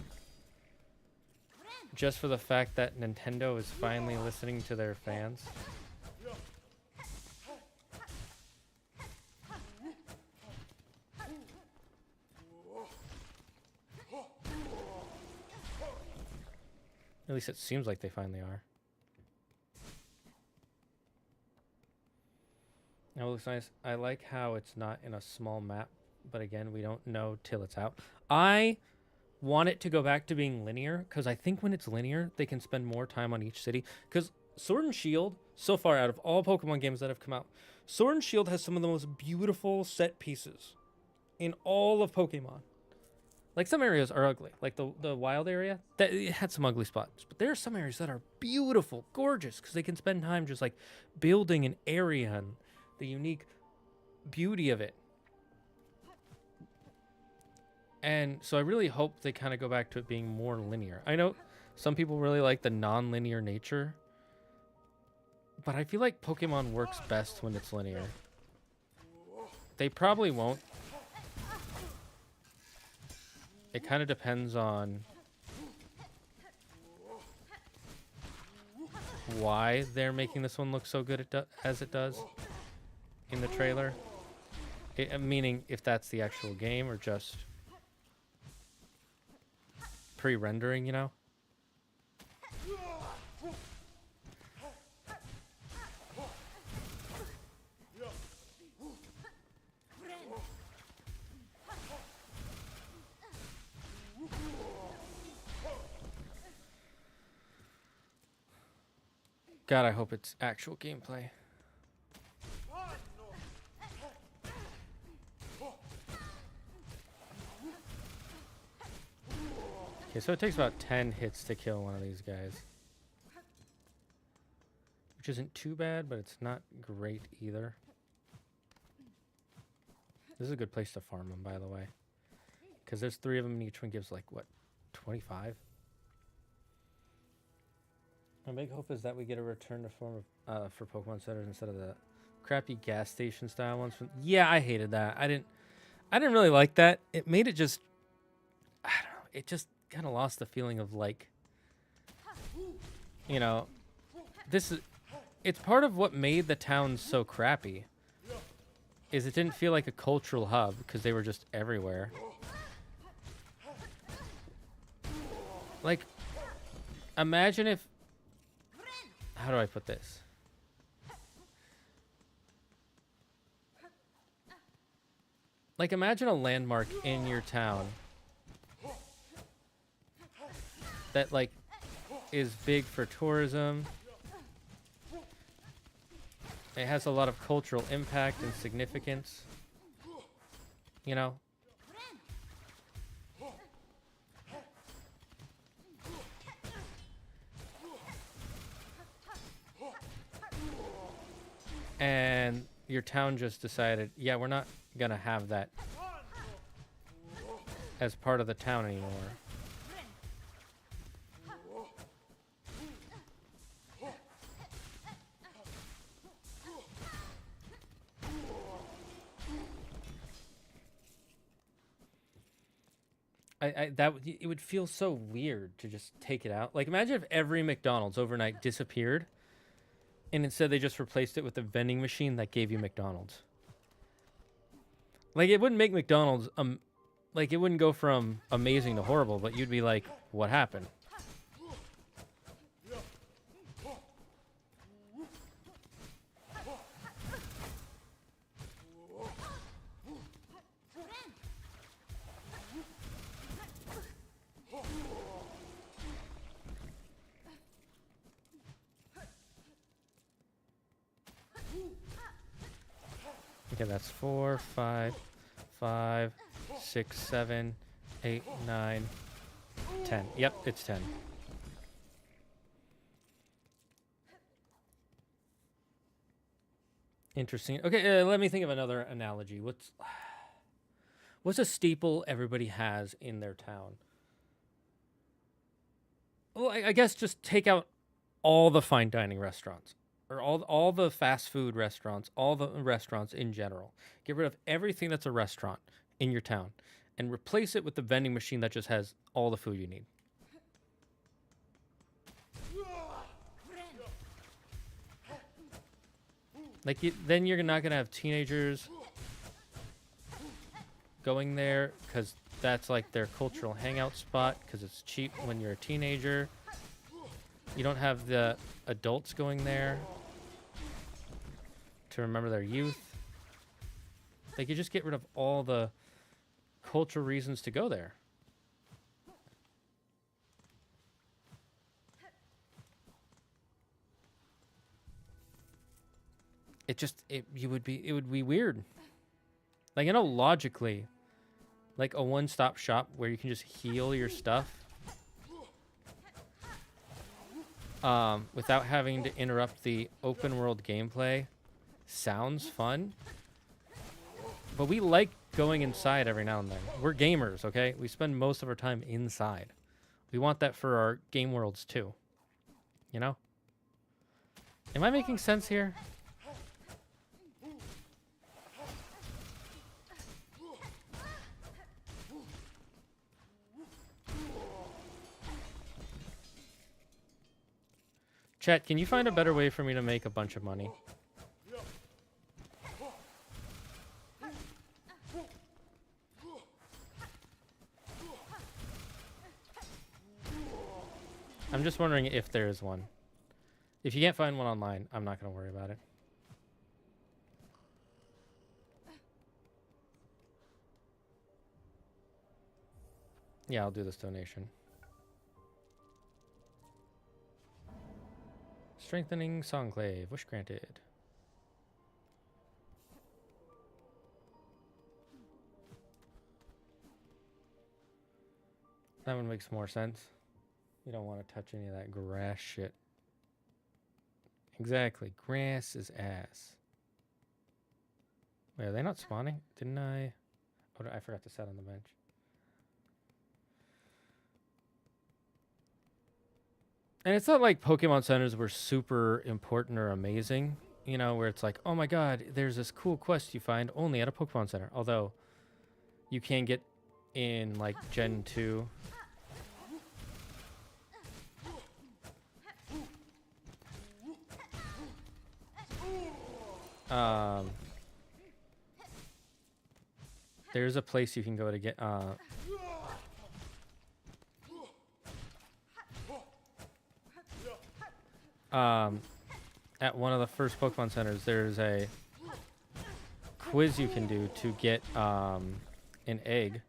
Just for the fact that Nintendo is finally listening to their fans. At least it seems like they finally are. That looks nice. I like how it's not in a small map, but again, we don't know till it's out. I want it to go back to being linear, because I think when it's linear, they can spend more time on each city. Because Sword and Shield, so far out of all Pokemon games that have come out, Sword and Shield has some of the most beautiful set pieces in all of Pokemon. Like, some areas are ugly. Like the wild area, it had some ugly spots. But there are some areas that are beautiful, gorgeous, because they can spend time just, like, building an area and the unique beauty of it. And so I really hope they kind of go back to it being more linear. I know some people really like the non-linear nature, but I feel like Pokemon works best when it's linear. They probably won't. It kind of depends on why they're making this one look so good as it does in the trailer. Meaning if that's the actual game or just pre-rendering, you know? God, I hope it's actual gameplay. Okay, so it takes about 10 hits to kill one of these guys. Which isn't too bad, but it's not great either. This is a good place to farm them, by the way. Because there's 3 of them, and each one gives, like, what, 25? My big hope is that we get a return to form of, for Pokemon Centers instead of the crappy gas station style ones. Yeah, I hated that. I didn't really like that. It made it just, I don't know, it just kind of lost the feeling of, like, you know, it's part of what made the town so crappy, is it didn't feel like a cultural hub because they were just everywhere. Like, imagine if, how do I put this? Like, imagine a landmark in your town that, like, is big for tourism. It has a lot of cultural impact and significance. You know? And your town just decided, yeah, we're not gonna have that as part of the town anymore. It would feel so weird to just take it out. Like, imagine if every McDonald's overnight disappeared, and instead they just replaced it with a vending machine that gave you McDonald's. Like, it wouldn't make McDonald's, like, it wouldn't go from amazing to horrible, but you'd be like, what happened? Okay, that's 4, 5, 5, 6, 7, 8, 9, 10. Yep, it's 10. Interesting. Okay, let me think of another analogy. What's a staple everybody has in their town? Well, I guess just take out all the fine dining restaurants. Or all the fast food restaurants, all the restaurants in general. Get rid of everything that's a restaurant in your town and replace it with the vending machine that just has all the food you need. Like, then you're not going to have teenagers going there because that's like their cultural hangout spot because it's cheap when you're a teenager. You don't have the adults going there to remember their youth. Like, you just get rid of all the cultural reasons to go there. It would be weird. Like, I know logically, like a one-stop shop where you can just heal your stuff without having to interrupt the open world gameplay sounds fun. But we like going inside every now and then. We're gamers, okay? We spend most of our time inside. We want that for our game worlds too. You know? Am I making sense here? Chat, can you find a better way for me to make a bunch of money? I'm just wondering if there is one. If you can't find one online, I'm not going to worry about it. Yeah, I'll do this donation. Strengthening Songclave. Wish granted. That one makes more sense. You don't want to touch any of that grass shit. Exactly. Grass is ass. Wait, are they not spawning? Didn't I? Oh, I forgot to set on the bench. And it's not like Pokemon centers were super important or amazing, you know, where it's like, oh my god, there's this cool quest you find only at a Pokemon center. Although, you can get in, like, Gen 2. There's a place you can go to get, at one of the first Pokemon centers, there's a quiz you can do to get an egg,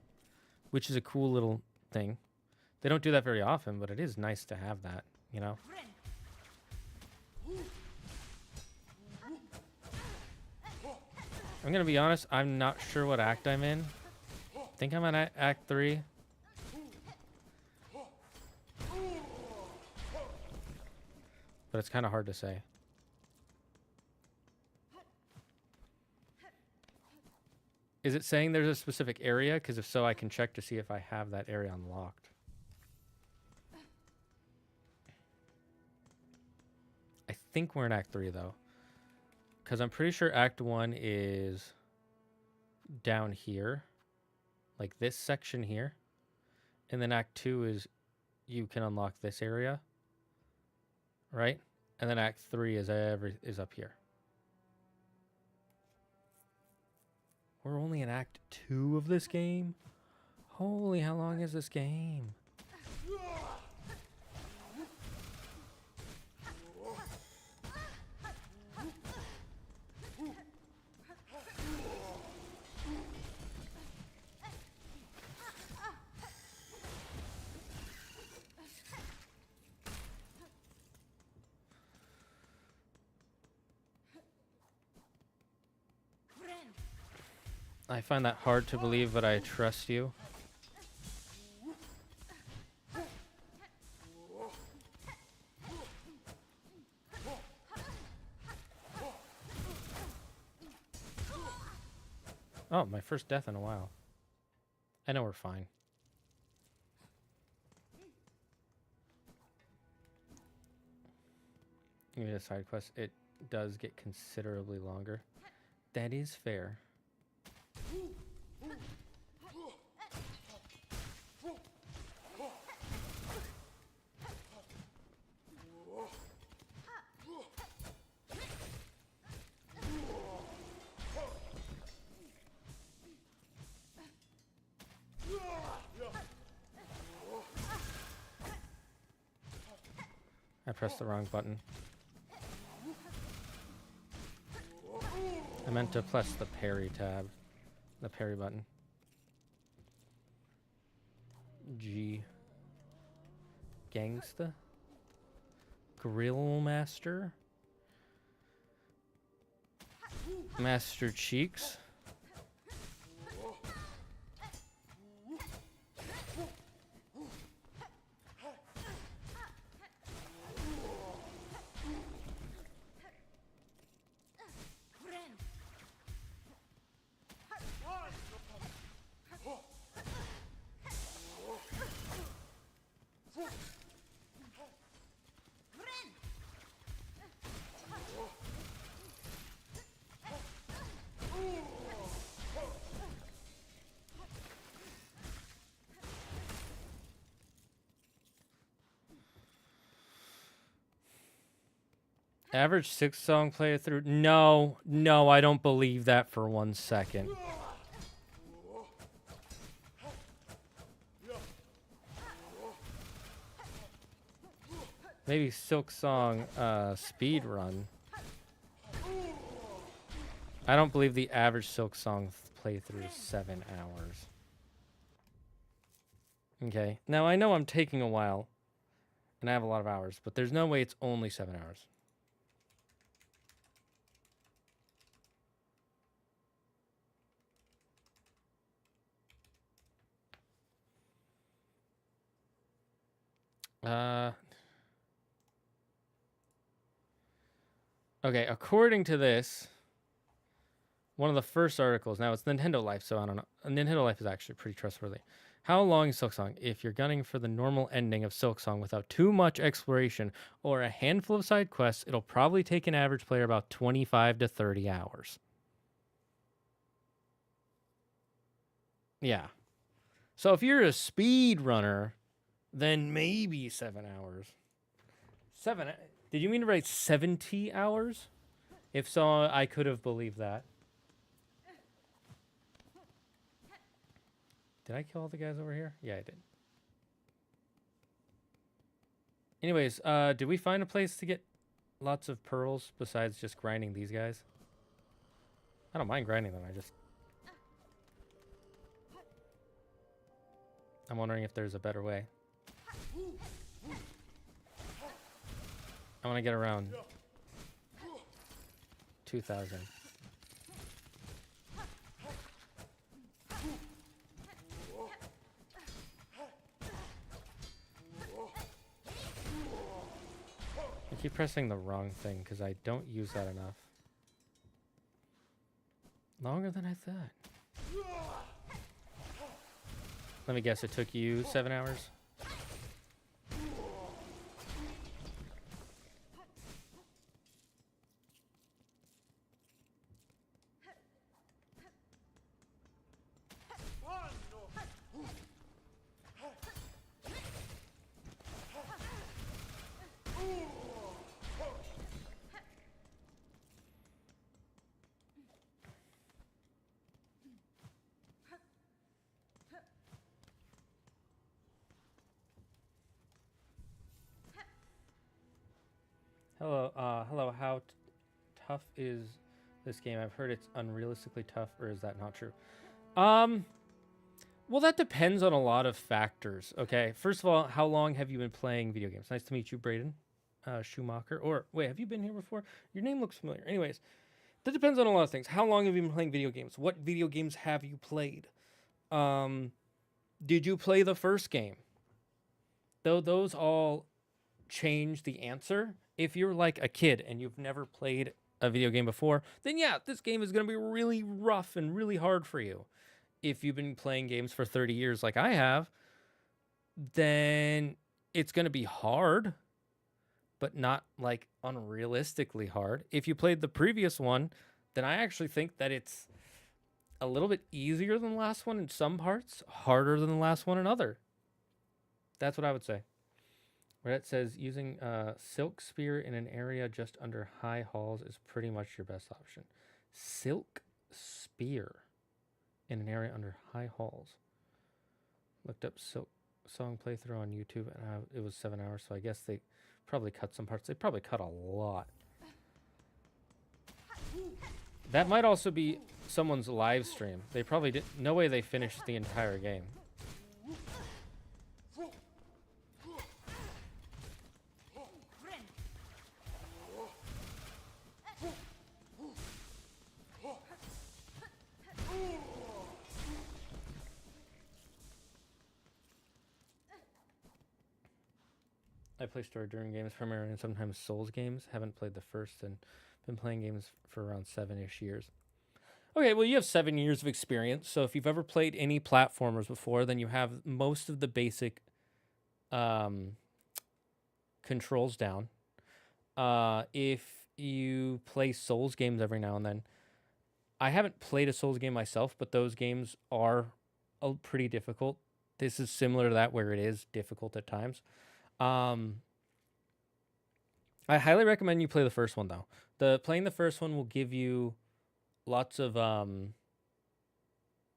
which is a cool little thing. They don't do that very often, but it is nice to have that, you know? I'm gonna be honest, I'm not sure what act I'm in. I think I'm on Act 3. But it's kind of hard to say. Is it saying there's a specific area? Because if so, I can check to see if I have that area unlocked. I think we're in Act 3, though. Because I'm pretty sure Act 1 is down here. Like this section here. And then Act 2 is you can unlock this area. Right? And then Act 3 is up here. We're only in Act 2 of this game? Holy, how long is this game? I find that hard to believe, but I trust you. Oh, my first death in a while. I know we're fine. Give me a side quest. It does get considerably longer. That is fair. I pressed the wrong button. I meant to press the parry tab. The parry button. G. Gangsta. Grill Master. Master Cheeks. Average Silksong playthrough? No, no, I don't believe that for 1 second. Maybe Silksong speed run. I don't believe the average Silksong playthrough is 7 hours. Okay, now I know I'm taking a while, and I have a lot of hours, but there's no way it's only 7 hours. Okay, according to this, one of the first articles, now it's Nintendo Life, so I don't know. Nintendo Life is actually pretty trustworthy. How long is Silksong? If you're gunning for the normal ending of Silksong without too much exploration or a handful of side quests, it'll probably take an average player about 25 to 30 hours. Yeah. So if you're a speed runner, then maybe 7 hours. Did you mean to write 70 hours? If so, I could have believed that. Did I kill all the guys over here? Yeah, I did. Anyways, did we find a place to get lots of pearls besides just grinding these guys? I don't mind grinding them, I'm wondering if there's a better way. I want to get around 2,000. I keep pressing the wrong thing because I don't use that enough. Longer than I thought. Let me guess, it took you 7 hours? Hello, how tough is this game? I've heard it's unrealistically tough, or is that not true? Well, that depends on a lot of factors, okay? First of all, how long have you been playing video games? Nice to meet you, Braden Schumacher. Or, wait, have you been here before? Your name looks familiar. Anyways, that depends on a lot of things. How long have you been playing video games? What video games have you played? Did you play the first game? Though those all change the answer. If you're like a kid and you've never played a video game before, then yeah, this game is going to be really rough and really hard for you. If you've been playing games for 30 years like I have, then it's going to be hard, but not like unrealistically hard. If you played the previous one, then I actually think that it's a little bit easier than the last one in some parts, harder than the last one in other. That's what I would say. Where it says using Silk Spear in an area just under high halls is pretty much your best option. Silk Spear in an area under high halls. Looked up Silksong playthrough on YouTube and it was 7 hours, so I guess they probably cut some parts. They probably cut a lot. That might also be someone's live stream. They probably did. No way they finished the entire game. I play story-driven games primarily and sometimes Souls games. Haven't played the first and been playing games for around 7-ish years. Okay, well, you have 7 years of experience. So if you've ever played any platformers before, then you have most of the basic controls down. If you play Souls games every now and then, I haven't played a Souls game myself, but those games are pretty difficult. This is similar to that where it is difficult at times. I highly recommend you play the first one though. Playing the first one will give you lots of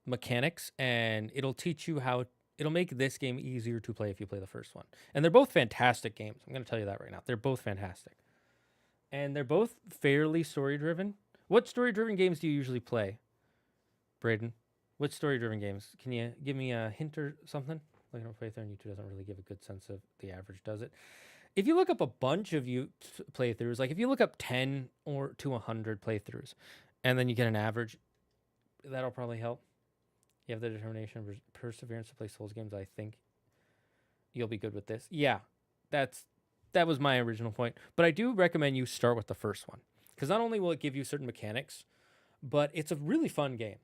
mechanics, and it'll teach you how. It'll make this game easier to play if you play the first one. And they're both fantastic games. I'm going to tell you that right now. They're both fantastic. And they're both fairly story-driven. What story-driven games do you usually play, Braden? What story-driven games? Can you give me a hint or something? Looking at playthrough on YouTube doesn't really give a good sense of the average, does it? If you look up a bunch of playthroughs, like if you look up 10 or to 100 playthroughs, and then you get an average, that'll probably help. You have the determination and perseverance to play Souls games, I think you'll be good with this. Yeah, that was my original point. But I do recommend you start with the first one, because not only will it give you certain mechanics, but it's a really fun game.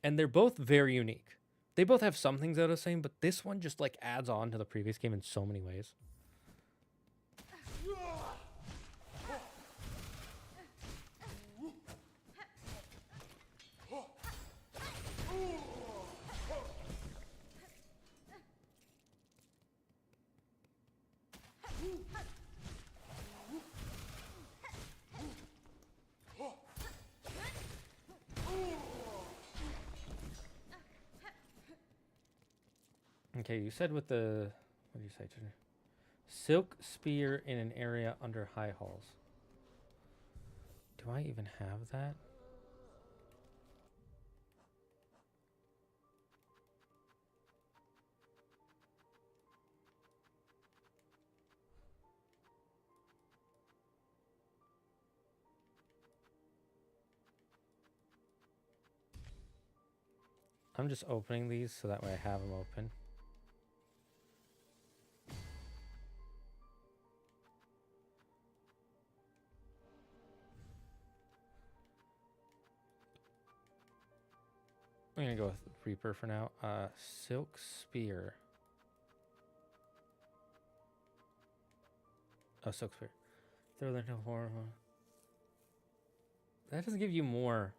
And they're both very unique. They both have some things that are the same, but this one just like adds on to the previous game in so many ways. Okay, you said with the, what did you say? Silk spear in an area under high halls. Do I even have that? I'm just opening these so that way I have them open. I'm gonna go with Reaper for now. Silk Spear. Oh, Silk Spear. Throw that horror. That doesn't give you more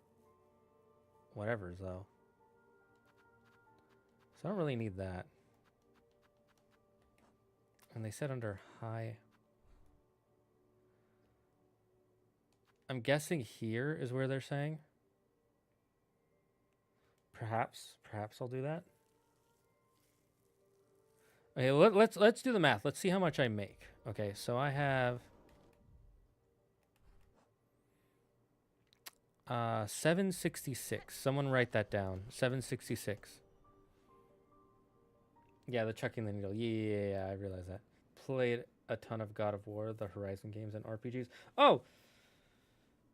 whatevers though. So I don't really need that. And they said under high. I'm guessing here is where they're saying. Perhaps I'll do that. Okay, let's do the math. Let's see how much I make. Okay, so I have 766. Someone write that down. 766. Yeah, the chucking the needle. Yeah, I realize that. Played a ton of God of War, the Horizon games, and RPGs. Oh,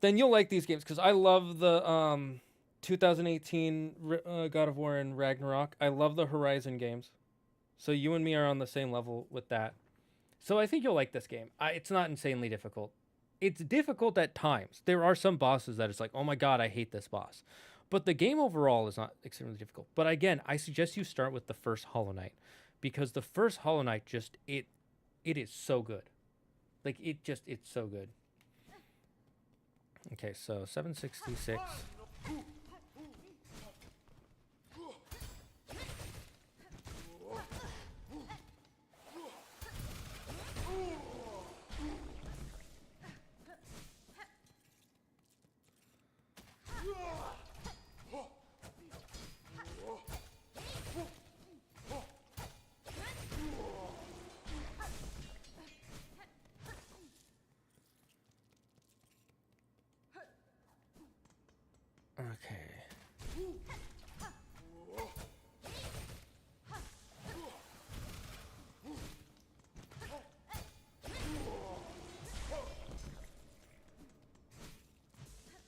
then you'll like these games because I love the 2018 God of War and Ragnarok. I love the Horizon games. So you and me are on the same level with that. So I think you'll like this game. It's not insanely difficult. It's difficult at times. There are some bosses that it's like, oh my god, I hate this boss. But the game overall is not extremely difficult. But again, I suggest you start with the first Hollow Knight. Because the first Hollow Knight just, it is so good. Like, it's so good. Okay, so 766.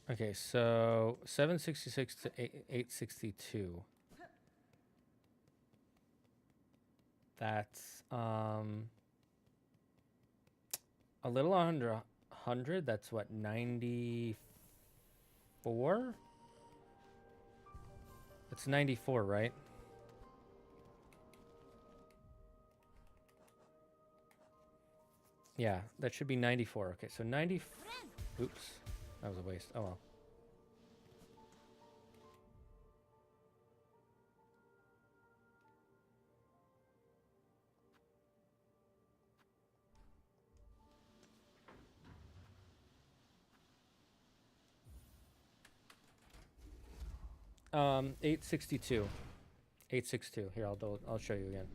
Okay, so 766 to 862. That's a little under 100. That's what, 94? It's 94, right? Yeah, that should be 94. Okay, so 90. Oops. That was a waste. Oh well. 862. 862. Here, I'll show you again.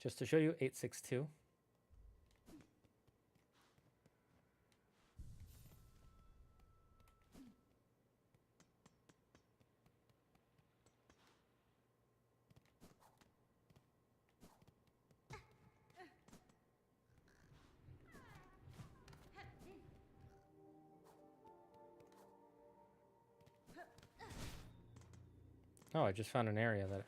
Just to show you, 862. Oh, I just found an area that...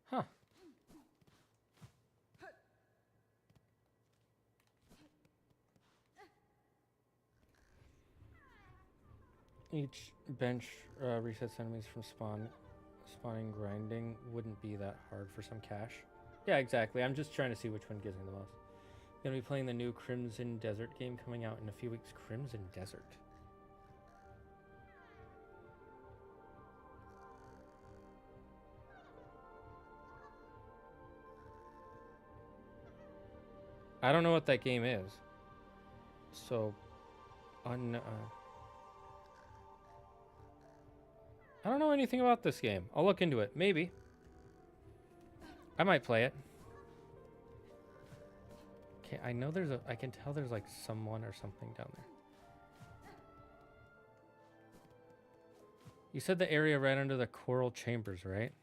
Huh. Each bench resets enemies from spawning grinding. Wouldn't be that hard for some cash. Yeah, exactly. I'm just trying to see which one gives me the most. Gonna be playing the new Crimson Desert game coming out in a few weeks. Crimson Desert. I don't know what that game is. So, I don't know anything about this game. I'll look into it. Maybe. I might play it. Okay, I know I can tell there's like someone or something down there. You said the area right under the coral chambers, right?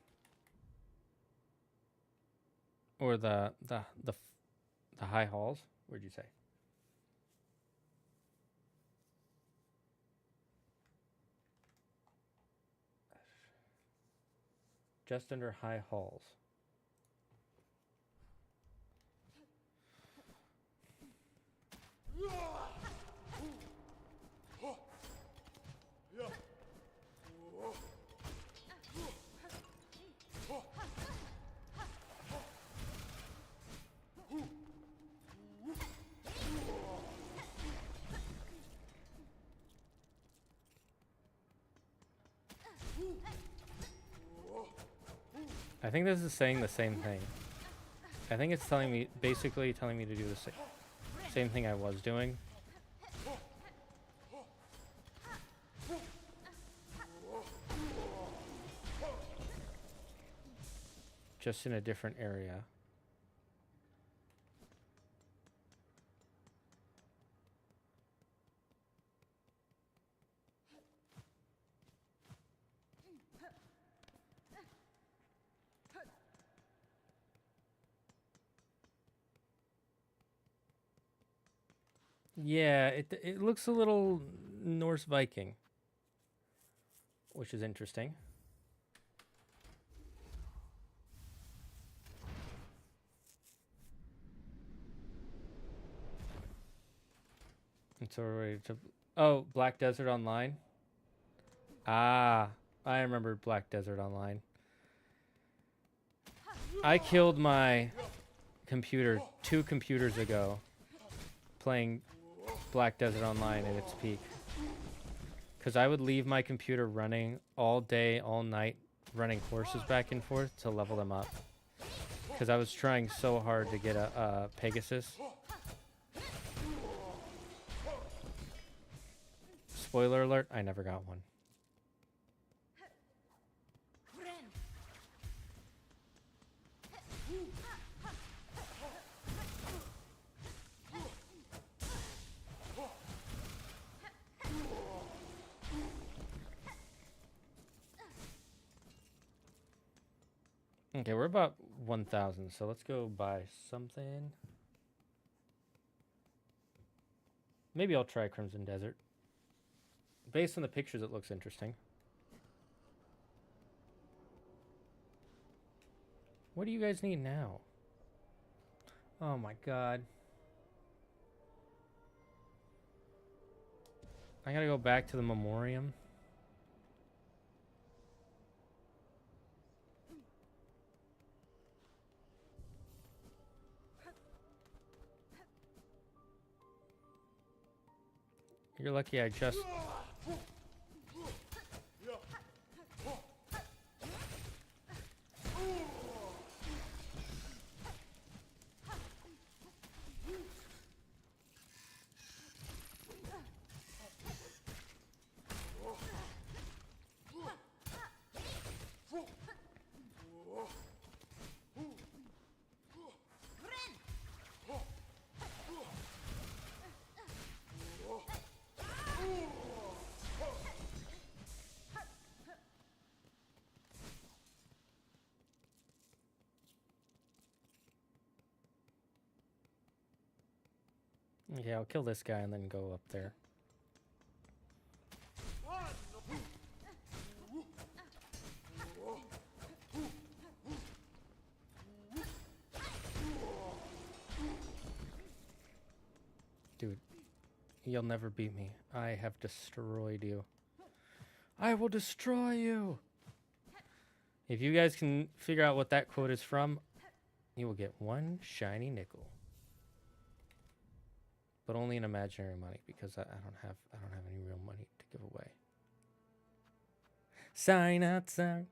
Or the high halls? Where'd you say? Just under high halls. I think this is saying the same thing. I think it's basically telling me to do the same thing I was doing. Just in a different area. Yeah, it looks a little Norse Viking, which is interesting. And so we're ready to... Oh, Black Desert Online? Ah, I remember Black Desert Online. I killed my computer 2 computers ago playing Black Desert Online at its peak. Because I would leave my computer running all day, all night, running horses back and forth to level them up. Because I was trying so hard to get a Pegasus. Spoiler alert, I never got one. Okay, we're about 1,000, so let's go buy something. Maybe I'll try Crimson Desert. Based on the pictures, it looks interesting. What do you guys need now? Oh my god. I gotta go back to the memoriam. You're lucky I just... Okay, I'll kill this guy and then go up there. Dude, you'll never beat me. I have destroyed you. I will destroy you! If you guys can figure out what that quote is from, you will get 1 shiny nickel. But only in imaginary money, because I don't have any real money to give away. Sign outside.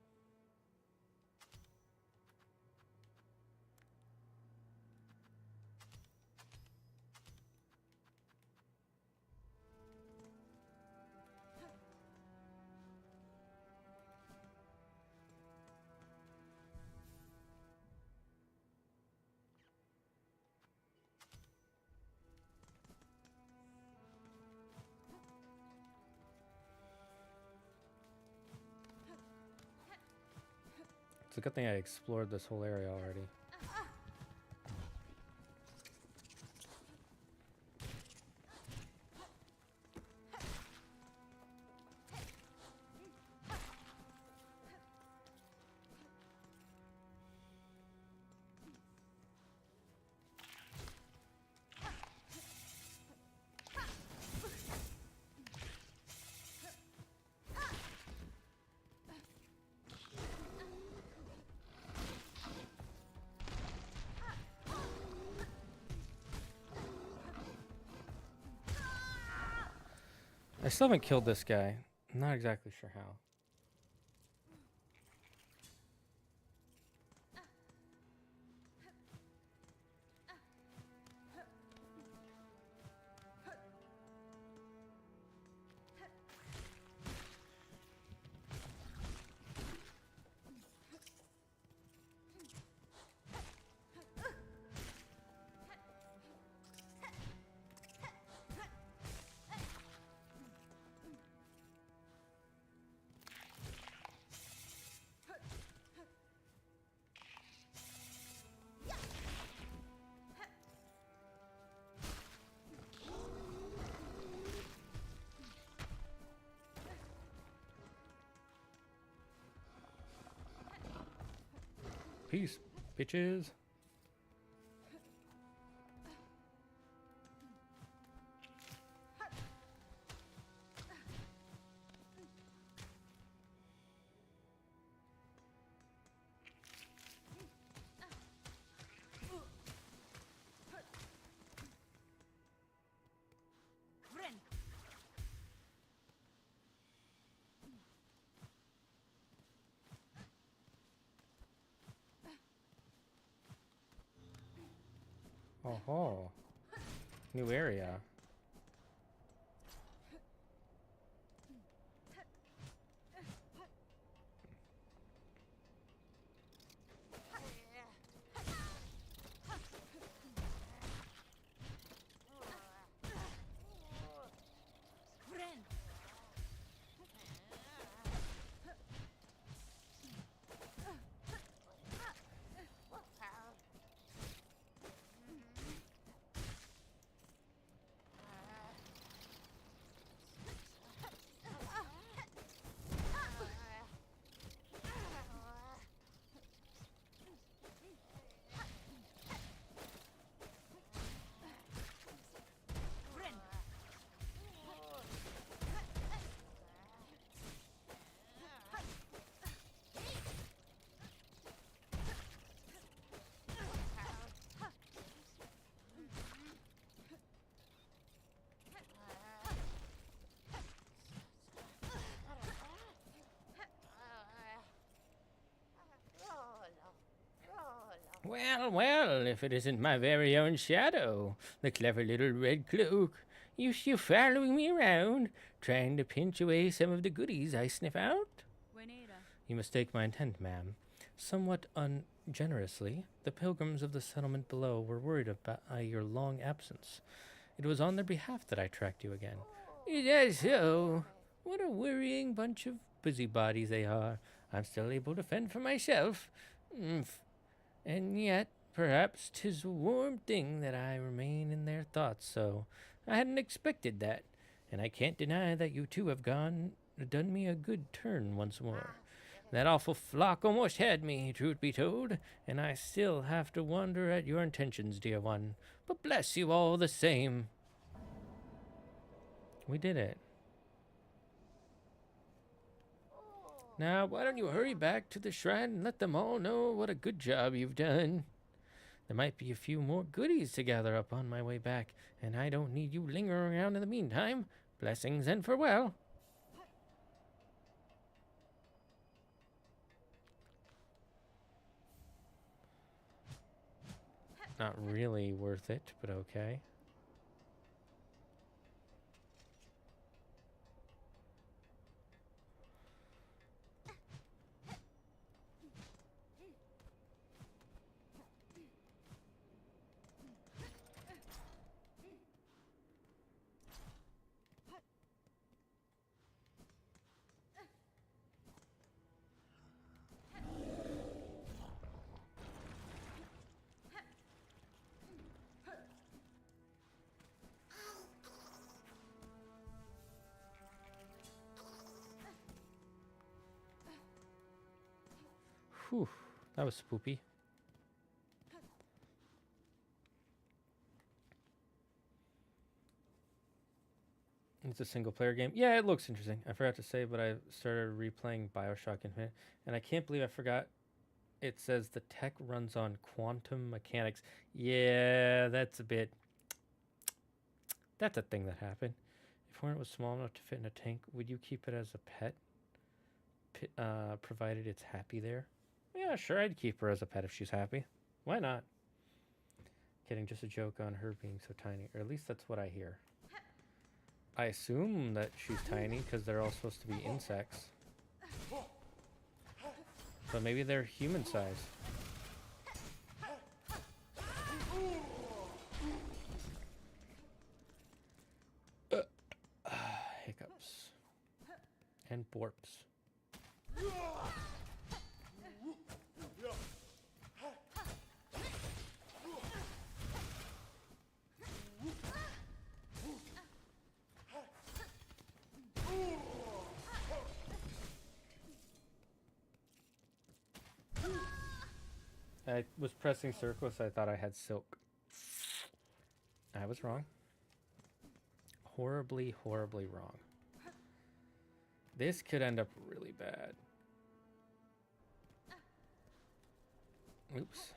It's a good thing I explored this whole area already. I still haven't killed this guy. I'm not exactly sure how. Peace, bitches. Oh, new area. Well, well, if it isn't my very own shadow, the clever little red cloak. You still following me around, trying to pinch away some of the goodies I sniff out? You mistake my intent, ma'am. Somewhat ungenerously, the pilgrims of the settlement below were worried about your long absence. It was on their behalf that I tracked you again. Is that so? What a worrying bunch of busybodies they are. I'm still able to fend for myself. And yet, perhaps 'tis a warm thing that I remain in their thoughts, so I hadn't expected that. And I can't deny that you two have done me a good turn once more. That awful flock almost had me, truth be told, and I still have to wonder at your intentions, dear one. But bless you all the same. We did it. Now, why don't you hurry back to the shrine and let them all know what a good job you've done? There might be a few more goodies to gather up on my way back, and I don't need you lingering around in the meantime. Blessings and farewell. Not really worth it, but okay. Whew, that was spoopy. It's a single player game. Yeah, it looks interesting. I forgot to say, but I started replaying BioShock Infinite, and I can't believe I forgot it says the tech runs on quantum mechanics. Yeah, that's a bit... That's a thing that happened. If Hornet was small enough to fit in a tank, would you keep it as a pet? Provided it's happy there? Yeah, sure, I'd keep her as a pet if she's happy. Why not? Kidding, just a joke on her being so tiny. Or at least that's what I hear. I assume that she's tiny because they're all supposed to be insects. But maybe they're human size. Hiccups. And borps. I was pressing circle, so I thought I had silk. I was wrong. Horribly, horribly wrong. This could end up really bad. Oops.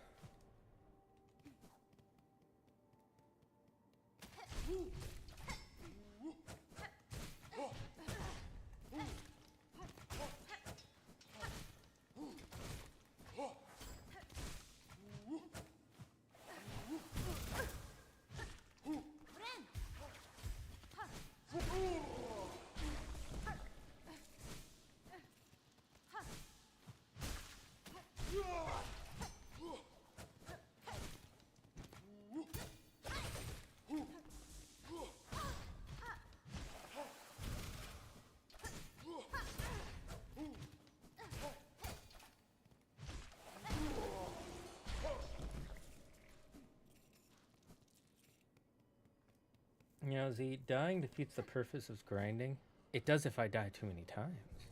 You know, Z, dying defeats the purpose of grinding. It does if I die too many times.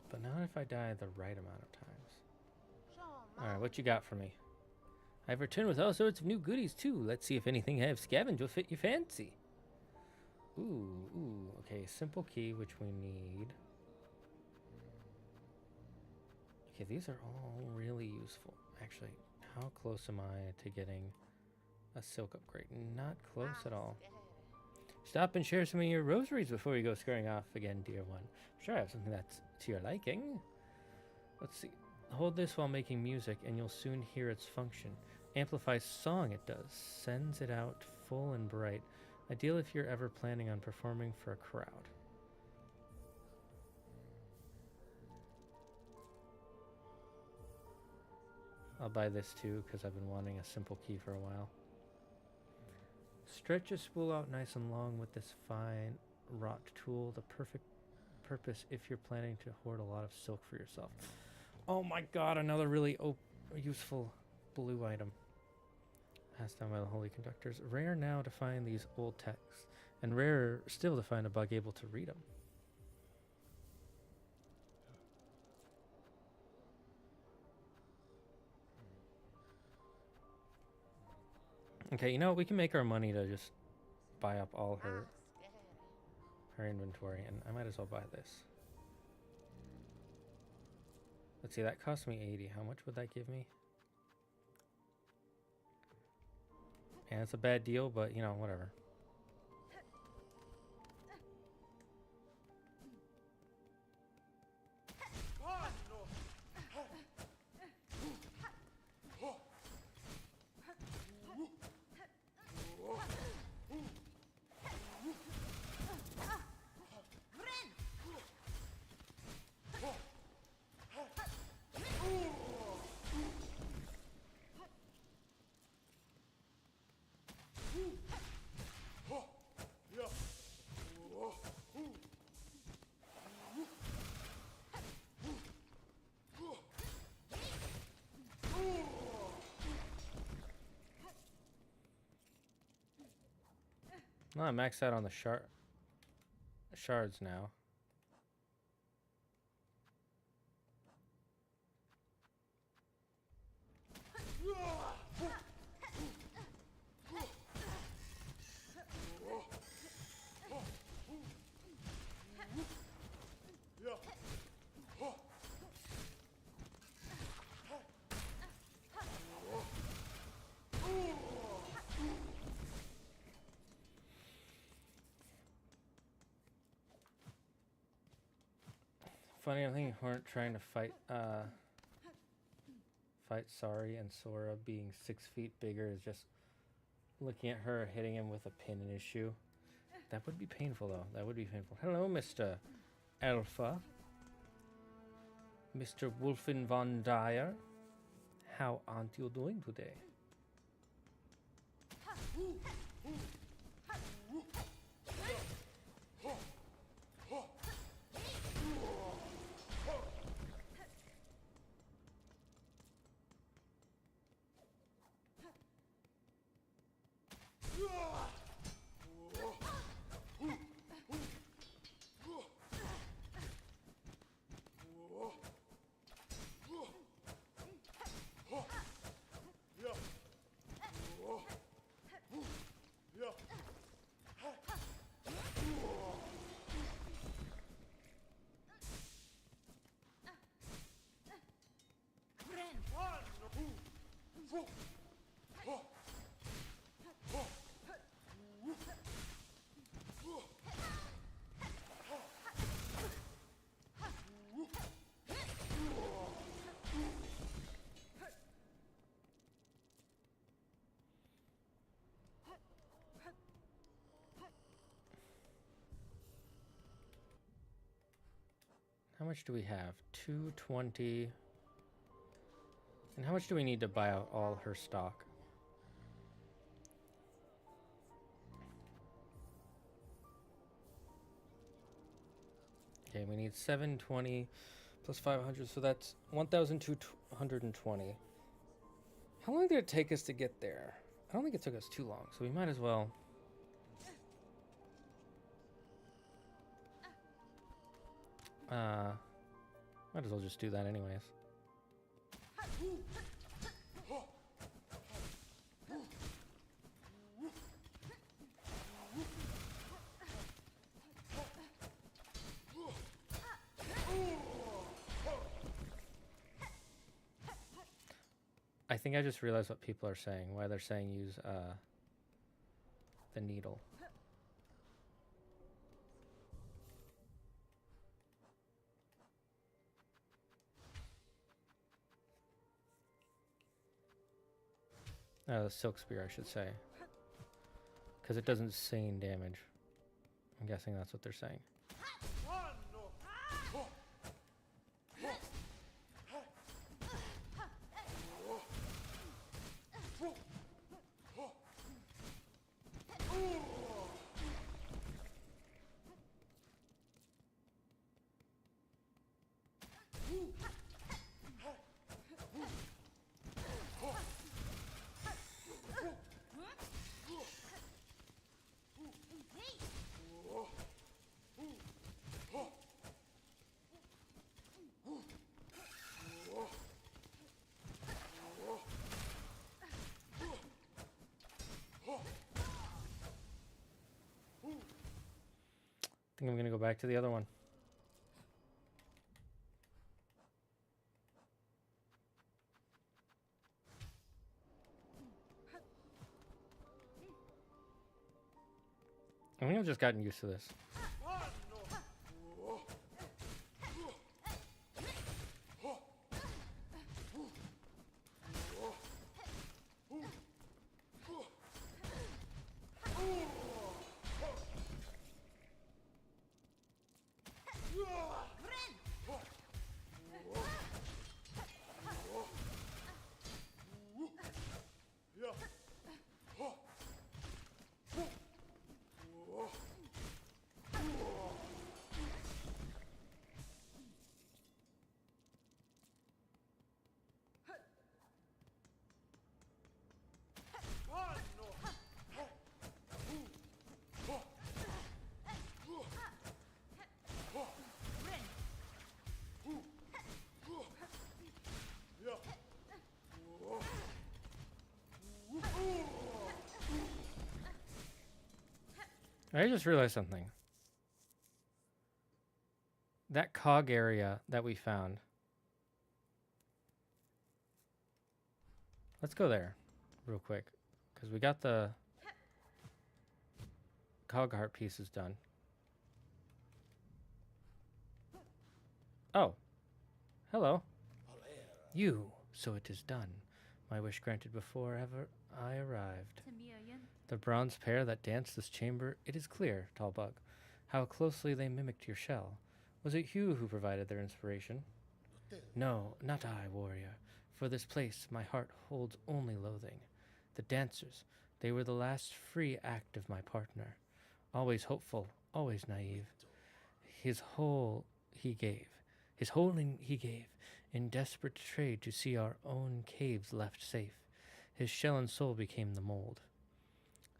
But not if I die the right amount of times. Alright, what you got for me? I've returned with all sorts of new goodies too. Let's see if anything I have scavenged will fit your fancy. Ooh, okay, simple key, which we need. Okay, these are all really useful. Actually, how close am I to getting a silk upgrade? Not close at all. Stop and share some of your rosaries before you go scurrying off again, dear one. Sure, I have something that's to your liking. Let's see. Hold this while making music and you'll soon hear its function. Amplifies song it does. Sends it out full and bright. Ideal if you're ever planning on performing for a crowd. I'll buy this too because I've been wanting a simple key for a while. Stretch a spool out nice and long with this fine wrought tool. The perfect purpose if you're planning to hoard a lot of silk for yourself. Oh my god, another really useful blue item. Passed down by the holy conductors. Rare now to find these old texts, and rarer still to find a bug able to read them. Okay, you know what? We can make our money to just buy up all her inventory, and I might as well buy this. Let's see, that cost me 80. How much would that give me? Yeah, it's a bad deal, but you know, whatever. No, I'm maxed out on the shards now. Funny, I think we weren't trying to fight Sari, and Sora being 6 feet bigger is just looking at her hitting him with a pin in his shoe. That would be painful, though. That would be painful. Hello, Mr. Alpha. Mr. Wolfen von Dyer. How aren't you doing today? How much do we have? 220. And how much do we need to buy out all her stock? Okay, we need 720 plus 500, so that's 1,220. How long did it take us to get there? I don't think it took us too long, so we might as well. Might as well just do that anyways. I think I just realized what people are saying, why they're saying use the needle. Silk Spear, I should say. Because it doesn't sustain damage. I'm guessing that's what they're saying. I think I'm going to go back to the other one. I think I've just gotten used to this. I just realized something. That cog area that we found. Let's go there real quick. Because we got the cog heart pieces done. Oh. Hello. You. So it is done. My wish granted before ever I arrived. The bronze pair that danced this chamber, it is clear, Tallbug, how closely they mimicked your shell. Was it you who provided their inspiration? No, not I, warrior. For this place my heart holds only loathing. The dancers, they were the last free act of my partner. Always hopeful, always naive. His whole he gave, in desperate trade to see our own caves left safe. His shell and soul became the mold.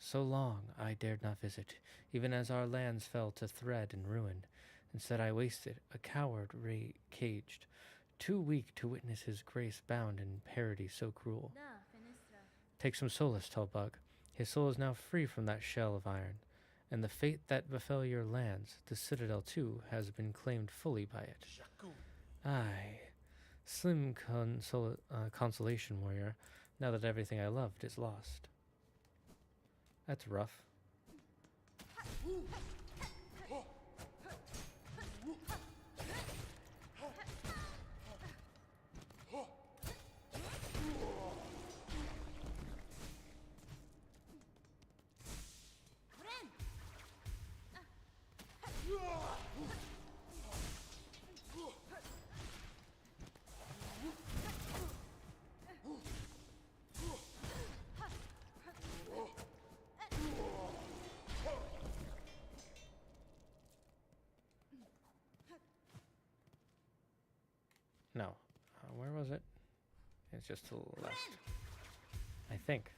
So long I dared not visit, even as our lands fell to thread and ruin. Instead I wasted, a coward caged, too weak to witness his grace bound in parody so cruel. Take some solace, Tallbug. His soul is now free from that shell of iron, and the fate that befell your lands, the citadel too, has been claimed fully by it. Aye, slim consolation, warrior, now that everything I loved is lost. That's rough. No. Where was it? It's just to the left. I think.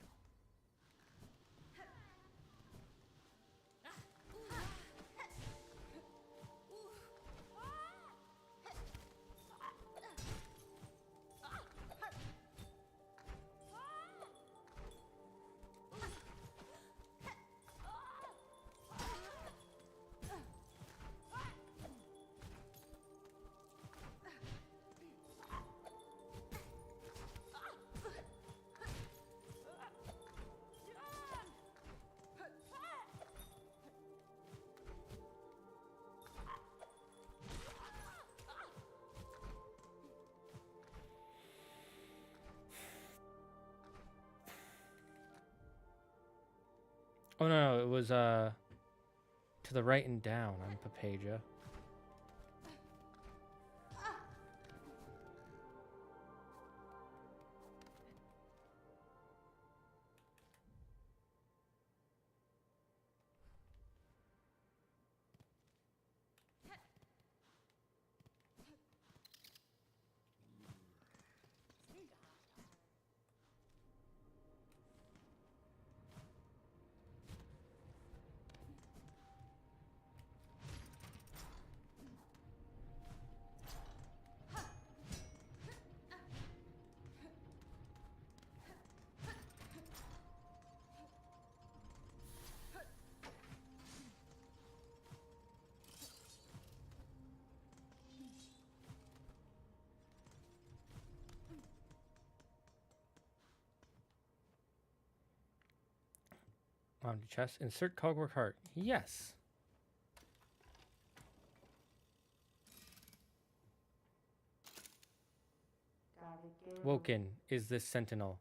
Oh no, it was to the right and down on Papagia. Empty chest. Insert cogwork heart. Yes. Woken is this sentinel.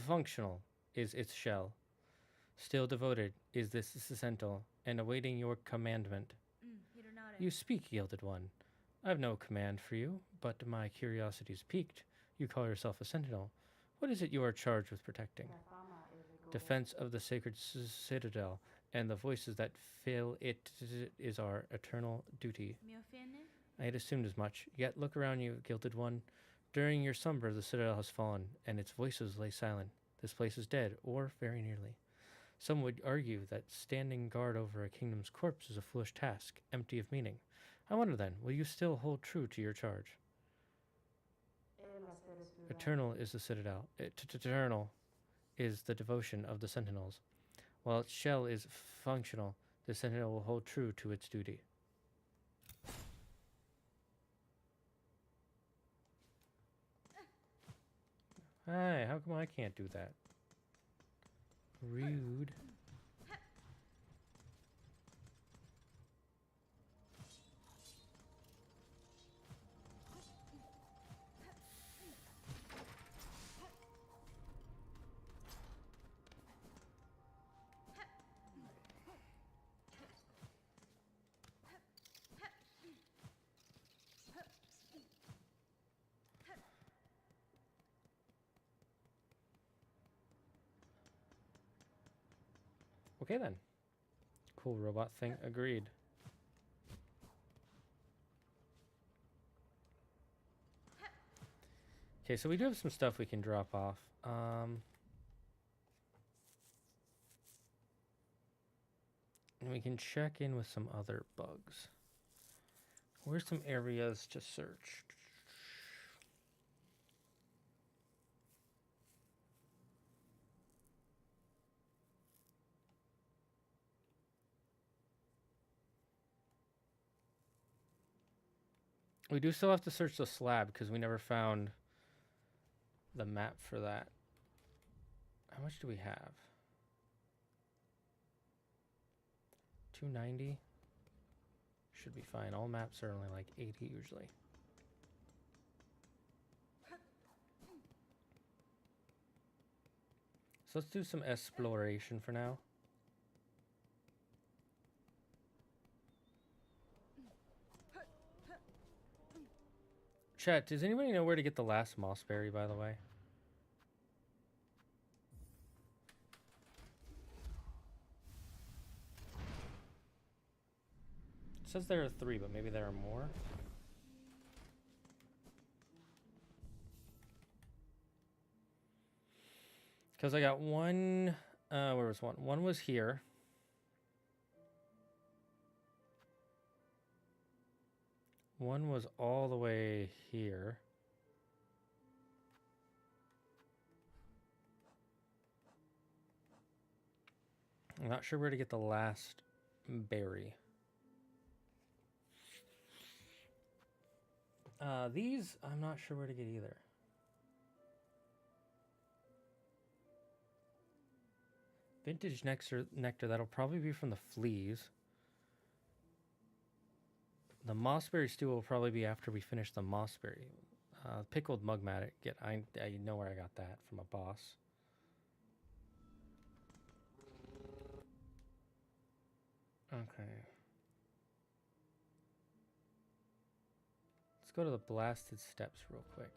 Functional is its shell. Still devoted is this sentinel, and awaiting your commandment. You speak, Gilded One. I have no command for you, but my curiosity is piqued. You call yourself a sentinel. What is it you are charged with protecting? Defense of the sacred citadel, and the voices that fill it is our eternal duty. I had assumed as much, yet look around you, Gilded One. During your slumber, the citadel has fallen, and its voices lay silent. This place is dead, or very nearly. Some would argue that standing guard over a kingdom's corpse is a foolish task, empty of meaning. I wonder then, will you still hold true to your charge? Eternal is the citadel. Eternal is the devotion of the sentinels. While its shell is functional, the sentinel will hold true to its duty. Hey, how come I can't do that? Rude. Okay then. Cool robot thing. Agreed. Okay, so we do have some stuff we can drop off. And we can check in with some other bugs. Where's some areas to search? We do still have to search the slab because we never found the map for that. How much do we have? 290? Should be fine. All maps are only like 80 usually. So let's do some exploration for now. Chat, does anybody know where to get the last mossberry, by the way? It says there are 3, but maybe there are more. Because I got one, where was one? One was here. One was all the way here. I'm not sure where to get the last berry. These, I'm not sure where to get either. Vintage nectar, that'll probably be from the fleas. The mossberry stew will probably be after we finish the mossberry. Pickled mugmat, I know where I got that from a boss. Okay. Let's go to the blasted steps real quick.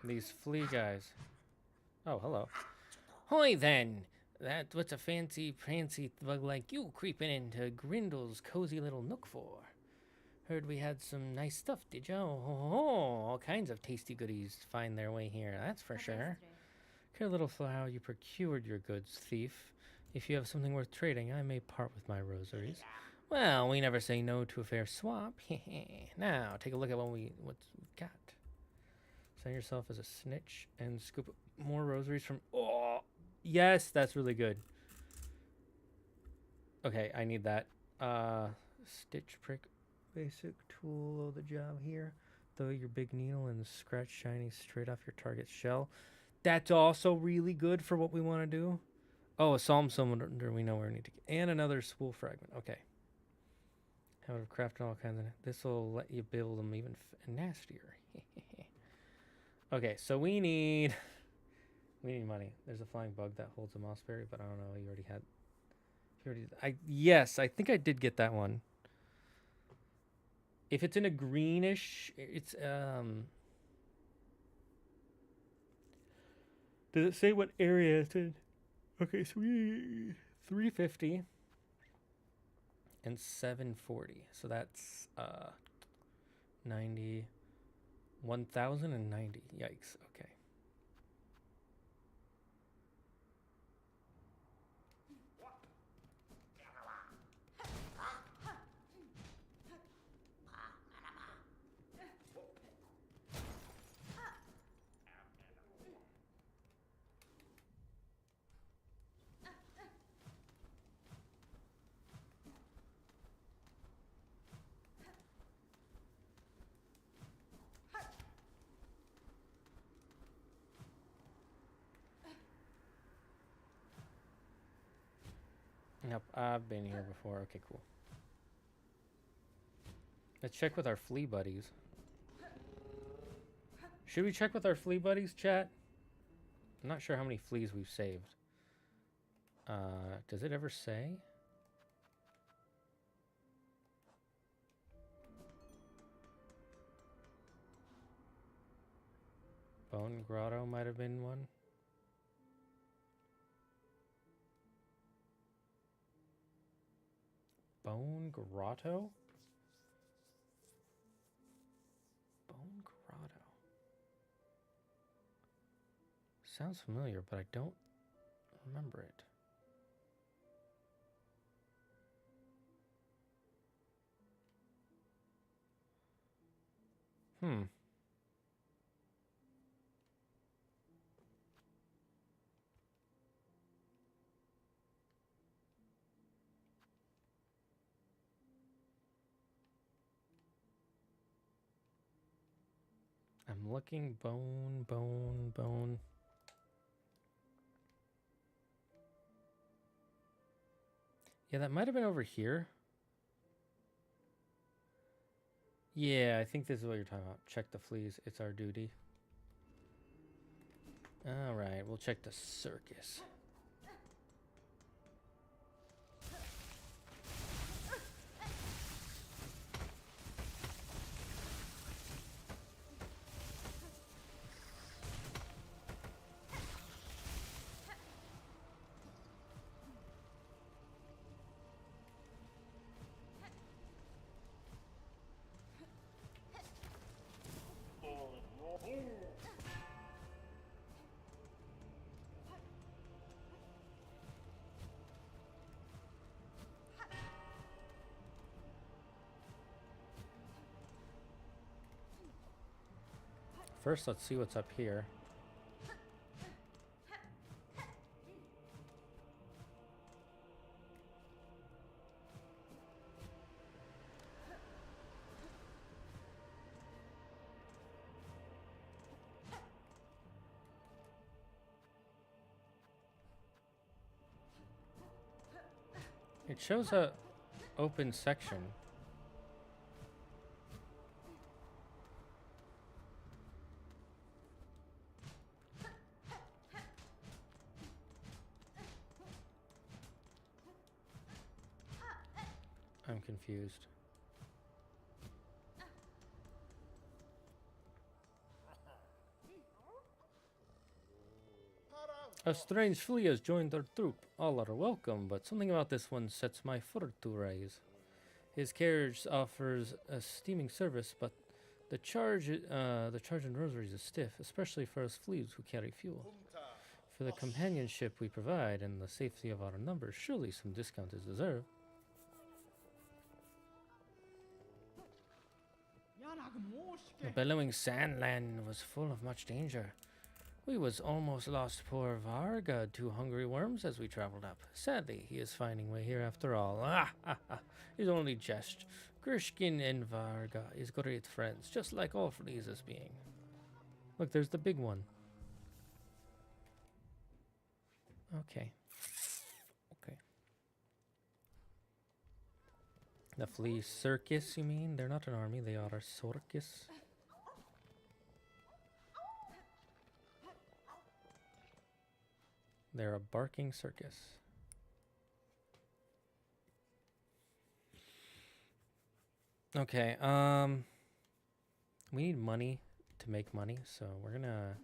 These flea guys. Oh, hello. Hoy then! That what's a fancy bug like you creeping into Grindle's cozy little nook for? Heard we had some nice stuff, did you? Oh, all kinds of tasty goodies find their way here, that's for sure. Care little for how you procured your goods, thief. If you have something worth trading, I may part with my rosaries. Well, we never say no to a fair swap. Now, take a look at what we've got. Send yourself as a snitch and scoop more rosaries from... Oh, yes, that's really good. Okay, I need that. Stitch prick. Basic tool of the job here. Throw your big needle and scratch shiny straight off your target's shell. That's also really good for what we want to do. Oh, a psalm cylinder we know where we need to get. And another spool fragment. Okay. I would have crafted all kinds of... This will let you build them even nastier. Okay, so we need money. There's a flying bug that holds a mossberry, but I don't know. You already had... Yes, I think I did get that one. If it's in a greenish, it's does it say what area it's in? Okay, so we 350 and 740. So that's 90 1090. Yikes. Okay. Yep, I've been here before. Okay, cool. Let's check with our flea buddies. Should we check with our flea buddies, chat? I'm not sure how many fleas we've saved. Does it ever say? Bone Grotto might have been one. Bone Grotto? Bone Grotto. Sounds familiar, but I don't remember it. I'm looking. Bone. Yeah, that might have been over here. Yeah, I think this is what you're talking about. Check the fleas. It's our duty. All right, we'll check the circus. First, let's see what's up here. It shows a open section. I'm confused. A strange flea has joined our troop. All are welcome, but something about this one sets my fur to rise. His carriage offers a steaming service, but the charge in rosaries is stiff, especially for us fleas who carry fuel. For the companionship we provide and the safety of our numbers, surely some discount is deserved. The bellowing sandland was full of much danger. We was almost lost poor Varga to hungry worms as we traveled up. Sadly, he is finding way here after all. He's only jest. Grishkin and Varga is great friends, just like all fleas as being. Look, there's the big one. Okay. Okay. The flea circus, you mean? They're not an army, they are a circus. They're a barking circus. Okay, we need money to make money, so we're gonna...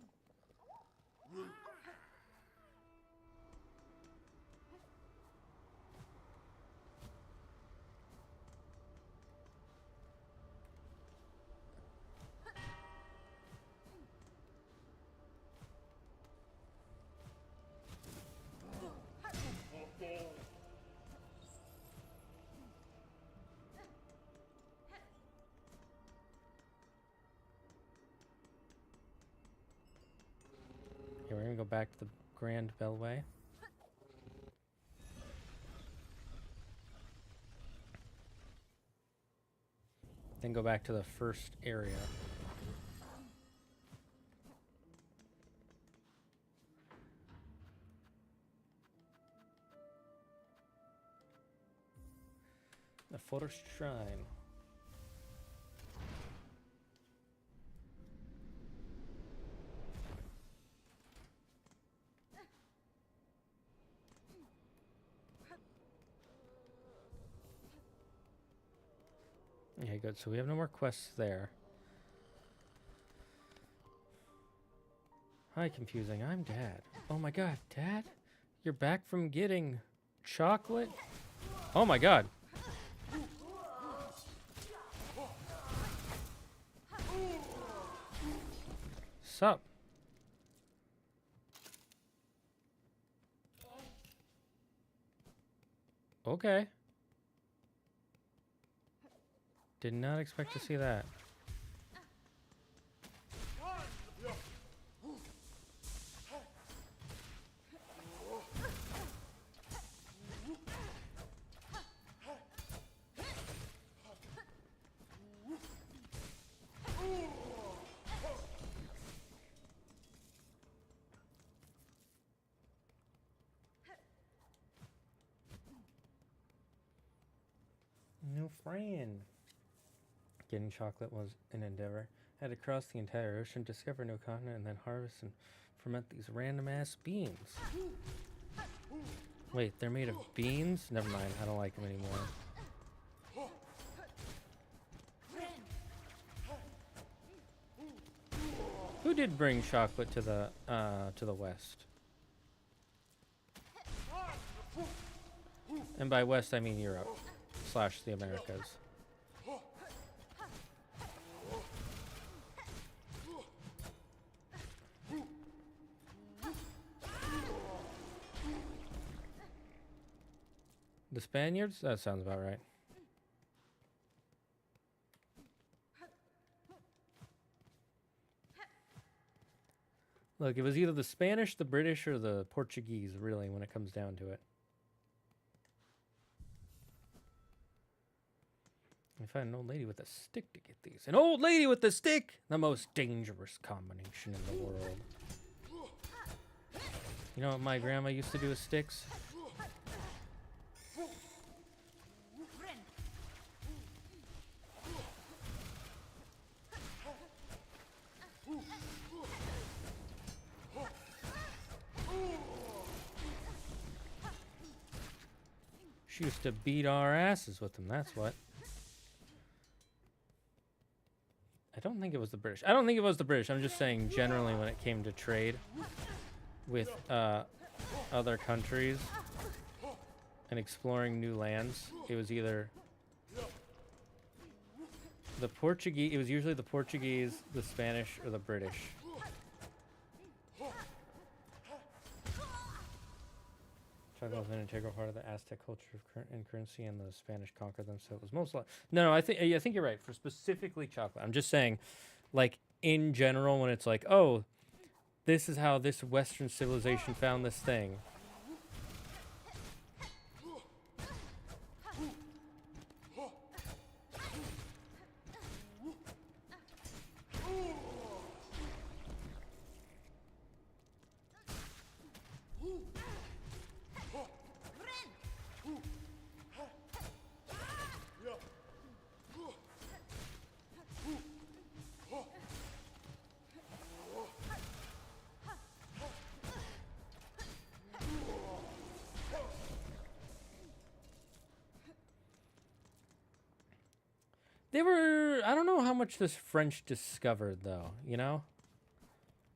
Okay, we're gonna go back to the Grand Bellway. Then go back to the first area. The Forest Shrine. Okay, good. So we have no more quests there. Hi, confusing. I'm Dad. Oh my god, Dad? You're back from getting chocolate? Oh my god. Sup? Okay. Did not expect to see that. New friend. Getting chocolate was an endeavor. I had to cross the entire ocean, discover a new continent, and then harvest and ferment these random-ass beans. Wait, they're made of beans? Never mind, I don't like them anymore. Who did bring chocolate to the West? And by West, I mean Europe / the Americas. The Spaniards? That sounds about right. Look, it was either the Spanish, the British, or the Portuguese, really, when it comes down to it. I find an old lady with a stick to get these. An old lady with a stick! The most dangerous combination in the world. You know what my grandma used to do with sticks? British used to beat our asses with them, that's what. I don't think it was the British. I don't think it was the British. I'm just saying generally when it came to trade with other countries and exploring new lands, it was either the Portuguese, it was usually the Portuguese, the Spanish, or the British. Chocolate was an integral part of the Aztec culture and currency, and the Spanish conquered them, so it was most likely. No, I think you're right. For specifically chocolate, I'm just saying, like in general, when it's like, oh, this is how this Western civilization found this thing. They were, I don't know how much this French discovered, though, you know?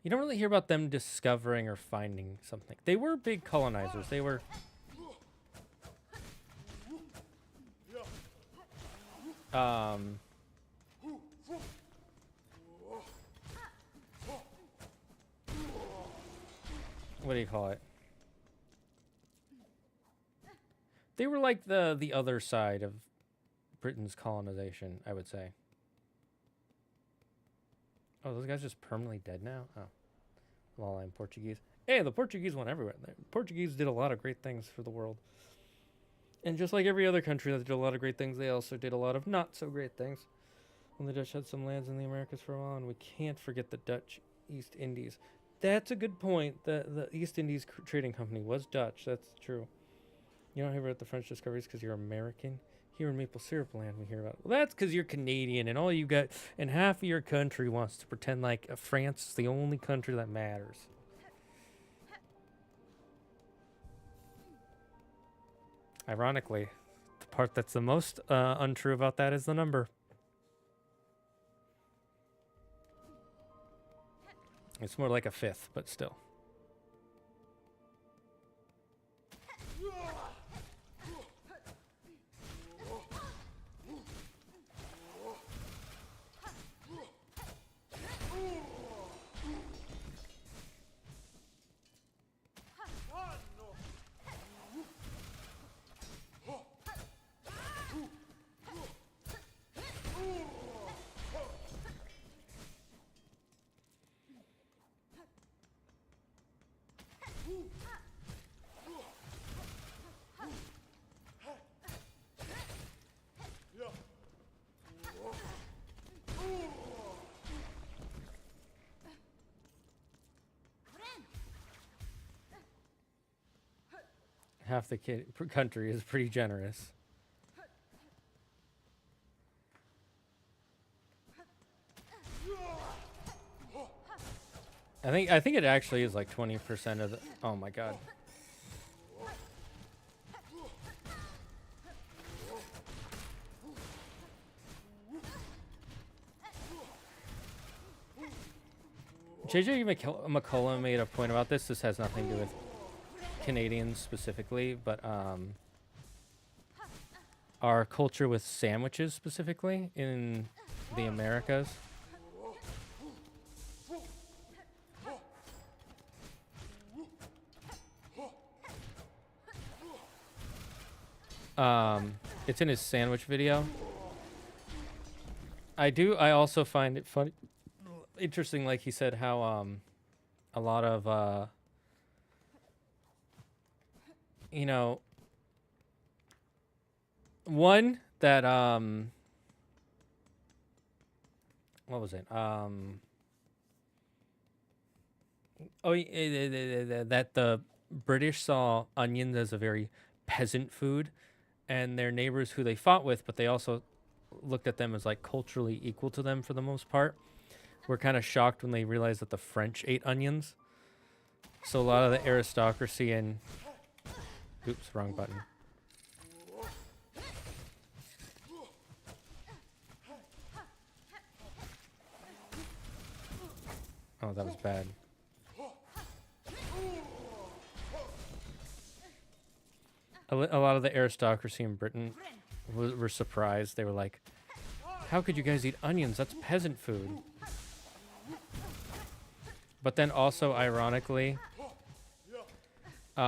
You don't really hear about them discovering or finding something. They were big colonizers. They were... what do you call it? They were like the other side of Britain's colonization, I would say. Oh, those guys just permanently dead now? Oh. Well, I'm Portuguese. Hey, the Portuguese went everywhere. The Portuguese did a lot of great things for the world. And just like every other country that did a lot of great things, they also did a lot of not so great things. When the Dutch had some lands in the Americas for a while, and we can't forget the Dutch East Indies. That's a good point. The East Indies Trading Company was Dutch. That's true. You don't hear about the French discoveries because you're American? Here in Maple Syrup Land, we hear about it. Well, that's because you're Canadian, and all you got, and half of your country wants to pretend like France is the only country that matters. Ironically, the part that's the most untrue about that is the number. It's more like a fifth, but still. Half the country is pretty generous. I think it actually is like 20% of the... Oh my god. JJ McCullough made a point about this. This has nothing to do with Canadians specifically, but our culture with sandwiches specifically in the Americas. It's in his sandwich video. I also find it funny, interesting, like he said, how a lot of you know, one that what was it? That the British saw onions as a very peasant food, and their neighbors who they fought with, but they also looked at them as like culturally equal to them for the most part, were kind of shocked when they realized that the French ate onions. So a lot of the aristocracy and... Oops, wrong button. Oh, that was bad. A lot of the aristocracy in Britain were surprised. They were like, how could you guys eat onions? That's peasant food. But then also, ironically, you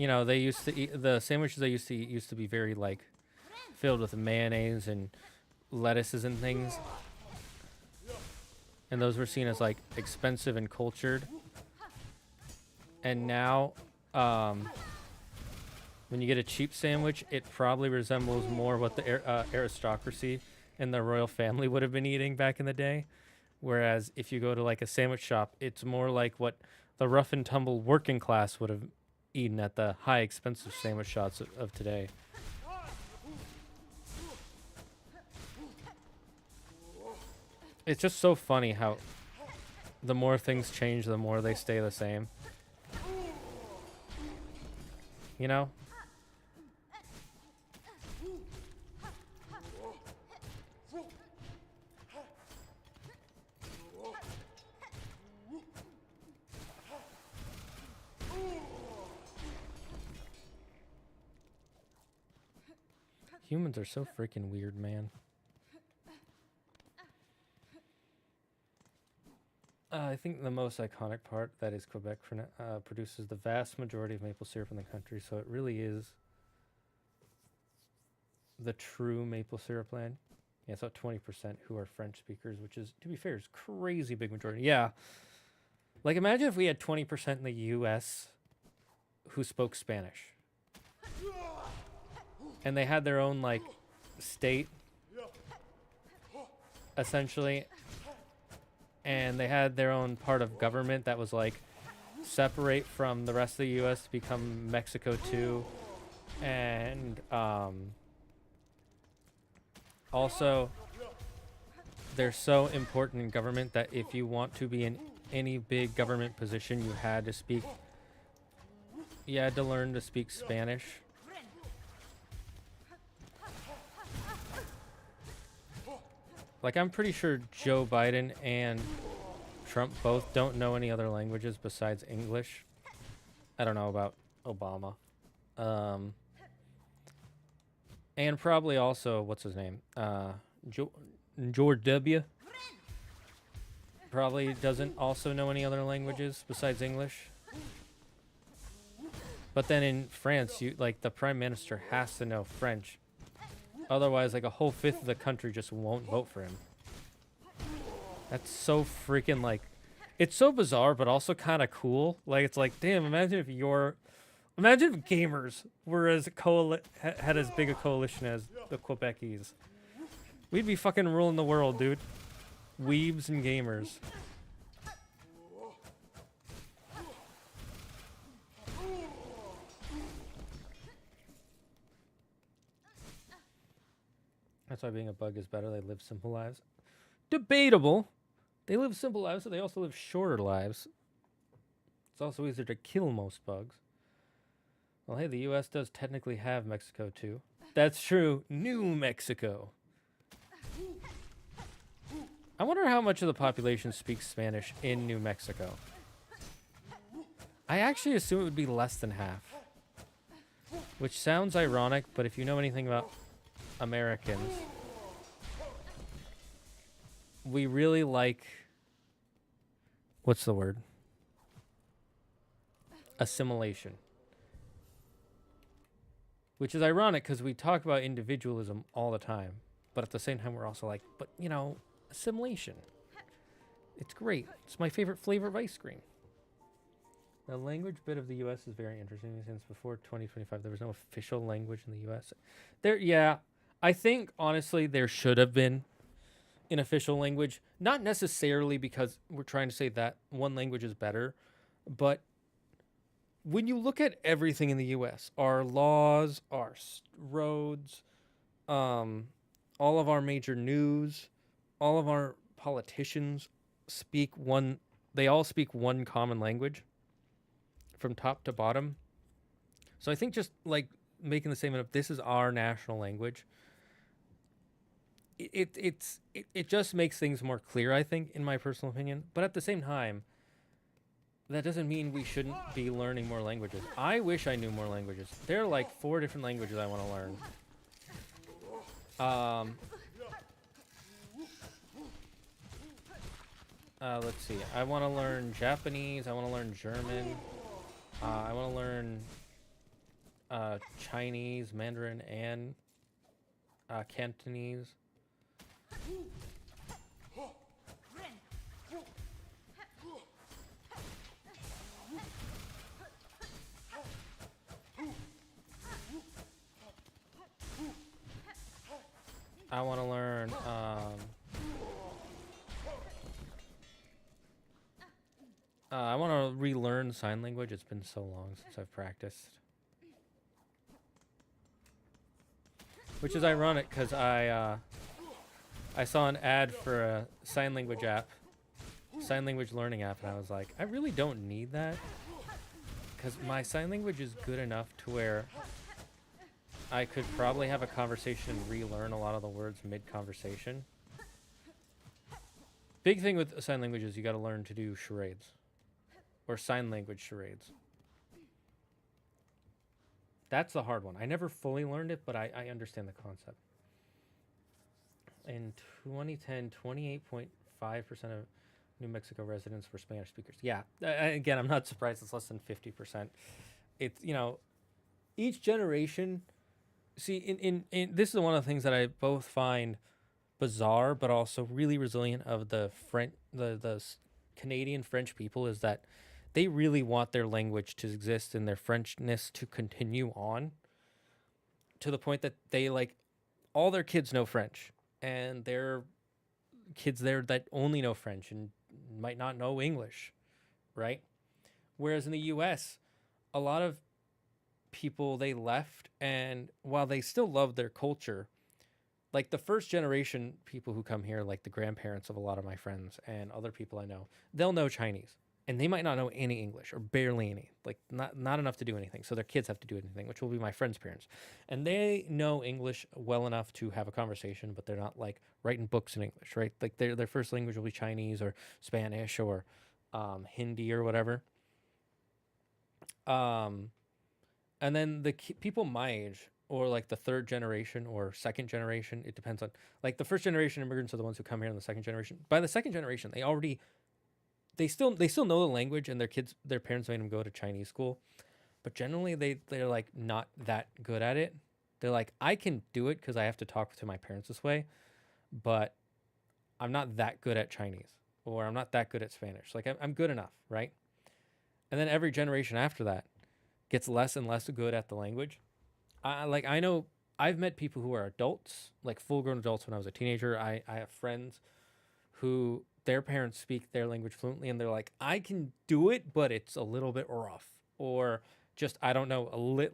know, they used to eat, the sandwiches they used to eat used to be very, like, filled with mayonnaise and lettuces and things. And those were seen as, like, expensive and cultured. And now, when you get a cheap sandwich, it probably resembles more what the aristocracy and the royal family would have been eating back in the day. Whereas if you go to like a sandwich shop, it's more like what the rough and tumble working class would have eaten at the high expensive sandwich shops of today. It's just so funny how the more things change, the more they stay the same. You know? Humans are so freaking weird, man. I think the most iconic part, that is Quebec, produces the vast majority of maple syrup in the country, so it really is the true maple syrup land. Yeah, it's about 20% who are French speakers, which is, to be fair, is crazy big majority. Yeah. Like, imagine if we had 20% in the U.S. who spoke Spanish. And they had their own, like, state, essentially. And they had their own part of government that was, like, separate from the rest of the U.S. to become Mexico, too. And, also, they're so important in government that if you want to be in any big government position, you had to learn to speak Spanish. Like, I'm pretty sure Joe Biden and Trump both don't know any other languages besides English. I don't know about Obama. And probably also, what's his name? George W. Probably doesn't also know any other languages besides English. But then in France, like, the prime minister has to know French. Otherwise, like, a whole fifth of the country just won't vote for him. That's so freaking, like... It's so bizarre, but also kind of cool. Like, it's like, damn, imagine if gamers were had as big a coalition as the Quebecese. We'd be fucking ruling the world, dude. Weebs and gamers. That's why being a bug is better. They live simple lives. Debatable. They live simple lives, so they also live shorter lives. It's also easier to kill most bugs. Well, hey, the U.S. does technically have Mexico, too. That's true. New Mexico. I wonder how much of the population speaks Spanish in New Mexico. I actually assume it would be less than half. Which sounds ironic, but if you know anything about Americans, we really like, what's the word? Assimilation. Which is ironic because we talk about individualism all the time, but at the same time we're also like, but you know, assimilation. It's great. It's my favorite flavor of ice cream. The language bit of the U.S. is very interesting since before 2025 there was no official language in the U.S. I think, honestly, there should have been an official language. Not necessarily because we're trying to say that one language is better, but when you look at everything in the U.S., our laws, our roads, all of our major news, all of our politicians they all speak one common language from top to bottom. So I think just, like, making the statement of this is our national language it just makes things more clear, I think, in my personal opinion. But at the same time, that doesn't mean we shouldn't be learning more languages. I wish I knew more languages. There are like 4 different languages I want to learn. Let's see. I want to learn Japanese. I want to learn German. I want to learn Chinese, Mandarin, and Cantonese. I want to learn I want to relearn sign language. It's been so long since I've practiced. Which is ironic because I saw an ad for a sign language learning app, and I was like, I really don't need that because my sign language is good enough to where I could probably have a conversation and relearn a lot of the words mid-conversation. Big thing with sign language is you got to learn to do charades. Or sign language charades. That's the hard one. I never fully learned it, but I understand the concept. In 2010, 28.5% of New Mexico residents were Spanish speakers. Yeah, again, I'm not surprised it's less than 50%. It's, you know, each generation... See, in this is one of the things that I both find bizarre, but also really resilient of the Canadian French people is that they really want their language to exist and their Frenchness to continue on to the point that they like all their kids know French and their kids there that only know French and might not know English, right? Whereas in the US, a lot of people, they left, and while they still love their culture, like the first generation people who come here, like the grandparents of a lot of my friends and other people I know, they'll know Chinese and they might not know any English or barely any, like not enough to do anything. So their kids have to do anything, which will be my friend's parents. And they know English well enough to have a conversation, but they're not like writing books in English, right? Like their first language will be Chinese or Spanish or Hindi or whatever. And then the people my age, or like the third generation or second generation, it depends on, like the first generation immigrants are the ones who come here in the second generation. By the second generation, they still know the language, and their parents made them go to Chinese school, but generally they're like not that good at it. They're like, I can do it because I have to talk to my parents this way, but I'm not that good at Chinese, or I'm not that good at Spanish. Like I'm good enough, right? And then every generation after that gets less and less good at the language. I know I've met people who are adults, like full-grown adults when I was a teenager. I have friends who their parents speak their language fluently, and they're like, I can do it, but it's a little bit rough. Or just, I don't know,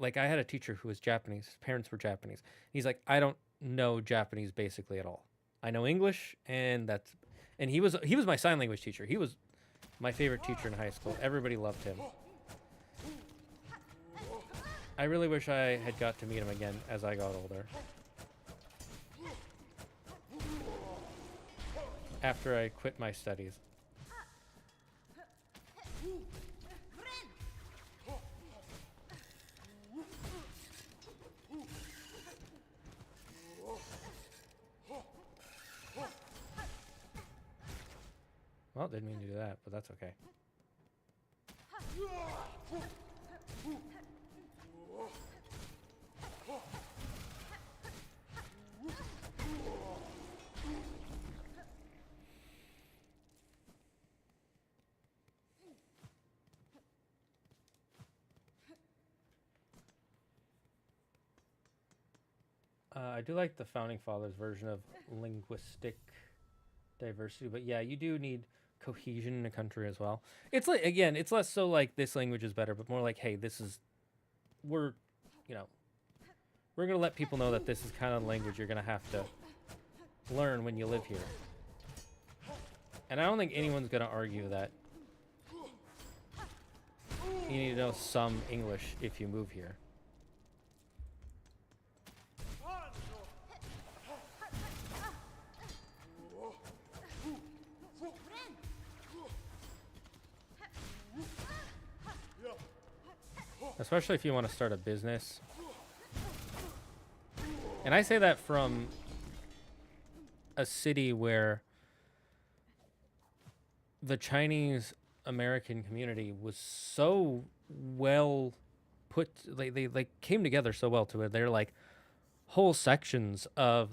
like I had a teacher who was Japanese. His parents were Japanese. He's like, I don't know Japanese basically at all. I know English, and he was my sign language teacher. He was my favorite teacher in high school. Everybody loved him. I really wish I had got to meet him again as I got older. After I quit my studies. Well, didn't mean to do that, but that's okay. I do like the Founding Fathers version of linguistic diversity, but yeah, you do need cohesion in a country as well. It's like, again, it's less so like this language is better, but more like, hey, we're gonna let people know that this is kind of the language you're gonna have to learn when you live here. And I don't think anyone's gonna argue that you need to know some English if you move here. especially if you want to start a business. And I say that from a city where the Chinese American community was so well put, they came together so well to it. They're like whole sections of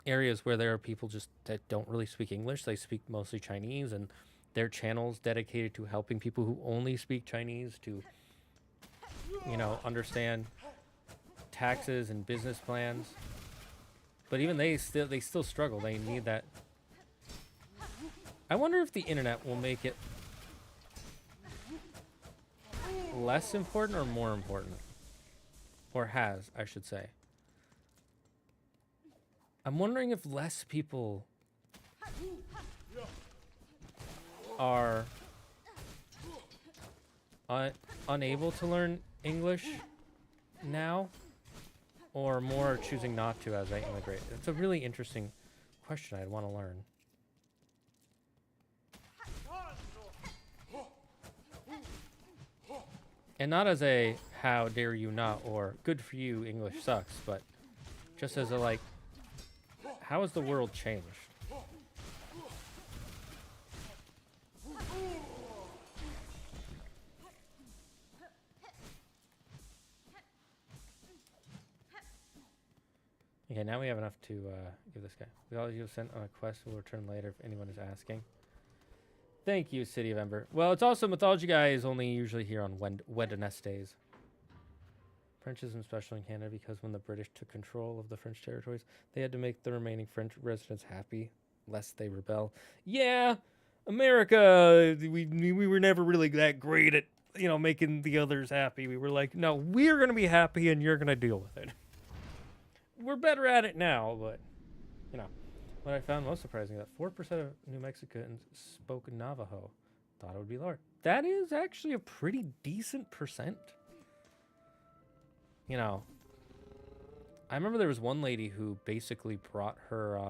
areas where there are people just that don't really speak English. They speak mostly Chinese, and their channels dedicated to helping people who only speak Chinese to, you know, understand taxes and business plans. But even they still struggle. They need that. I wonder if the internet will make it less important or more important. Or has, I should say. I'm wondering if less people are unable to learn English now, or more are choosing not to as they immigrate. It's a really interesting question I'd want to learn. And not as a how dare you not or good for you English sucks, but just as a like, how has the world changed? Okay, now we have enough to give this guy. We all you sent on a quest will return later if anyone is asking. Thank you, City of Ember. Well, it's also Mythology guy is only usually here on Wednesdays. French isn't special in Canada because when the British took control of the French territories, they had to make the remaining French residents happy, lest they rebel. Yeah, America, we were never really that great at, you know, making the others happy. We were like, no, we're going to be happy and you're going to deal with it. We're better at it now, but, you know. What I found most surprising, that 4% of New Mexicans spoke Navajo. Thought it would be lower. That is actually a pretty decent percent. You know, I remember there was one lady who basically brought her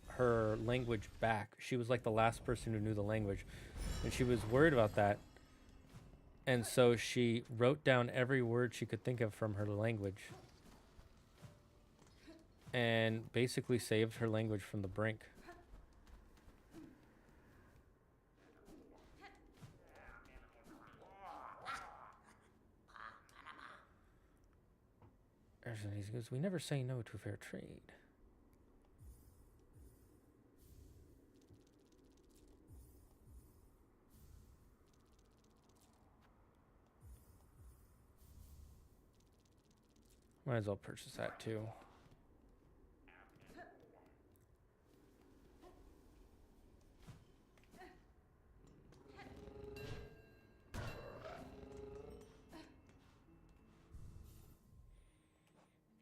her language back. She was like the last person who knew the language, and she was worried about that. And so she wrote down every word she could think of from her language and basically saved her language from the brink. He goes, we never say no to fair trade. Might as well purchase that too.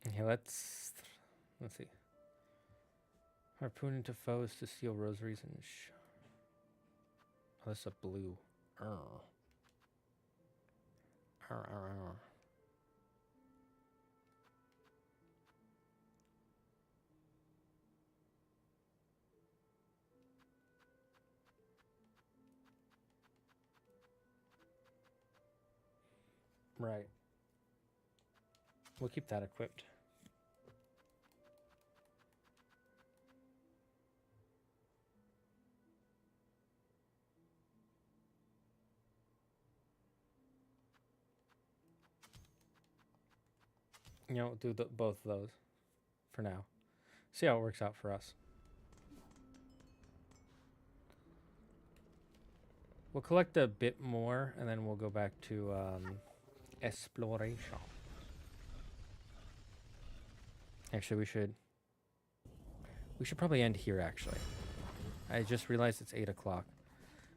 Okay, let's see. Harpoon into foes to steal rosaries and oh, that's a blue. Right. We'll keep that equipped. You know, do both of those for now. See how it works out for us. We'll collect a bit more, and then we'll go back to exploration. Actually, we should probably end here, actually. I just realized it's 8 o'clock.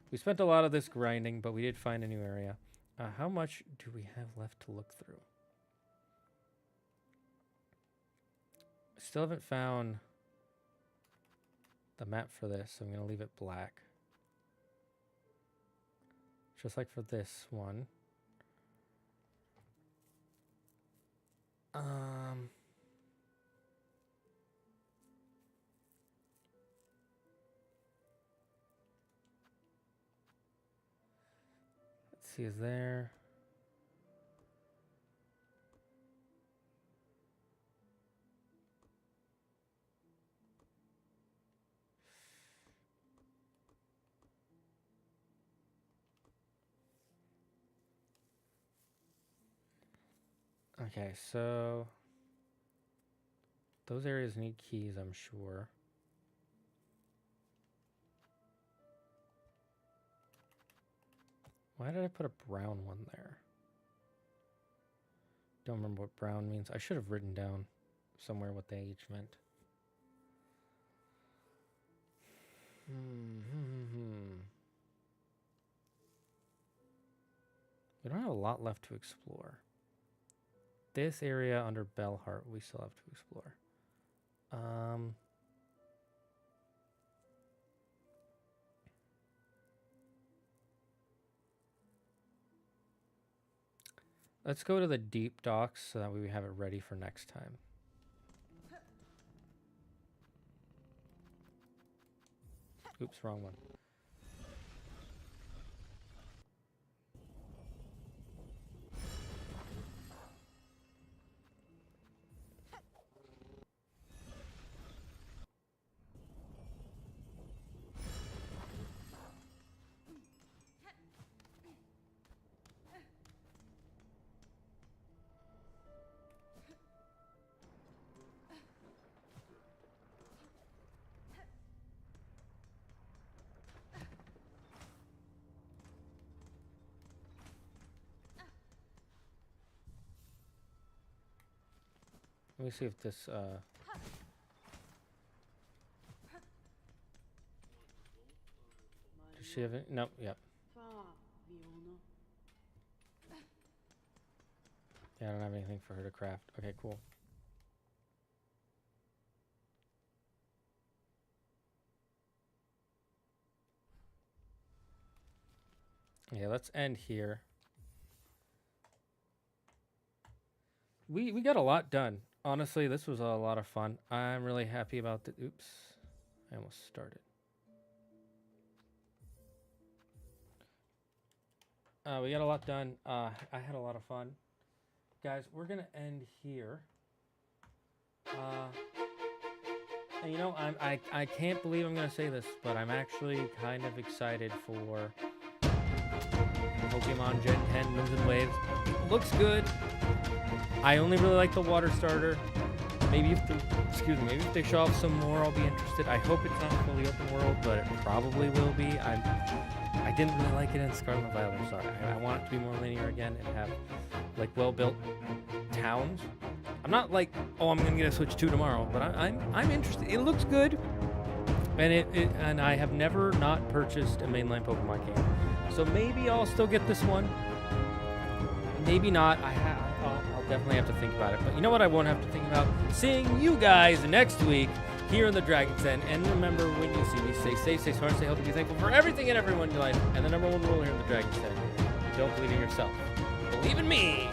We spent a lot of this grinding, but we did find a new area. How much do we have left to look through? Still haven't found the map for this, so I'm going to leave it black. Just like for this one. AC is there. Okay, so those areas need keys, I'm sure. Why did I put a brown one there? Don't remember what brown means. I should have written down somewhere what they each meant. We don't have a lot left to explore. This area under Bellheart we still have to explore. Let's go to the deep docks so that we have it ready for next time. Oops, wrong one. Let me see if this, does she have it? No, yep. Yeah, I don't have anything for her to craft. Okay, cool. Yeah, let's end here. We got a lot done. Honestly, this was a lot of fun. I'm really happy about the... Oops. I almost started. We got a lot done. I had a lot of fun. Guys, we're going to end here. And you know, I can't believe I'm going to say this, but I'm actually kind of excited for Pokemon Gen 10 Winds and Waves. It looks good. I only really like the water starter. Maybe if maybe if they show off some more, I'll be interested. I hope it's not fully open world, but it probably will be. I didn't really like it in Scarlet and Violet. I'm sorry. I want it to be more linear again and have like well-built towns. I'm not like, oh, I'm gonna get a Switch 2 tomorrow, but I'm interested. It looks good, and and I have never not purchased a mainline Pokemon game, so maybe I'll still get this one. Maybe not. I'll definitely have to think about it. But you know what I won't have to think about? Seeing you guys next week here in the Dragon's Den. And remember, when you see me, stay safe, stay smart, stay healthy, be thankful for everything and everyone in your life. And the #1 rule here in the Dragon's Den: don't believe in yourself. Believe in me.